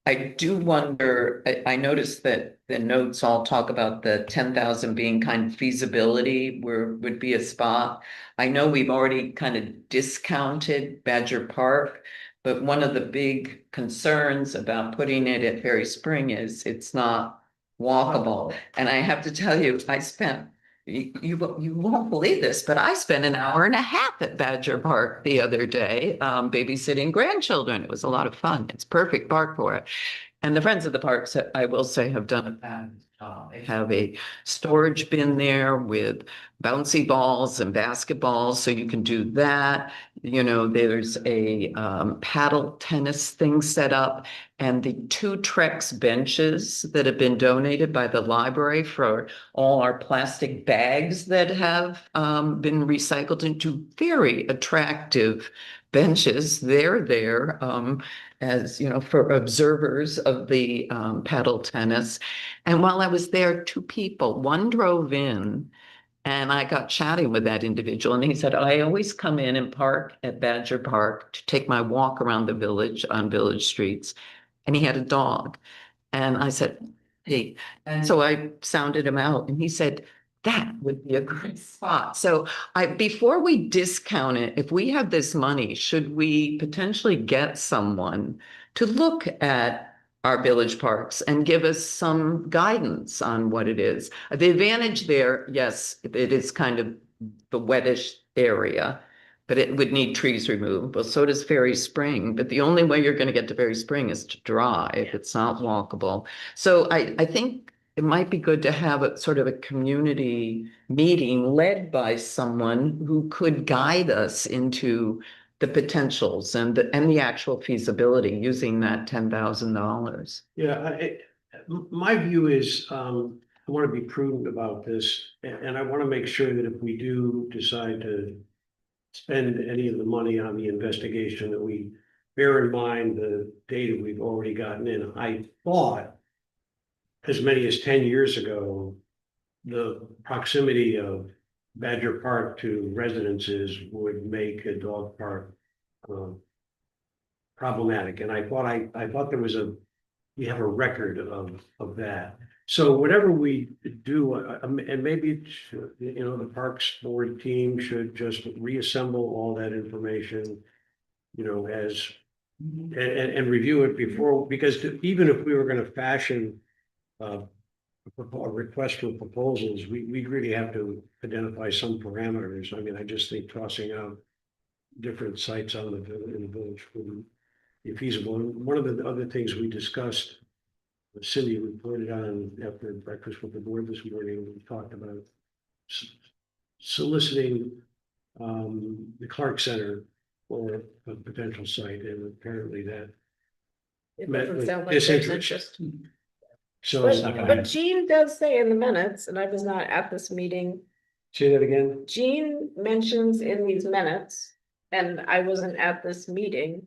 I do wonder, I noticed that the notes all talk about the 10,000 being kind of feasibility where would be a spot. I know we've already kind of discounted Badger Park, but one of the big concerns about putting it at Ferry Spring is it's not walkable. And I have to tell you, I spent you won't believe this, but I spent an hour and a half at Badger Park the other day, babysitting grandchildren. It was a lot of fun. It's perfect park for it. And the Friends of the Parks, I will say, have done a fabulous job. They have a storage bin there with bouncy balls and basketballs, so you can do that. You know, there's a paddle tennis thing set up, and the 2 Trex benches that have been donated by the library for all our plastic bags that have been recycled into very attractive benches. They're there as you know, for observers of the paddle tennis. And while I was there, 2 people, one drove in and I got chatting with that individual, and he said, I always come in and park at Badger Park to take my walk around the village on village streets. And he had a dog. And I said, hey, and so I sounded him out and he said, that would be a great spot. So before we discount it, if we have this money, should we potentially get someone to look at our village parks and give us some guidance on what it is? The advantage there, yes, it is kind of the wettish area, but it would need trees removed. Well, so does Ferry Spring, but the only way you're going to get to Ferry Spring is to drive. It's not walkable. So I think it might be good to have a sort of a community meeting led by someone who could guide us into the potentials and the actual feasibility using that $10,000. Yeah, my view is, I want to be prudent about this, and I want to make sure that if we do decide to spend any of the money on the investigation, that we bear in mind the data we've already gotten in. I thought as many as 10 years ago, the proximity of Badger Park to residences would make a dog park problematic. And I thought there was we have a record of that. So whatever we do, and maybe, you know, the Parks Board team should just reassemble all that information, you know, and review it before, because even if we were going to fashion a request for proposals, we'd really have to identify some parameters. I mean, I just think tossing out different sites in the village would be feasible. And one of the other things we discussed Cindy reported on after breakfast with the board this morning, we talked about soliciting the Clark Center for a potential site, and apparently that It met doesn't with sound like there's disinterest. interest. So, But Jean does say in the minutes, and I was not at this meeting, say that again? Jean mentions in these minutes, and I wasn't at this meeting,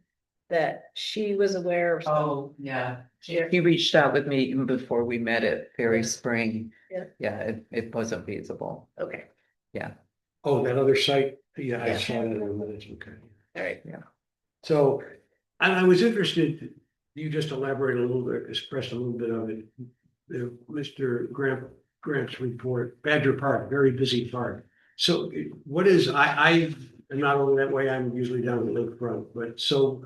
that she was aware of. Oh, yeah. He reached out with me even before we met at Ferry Spring. Yeah. Yeah, it wasn't feasible. Okay, Oh, that other site? Yeah, I Yeah. saw that in the minutes, okay. all right. So, and I was interested, you just elaborate a little bit, expressed a little bit of it. Mr. Grant's report, Badger Park, very busy park. So what is, I am not over that way, I'm usually down the lakefront, but so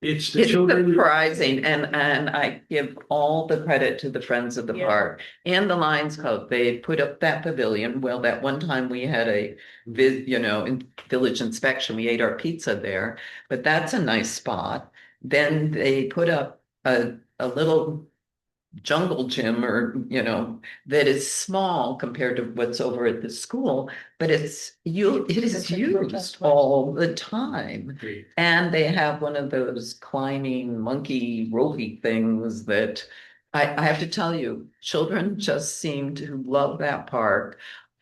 it's the It's children. surprising, and I give all the credit to the Friends of the Yeah. Park and the Lions Club. They put up that pavilion. Well, that one time we had a village inspection, we ate our pizza there, but that's a nice spot. Then they put up a little jungle gym that is small compared to what's over at the school, but it is used all the time. And they have one of those climbing monkey ropey things that I have to tell you, children just seem to love that park.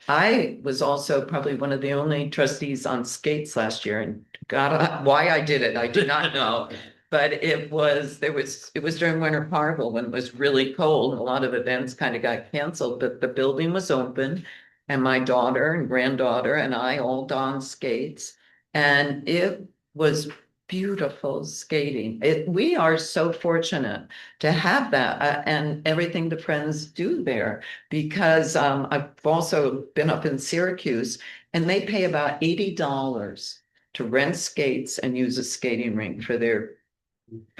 I was also probably one of the only trustees on skates last year, and God, why I did it, I do not know. But it was during Winter Carnival when it was really cold and a lot of events kind of got canceled, but the building was open. And my daughter and granddaughter and I all donned skates, and it was beautiful skating. We are so fortunate to have that and everything the Friends do there, because I've also been up in Syracuse and they pay about $80 to rent skates and use a skating rink for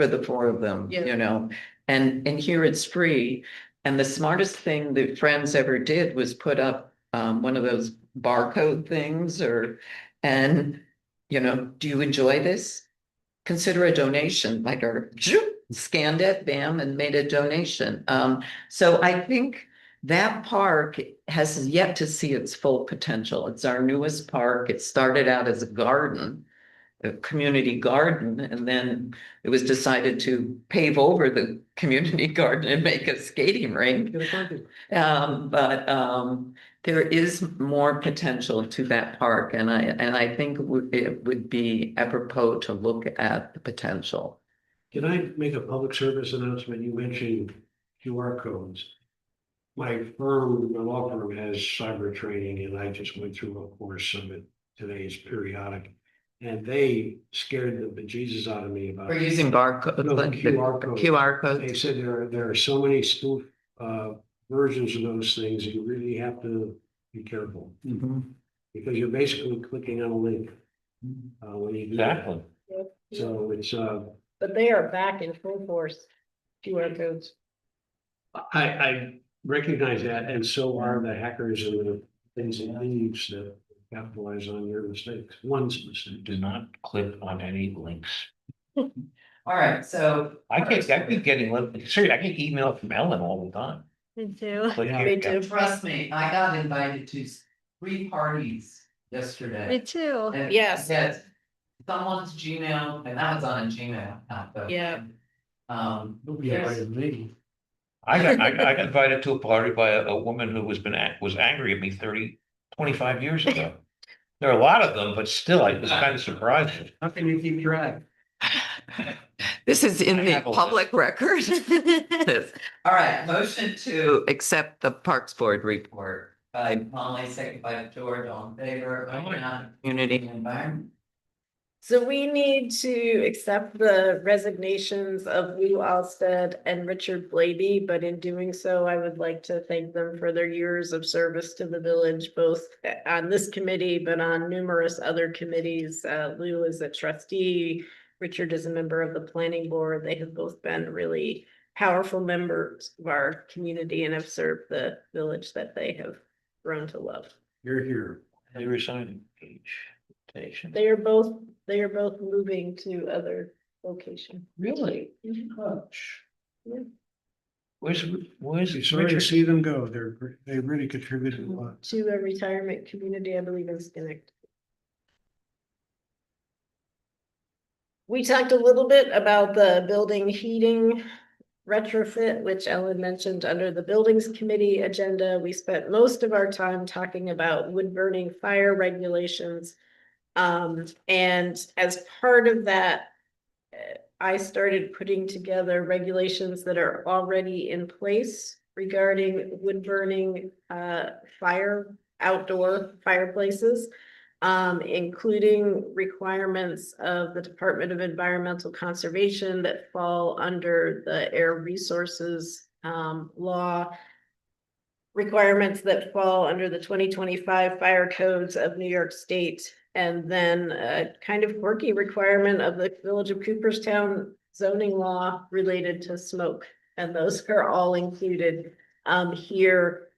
the four of them, Yeah. and here it's free. And the smartest thing that Friends ever did was put up one of those barcode things and do you enjoy this? Consider a donation, like scanned it, bam, and made a donation. So I think that park has yet to see its full potential. It's our newest park. It started out as a garden, a community garden, and then it was decided to pave over the community garden and make a skating rink. But there is more potential to that park, and I think it would be apropos to look at the potential. Can I make a public service announcement? You mentioned QR codes. My law firm has cyber training, and I just went through a course of it. Today's periodic. And they scared the bejesus out of me about. We're using barcode, No, QR codes. QR codes. They said there are so many spoof versions of those things, you really have to be careful. Because you're basically clicking on a link. When you do that. Exactly. So it's But they are back in full force, QR codes. I recognize that, and so are the hackers and the things and thieves that capitalize on your mistakes, one's mistake. Do not click on any links. All right, so I keep getting, seriously, I get email from Ellen all the time. Me too. Click Yeah. here, Me yeah. too. trust me, I got invited to 3 parties Me yesterday. too. And Yes. yes, someone's Gmail, and that was on a Gmail. Yeah. Nobody Yes. invited me. I got invited to a party by a woman who was angry at me 25 years ago. There are a lot of them, but still, I was kind of surprised. How can you keep track? This is in I the have a public record. All right, motion to accept the Parks Board report by Molly, second by George, all in favor, community and environment. So we need to accept the resignations of Lou Alstead and Richard Blady, but in doing so, I would like to thank them for their years of service to the village, both on this committee, but on numerous other committees. Lou is a trustee, Richard is a member of the planning board. They have both been really powerful members of our community and have served the village that they have grown to love. You're here. They resigned each. They are both moving to other location. Really? Yeah. Where's Sorry to Richard? see them go. They really contributed a lot. To a retirement community, I believe in Schenectady. We talked a little bit about the building heating retrofit, which Ellen mentioned under the buildings committee agenda. We spent most of our time talking about wood burning fire regulations. And as part of that, I started putting together regulations that are already in place regarding wood burning, outdoor fireplaces. Including requirements of the Department of Environmental Conservation that fall under the Air Resources law, requirements that fall under the 2025 fire codes of New York State, and then a kind of quirky requirement of the Village of Cooperstown zoning law related to smoke. And those are all included here.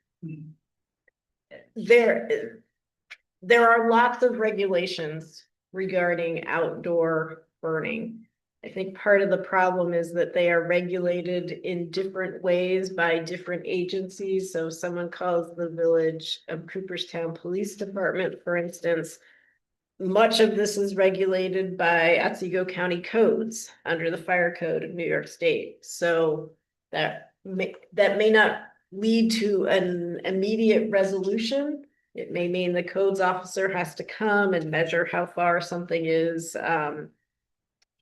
There are lots of regulations regarding outdoor burning. I think part of the problem is that they are regulated in different ways by different agencies. So someone calls the Village of Cooperstown Police Department, for instance. Much of this is regulated by Otsego County codes under the Fire Code of New York State. So that may not lead to an immediate resolution. It may mean the codes officer has to come and measure how far something is.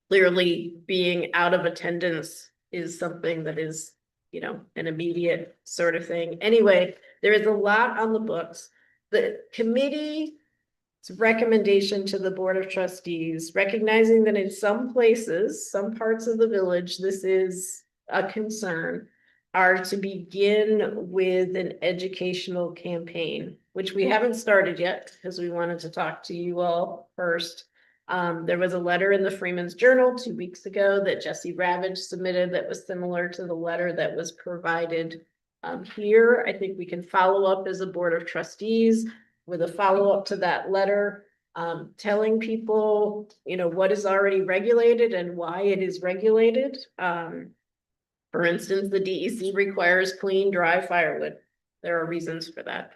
Clearly, being out of attendance is something that is, an immediate sort of thing. Anyway, there is a lot on the books. The committee's recommendation to the Board of Trustees, recognizing that in some places, some parts of the village, this is a concern, are to begin with an educational campaign, which we haven't started yet because we wanted to talk to you all first. There was a letter in the Freeman's Journal 2 weeks ago that Jesse Ravage submitted that was similar to the letter that was provided here. I think we can follow up as a Board of Trustees with a follow-up to that letter, telling people, what is already regulated and why it is regulated. For instance, the DEC requires clean, dry firewood. There are reasons for that.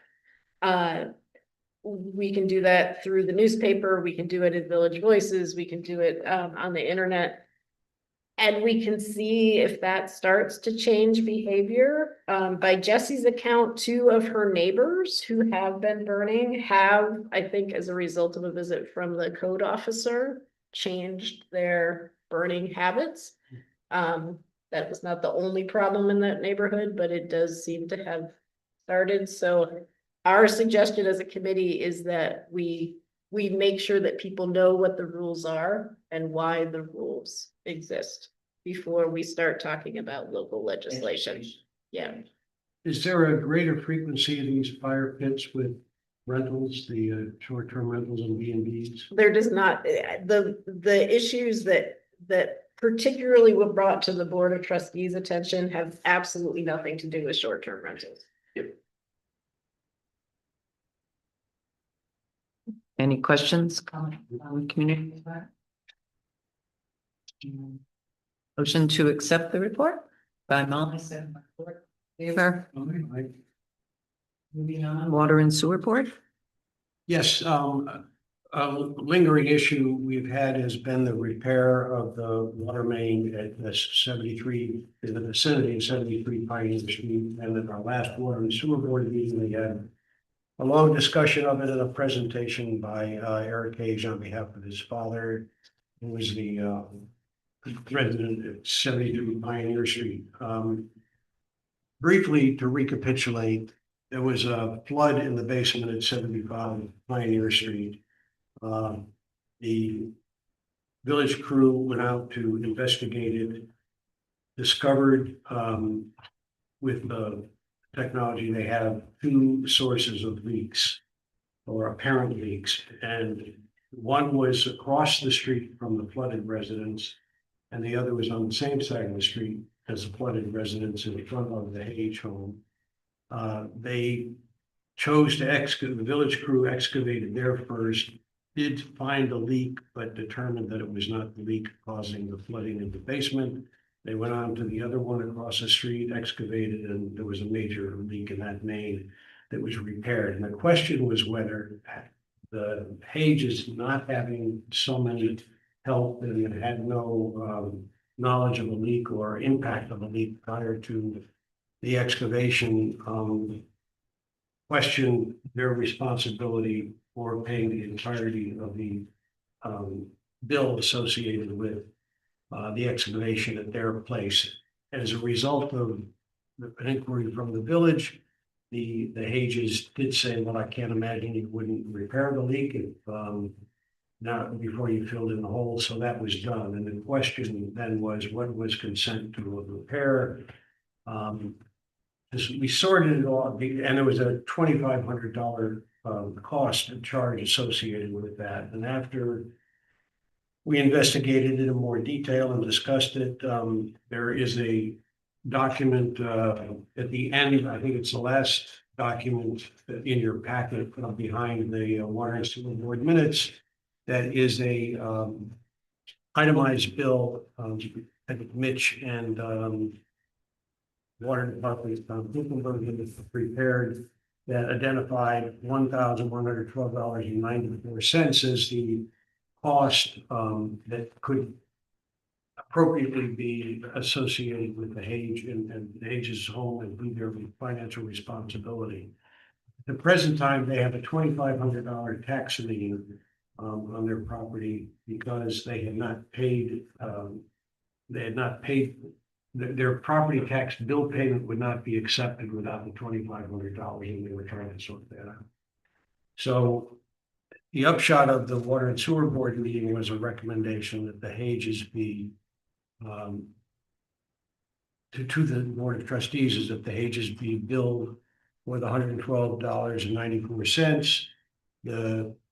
We can do that through the newspaper. We can do it in Village Voices. We can do it on the internet. And we can see if that starts to change behavior. By Jessie's account, 2 of her neighbors who have been burning have, I think, as a result of a visit from the code officer, changed their burning habits. That was not the only problem in that neighborhood, but it does seem to have started. So our suggestion as a committee is that we make sure that people know what the rules are and why the rules exist before we start talking about local legislation. Yeah. Is there a greater frequency of these fire pits with rentals, the short-term rentals and B&Bs? There does not, the issues that particularly were brought to the Board of Trustees' attention have absolutely nothing to do with short-term rentals. Any questions? Community? Motion to accept the report by Molly. Favor? Moving on, Water and Sewer Board? Yes, a lingering issue we've had has been the repair of the water main at the 73, in the vicinity of 73 Pioneer Street. And at our last Water and Sewer Board meeting, we had a long discussion of it and a presentation by Eric Cage on behalf of his father, who was the resident at 73 Pioneer Street. Briefly, to recapitulate, there was a flood in the basement at 75 Pioneer Street. The village crew went out to investigate it, discovered with the technology they have 2 sources of leaks or apparent leaks, and one was across the street from the flooded residence and the other was on the same side of the street as the flooded residence in front of the H home. They chose to excavate, the village crew excavated there first, did find a leak, but determined that it was not the leak causing the flooding in the basement. They went on to the other one across the street, excavated, and there was a major leak in that main that was repaired. And the question was whether the Pages not having so many help and had no knowledge of a leak or impact of a leak prior to the excavation, question their responsibility for paying the entirety of the bill associated with the excavation at their place. As a result of an inquiry from the village, the Hages did say, well, I can't imagine you wouldn't repair the leak if not before you filled in the hole. So that was done. And the question then was, what was consent to a repair? We sorted it all, and there was a $2,500 cost and charge associated with that. And after we investigated it in more detail and discussed it, there is a document at the end. I think it's the last document in your packet behind the Water and Sewer Board minutes. That is a itemized bill that Mitch and Water Department prepared that identified $1,112.94 as the cost that could appropriately be associated with the Hage and the Hage's home and be their financial responsibility. At the present time, they have a $2,500 tax lien on their property because they had not paid. Their property tax bill payment would not be accepted without the $2,500, and they were trying to sort that out. So the upshot of the Water and Sewer Board meeting was a recommendation that the Hages be to the Board of Trustees is that the Hages be billed with $112.94.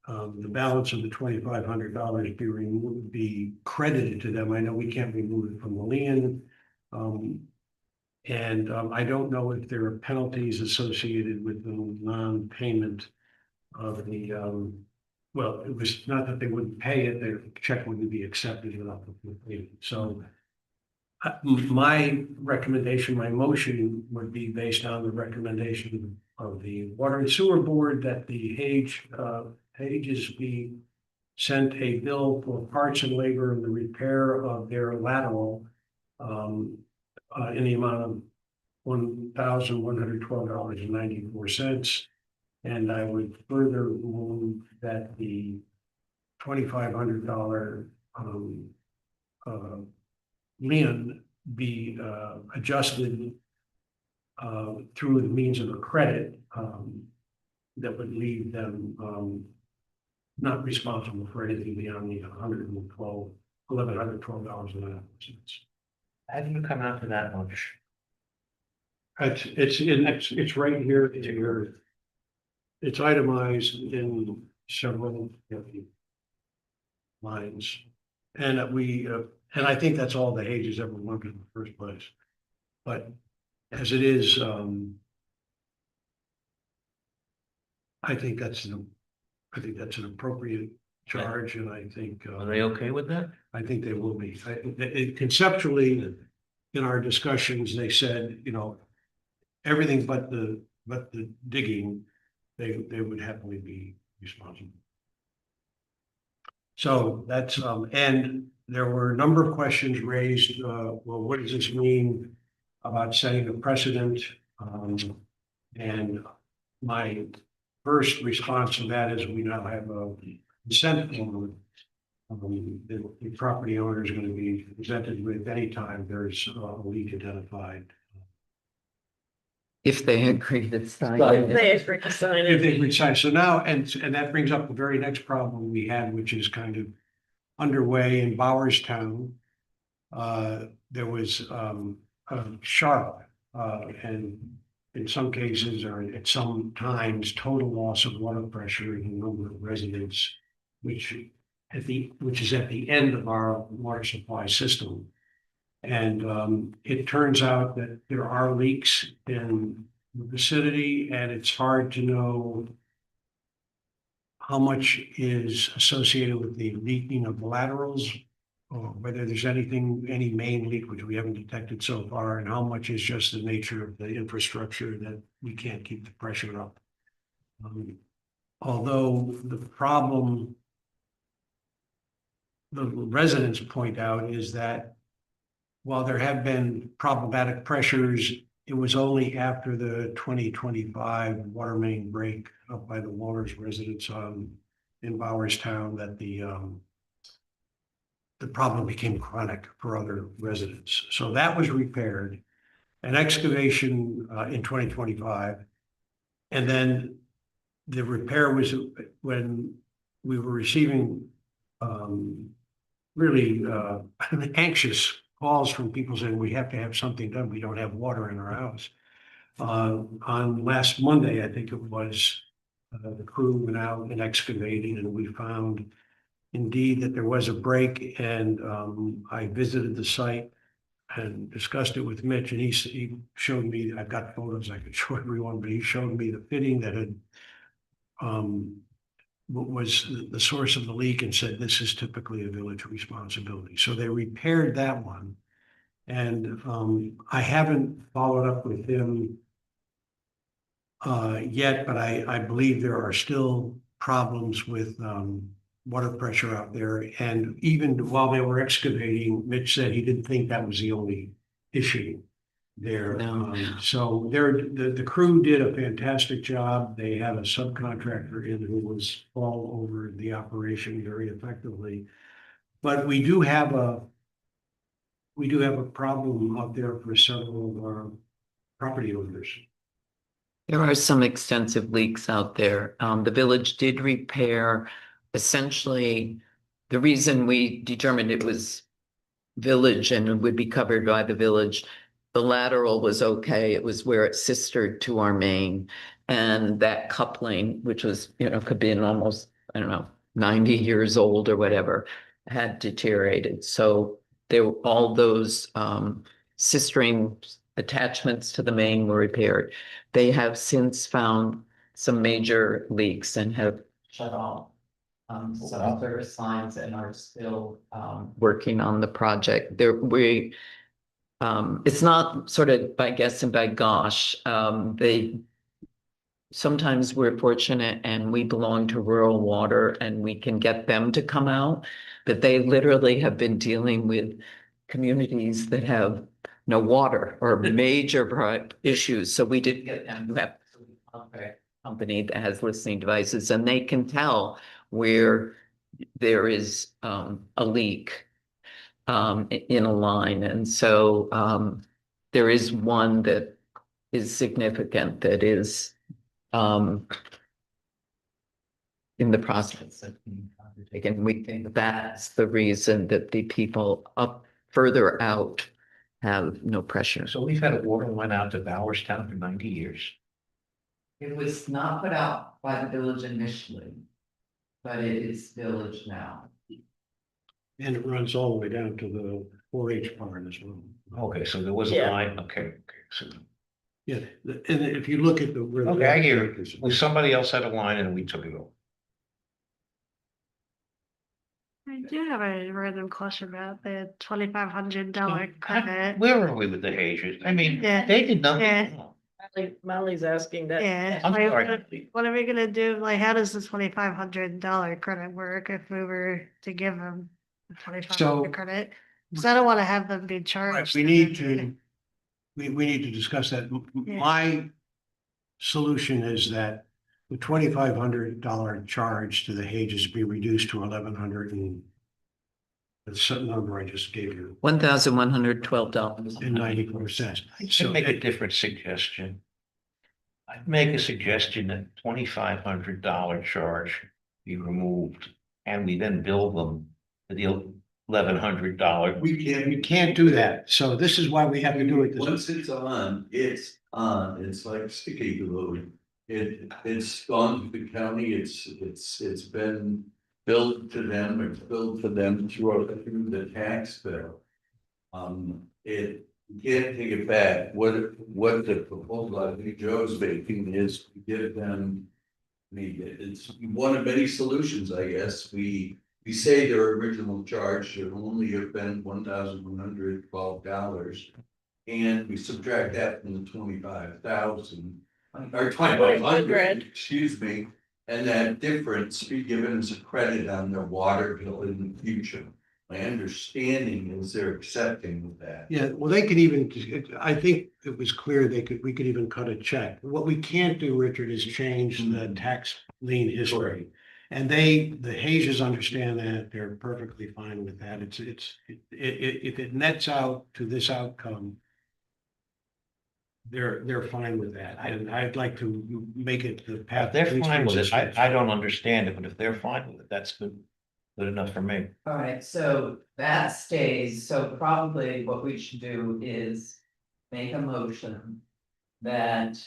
The balance of the $2,500 be removed, be credited to them. I know we can't remove it from the lien. I don't know if there are penalties associated with the non-payment of the, well, it was not that they wouldn't pay it, their check wouldn't be accepted without the payment. So my recommendation, my motion would be based on the recommendation of the Water and Sewer Board that the Hages be sent a bill for parts and labor and the repair of their lateral in the amount of $1,112.94. And I would further move that the $2,500 lien be adjusted through the means of a credit that would leave them not responsible for anything beyond the $1,112.94. How do you come out to that much? It's right here in your. It's itemized in several lines, and and I think that's all the Hages ever wanted in the first place. But as it is, I think that's an appropriate charge, and I think. Are they okay with that? I think they will be. Conceptually, in our discussions, they said, everything but the digging, they would happily be responsible. So that's and there were a number of questions raised. Well, what does this mean about setting a precedent? And my first response to that is we now have a consent form. The property owner is going to be presented with anytime there's a leak identified. If they agree to sign If it. they agree to sign If it. they resign. So now, and that brings up the very next problem we had, which is kind of underway in Bowerstown. There was a sharp and in some cases or at some times total loss of water pressure in a number of residents, which is at the end of our water supply system. And it turns out that there are leaks in the vicinity, and it's hard to know how much is associated with the leaking of the laterals or whether there's anything, any main leak which we haven't detected so far, and how much is just the nature of the infrastructure that we can't keep the pressure up. Although the problem the residents point out is that while there have been problematic pressures, it was only after the 2025 water main break up by the Waters residents in Bowerstown that the problem became chronic for other residents. So that was repaired, an excavation in 2025. And then the repair was when we were receiving really anxious calls from people saying we have to have something done. We don't have water in our house. On last Monday, I think it was, the crew went out and excavated, and we found indeed that there was a break. And I visited the site and discussed it with Mitch, and he showed me, I've got photos I could show everyone, but he showed me the fitting that had what was the source of the leak, and said this is typically a village responsibility. So they repaired that one. And I haven't followed up with him yet, but I believe there are still problems with water pressure out there. And even while they were excavating, Mitch said he didn't think that was the only issue there. No. So the crew did a fantastic job. They had a subcontractor in who was all over the operation very effectively. But we do have a problem out there for several of our property owners. There are some extensive leaks out there. The village did repair, essentially, the reason we determined it was village and it would be covered by the village. The lateral was okay. It was where it sistered to our main. And that coupling, which was, could be an almost, I don't know, 90 years old or whatever, had deteriorated. So there were all those sistering attachments to the main were repaired. They have since found some major leaks and have shut off some service lines and are still working on the project. It's not sort of by guess and by gosh. Sometimes we're fortunate and we belong to rural water and we can get them to come out, but they literally have been dealing with communities that have no water or major issues. So we did get them to have a company that has listening devices, and they can tell where there is a leak in a line. And so there is one that is significant that is in the process of being undertaken. We think that's the reason that the people up further out have no pressure. So we've had a water line out to Bowerstown for 90 years. It was not put out by the village initially, but it is village now. And it runs all the way down to the 4-H barn as well. Okay, so there was a Yeah. line, okay, so, Yeah, and if you look at the. where the- okay, I hear it. Well, somebody else had a line and we took it over. I do have a random question about the $2,500 credit. Where are we with the Hazers? I mean, Yeah. they did nothing Yeah. wrong. Molly's asking that. Yeah, I'm like, sorry. what are we gonna do? Like, how does the $2,500 credit work if we were to give them the $2,500 credit? Because I don't want to have them be Right, charged. we need to, we need to discuss that. Yeah. My solution is that the $2,500 charge to the Hages be reduced to 1,100 and that's some number I just gave you, $1,112. and 94 cents. So make a different suggestion. I'd make a suggestion that $2,500 charge be removed and we then bill them for the $1,100. We can't do that. So this is why we have to do it. Once it's on, it's like sticky glue. It's gone to the county, it's been billed to them, it's billed to them through the tax bill. You can't take it back. What the proposal I think Joe's making is to give them, I mean, it's one of many solutions, I guess. We we say their original charge should only have been $1,112. And we subtract that from the 25,000, or 2,500, excuse me. And that difference be given as a credit on their water bill in the future. My understanding is they're accepting of that. Yeah, well, they could even, I think it was clear we could even cut a check. What we can't do, Richard, is change the tax lien history. And the Hayes understand that, they're perfectly fine with that. If it nets out to this outcome, they're fine with that. And I'd like to make it the path. If they're fine with it, I don't understand it, but if they're fine with it, that's good enough for me. All right, so that stays, so probably what we should do is make a motion that,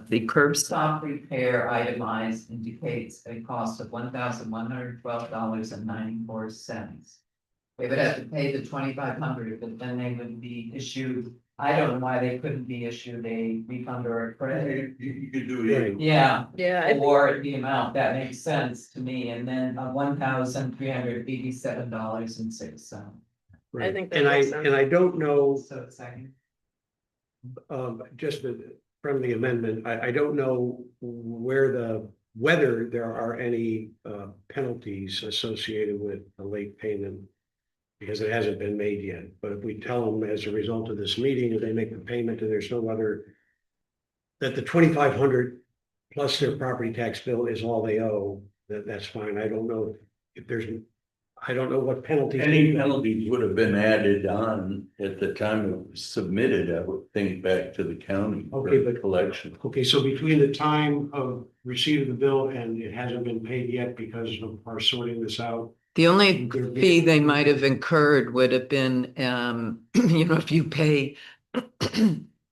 the curb stop repair itemized indicates a cost of $1,112.94. They would have to pay the 2,500, but then they would be issued, I don't know why they couldn't be issued a refund or a credit. You could do it. Yeah, Yeah, or the amount, that makes sense to me, and then $1,387.06. I think that And makes sense. I don't know, So second. just a friendly amendment, I don't know whether there are any penalties associated with a late payment. Because it hasn't been made yet, but if we tell them as a result of this meeting, if they make the payment and there's no other. That the 2,500 plus their property tax bill is all they owe, that's fine. I don't know if I don't know what penalties. Any penalties would have been added on at the time it was submitted, I would think, back to the county. Okay, for collection. Okay, so between the time of receipt of the bill and it hasn't been paid yet because of our sorting this out. The only fee they might have incurred would have been, if you pay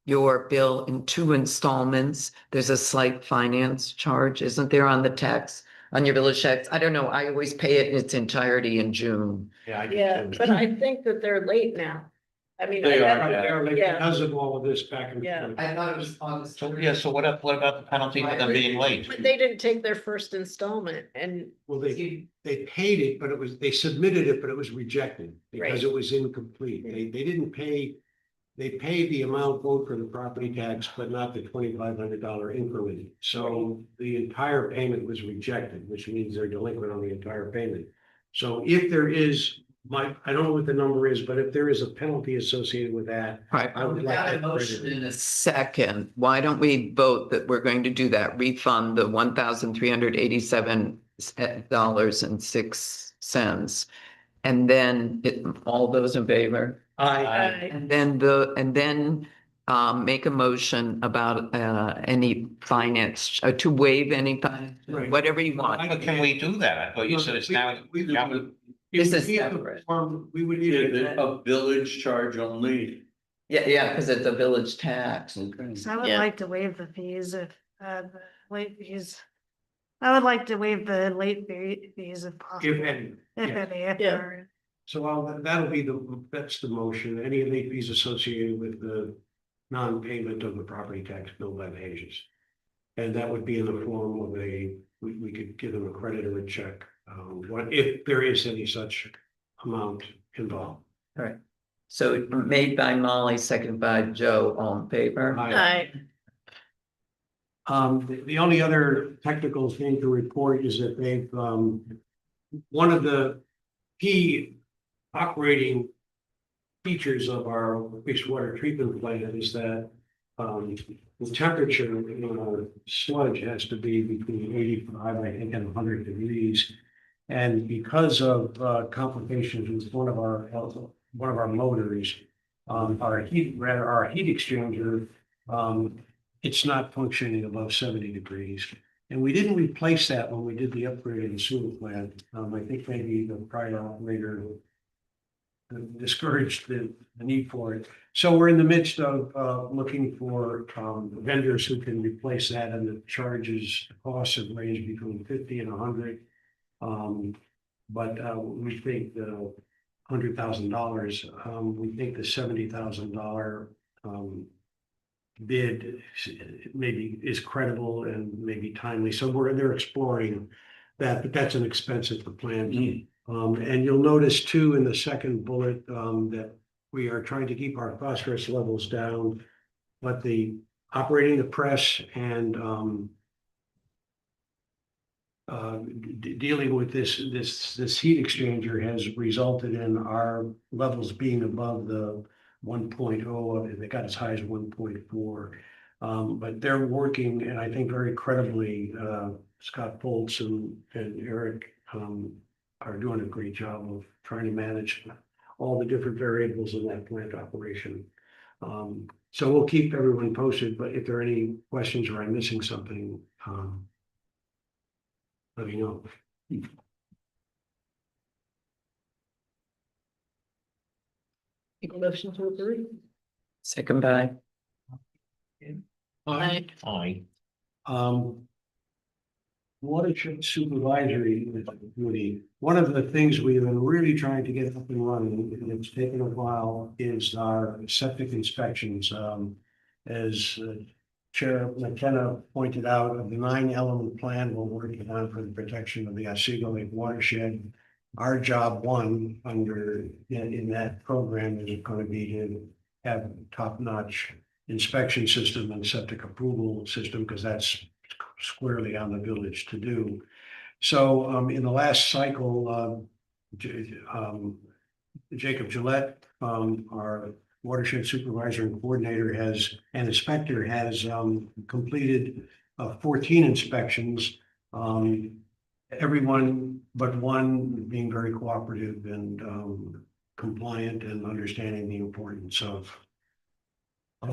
your bill in 2 installments, there's a slight finance charge, isn't there, on the tax, on your village tax? I don't know. I always pay it in its entirety in June. Yeah, but I think that they're late now. I mean, They are, Because of all of this back and Yeah. forth. I thought it was August. So, yeah, so what about the penalty for them being late? but they didn't take their first installment and Well, they paid it, but they submitted it, but it was rejected because Right. it was incomplete. They didn't pay. They paid the amount owed for the property tax, but not the $2,500 increment. So the entire payment was rejected, which means they're delinquent on the entire payment. So if there is, I don't know what the number is, but if there is a penalty associated with that, Right. I would like Got a that motion credited. In a second, why don't we vote that we're going to do that, refund the $1,387.06. And then all those in favor? And then make a motion about any finance, to waive any, Right. whatever you want. But can we do that? I thought you said it's now. This is We have to separate. we would need to. A village charge only. Yeah, because it's a village tax. So I would Yeah. like to waive the fees if, the late fees. I would like to waive the late fees if possible, If any. if yeah. any, if Yeah. there are. So that's the motion. Any late fees associated with the non-payment of the property tax bill by the Hayes. And that would be in the form of we could give them a credit or a check, if there is any such amount involved. All right. So made by Molly, seconded by Joe, all in favor? I, The only other technical thing to report is that they've, one of the key operating features of our wastewater treatment plant is that the temperature in our sludge has to be between 85, I think, and 100 degrees. And because of complications with one of our motors, our heat exchanger, it's not functioning above 70 degrees. And we didn't replace that when we did the upgrade in the sewer plant. I think maybe the prior operator discouraged the need for it. So we're in the midst of looking for vendors who can replace that, and the charges, the costs have ranged between 50 and 100. But we think the $100,000, we think the $70,000 bid maybe is credible and maybe timely. So they're exploring that, but that's an expensive to plan. And you'll notice too, in the second bullet, that we are trying to keep our phosphorus levels down. But the operating the press and dealing with this heat exchanger has resulted in our levels being above the 1.0. They got as high as 1.4. But they're working, and I think very credibly, Scott Foltz and Eric are doing a great job of trying to manage all the different variables in that plant operation. So we'll keep everyone posted, but if there are any questions or I'm missing something, let me know. Motion to approve. Second by, Aye. Aye. Watershed Supervisory Committee, one of the things we've been really trying to get up and running, and it's taken a while, is our septic inspections. As Chair McKenna pointed out, of the 9-element plan we're working on for the protection of the Otsego Lake watershed, our job one in that program is going to be to have top-notch inspection system and septic approval system, because that's squarely on the village to do. So in the last cycle, Jacob Gillette, our watershed supervisor and coordinator and inspector has completed 14 inspections. Everyone but one being very cooperative and compliant and understanding the importance of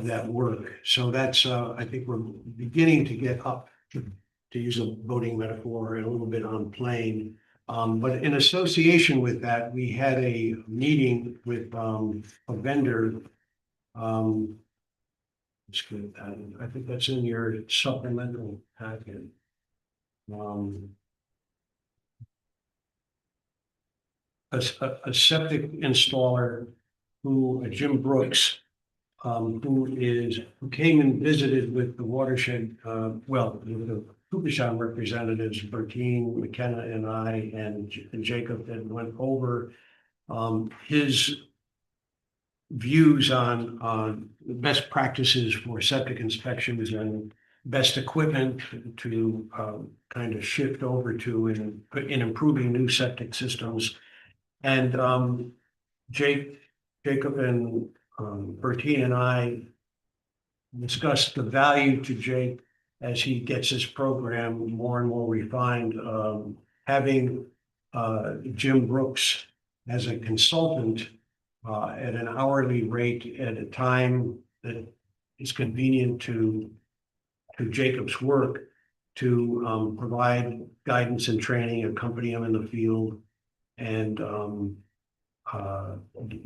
that work. So that's, I think we're beginning to get up, to use a boating metaphor, and a little bit on plane. But in association with that, we had a meeting with a vendor. It's good. I think that's in your supplemental packet. A septic installer Jim Brooks, who came and visited with the watershed, the Kupashan representatives, Bertine, McKenna, and I, and Jacob, and went over his views on the best practices for septic inspections and best equipment to kind of shift over to in improving new septic systems. And Jacob and Bertine and I discussed the value to Jake as he gets his program more and more refined. Having Jim Brooks as a consultant at an hourly rate at a time that is convenient to Jacob's work, to provide guidance and training, accompany him in the field, and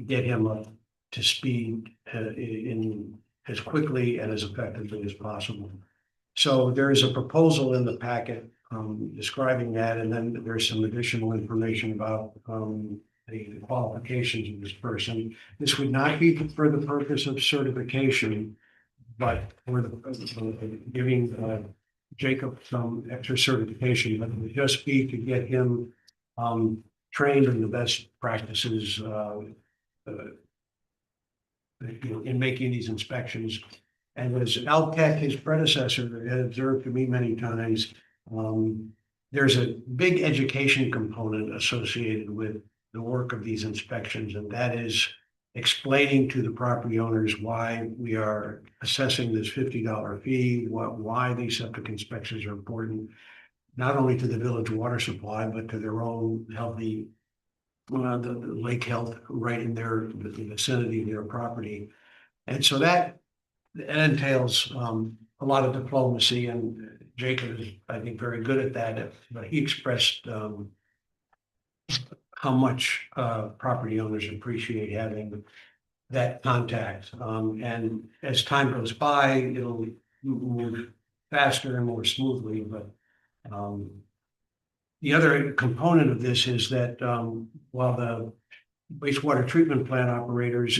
get him up to speed in as quickly and as effectively as possible. So there is a proposal in the packet describing that, and then there's some additional information about the qualifications of this person. This would not be for the purpose of certification, but for the giving Jacob some extra certification, but it would just be to get him trained in the best practices in making these inspections. And as Alcat, his predecessor, had observed to me many times, there's a big education component associated with the work of these inspections, and that is explaining to the property owners why we are assessing this $50 fee, why these septic inspections are important, not only to the village water supply, but to their own healthy, the lake health right in their vicinity of their property. And so that entails a lot of diplomacy, and Jacob is, I think, very good at that. But he expressed how much property owners appreciate having that contact. And as time goes by, it'll move faster and more smoothly. But the other component of this is that while the wastewater treatment plant operators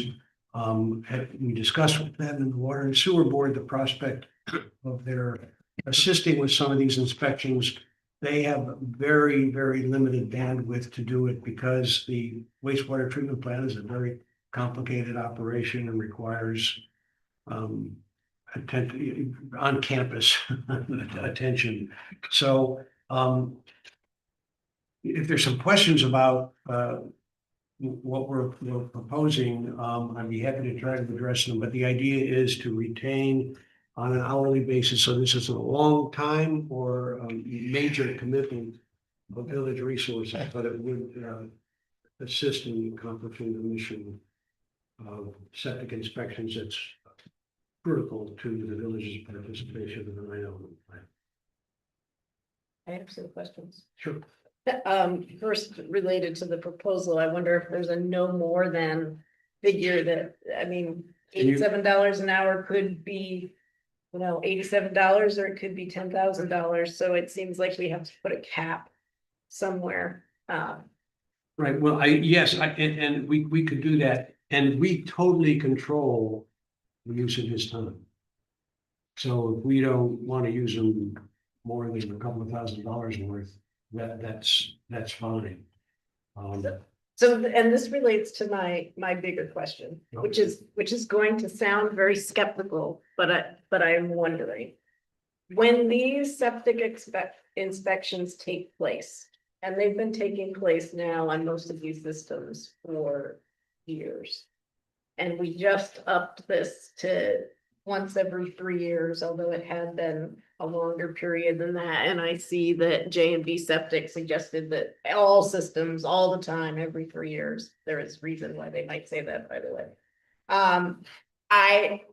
We discussed with them and the Water and Sewer Board the prospect of their assisting with some of these inspections. They have very, very limited bandwidth to do it because the wastewater treatment plant is a very complicated operation and requires on campus attention. So if there's some questions about what we're proposing, I'd be happy to try to address them, but the idea is to retain on an hourly basis, so this isn't a long time or major commitment of village resources, but it would assist in accomplishing the mission of septic inspections that's critical to the village's participation in the 9/11 plan. I have some questions. Sure. First, related to the proposal, I wonder if there's a no more than figure that, I mean, $87 an hour could be, you know, $87, or it could be $10,000. So it seems like we have to put a cap somewhere. Right, well, and we could do that, and we totally control the use of his time. So if we don't want to use him more than a couple of $1,000s worth, that's fine. So, and this relates to my bigger question, which is going to sound very skeptical, but I'm wondering. When these septic inspections take place, and they've been taking place now on most of these systems for years. And we just upped this to once every 3 years, although it had been a longer period than that. And I see that J&B Septic suggested that all systems, all the time, every 3 years. There is reason why they might say that, by the way. I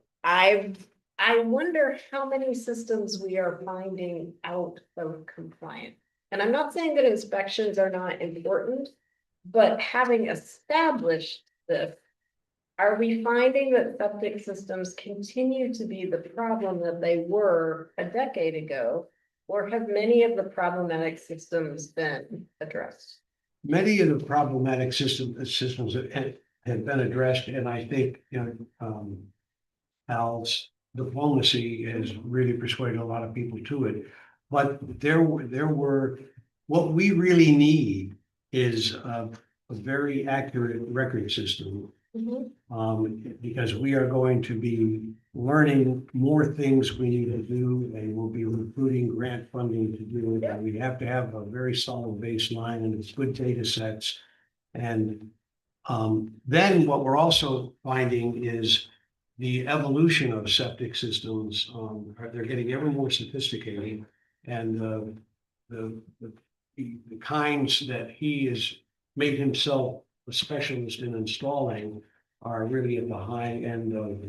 wonder how many systems we are finding out of compliant. And I'm not saying that inspections are not important, but having established this, are we finding that septic systems continue to be the problem that they were a decade ago? Or have many of the problematic systems been addressed? Many of the problematic systems have been addressed, and I think, Al's diplomacy has really persuaded a lot of people to it. But there were, what we really need is a very accurate record system. Because we are going to be learning more things we need to do, and we'll be recruiting grant funding to do it. And we have to have a very solid baseline and it's good data sets. And then what we're also finding is the evolution of septic systems. They're getting ever more sophisticated, and the kinds that he has made himself a specialist in installing are really at the high end of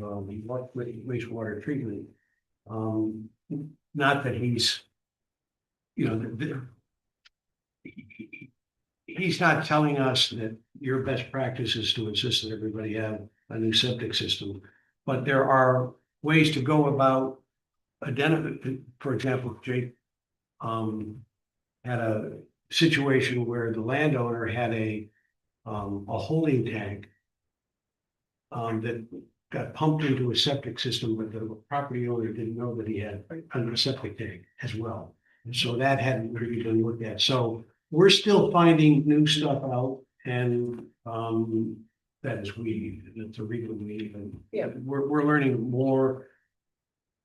wastewater treatment. Not that he's, he's not telling us that your best practice is to insist that everybody have a new septic system, but there are ways to go about identifying. For example, Jake had a situation where the landowner had a holding tank that got pumped into a septic system, but the property owner didn't know that he had a septic tank as well. And so that hadn't really been looked at. So we're still finding new stuff out, and that is weed. It's a real weed. And we're learning more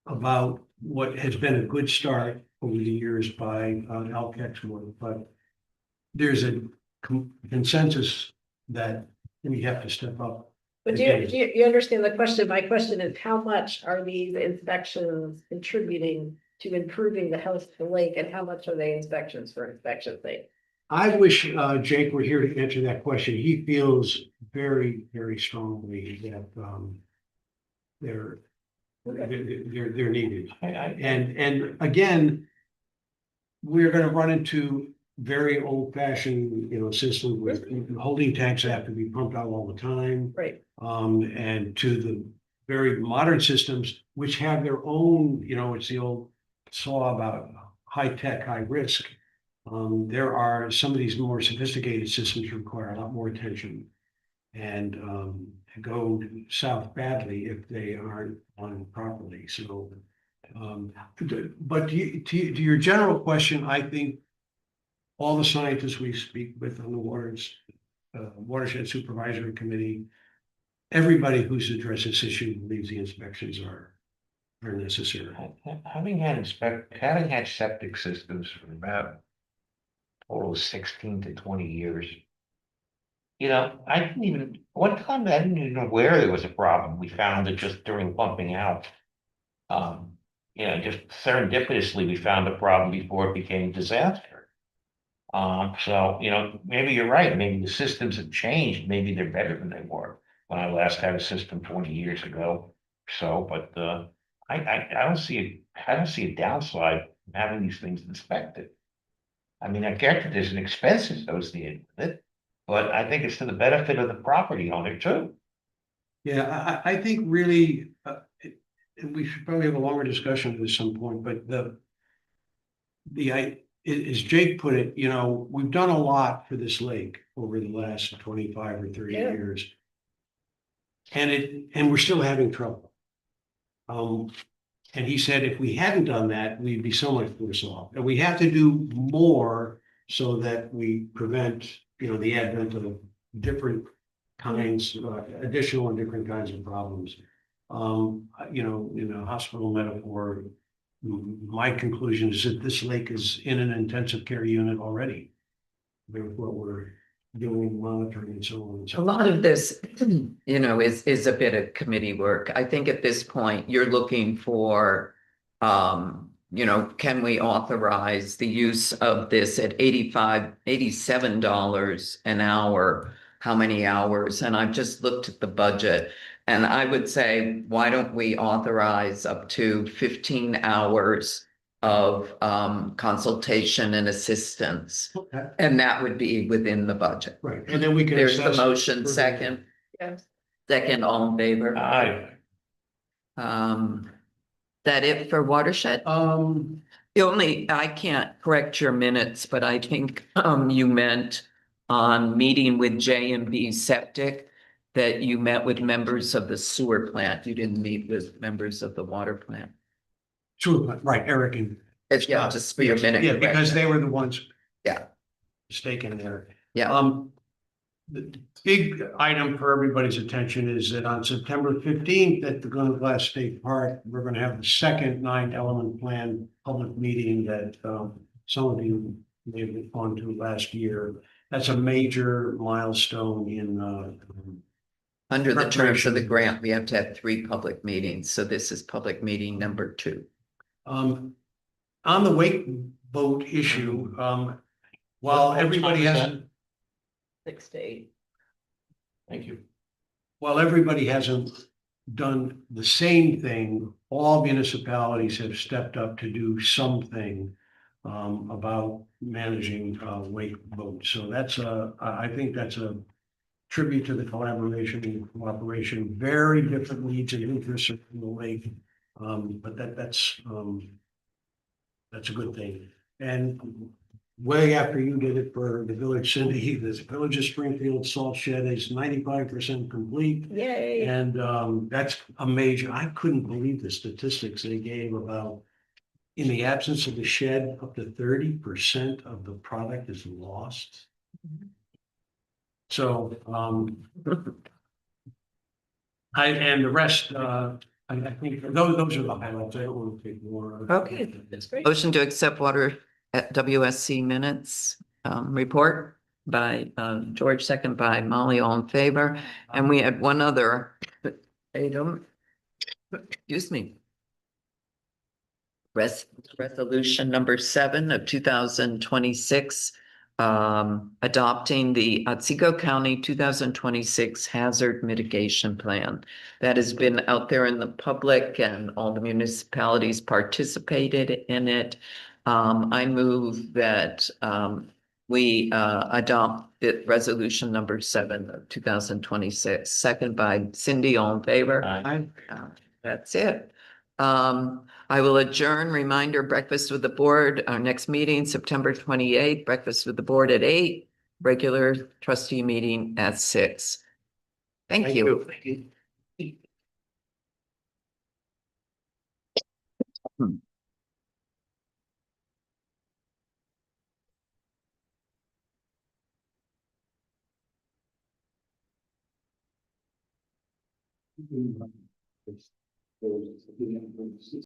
about what has been a good start over the years by Al Kexmore, but there's a consensus that we have to step up. But you understand the question? My question is, how much are these inspections contributing to improving the health of the lake, and how much are they inspections for inspection's sake? I wish Jake were here to answer that question. He feels very, very strongly that they're needed. And again, we're going to run into very old-fashioned, system where holding tanks have to be pumped out all the time. Right. And to the very modern systems, which have their own, it's the old saw about high tech, high risk. There are some of these more sophisticated systems require a lot more attention. and go south badly if they aren't on properly, so. But to your general question, I think all the scientists we speak with on the watershed supervisory committee, everybody who's addressed this issue believes the inspections are necessary. Having had septic systems for about total of 16 to 20 years. One time I didn't even know where there was a problem. We found it just during pumping out. Just serendipitously, we found a problem before it became a disaster. So, maybe you're right. Maybe the systems have changed. Maybe they're better than they were when I last had a system 20 years ago. So, but I don't see a downside in having these things inspected. I mean, I get that there's an expense associated with it, but I think it's to the benefit of the property owner too. Yeah, I think really, and we should probably have a longer discussion at some point, but as Jake put it, we've done a lot for this lake over the last 25 or 30 Yeah. years. And we're still having trouble. And he said, if we hadn't done that, we'd be so much worse off. And we have to do more so that we prevent, the advent of different kinds, additional and different kinds of problems. In a hospital metaphor, my conclusion is that this lake is in an intensive care unit already. With what we're doing, monitoring and so on. A lot of this, is a bit of committee work. I think at this point, you're looking for, can we authorize the use of this at $87 an hour? How many hours? And I've just looked at the budget. And I would say, why don't we authorize up to 15 hours of consultation and assistance? Okay. And that would be within the budget. Right, and then we can. There's the assess motion, further. second. Yes. Second, all in favor? Aye. That it for watershed? I can't correct your minutes, but I think you meant on meeting with J and B Septic that you met with members of the sewer plant. You didn't meet with members of the water plant. Sure, right, Eric and. Yeah, just for your minute. Yeah, because they were the ones. Yeah. Mistaken there. Yeah. The big item for everybody's attention is that on September 15th at the Glen Glass State Park, we're gonna have the second 9-element plan public meeting that some of you may have gone to last year. That's a major milestone in Under the terms of preparation. the grant, we have to have 3 public meetings. So this is public meeting number 2. on the wake boat issue, while everybody hasn't. 6 to 8. Thank you. While everybody hasn't done the same thing, all municipalities have stepped up to do something about managing wake boats. So I think that's a tribute to the collaboration and cooperation. Very different needs and interests in the lake, but that's a good thing. And way after you did it for the village, Cindy, the Village of Springfield salt shed is 95% complete. Yay. And that's a major, I couldn't believe the statistics they gave about, in the absence of the shed, up to 30% of the product is lost. So and the rest, I think those are the highlights. I don't want to take more. Okay. That's great. Motion to accept water at WSC minutes report by George, second by Molly, all in favor. And we had one other item. Excuse me. Resolution number 7 of 2026, adopting the Otsego County 2026 Hazard Mitigation Plan. That has been out there in the public and all the municipalities participated in it. I move that we adopt the resolution number 7 of 2026, second by Cindy, all in favor. Aye. That's it. I will adjourn. Reminder, breakfast with the board, our next meeting, September 28th, breakfast with the board at 8, regular trustee meeting at 6. Thank you.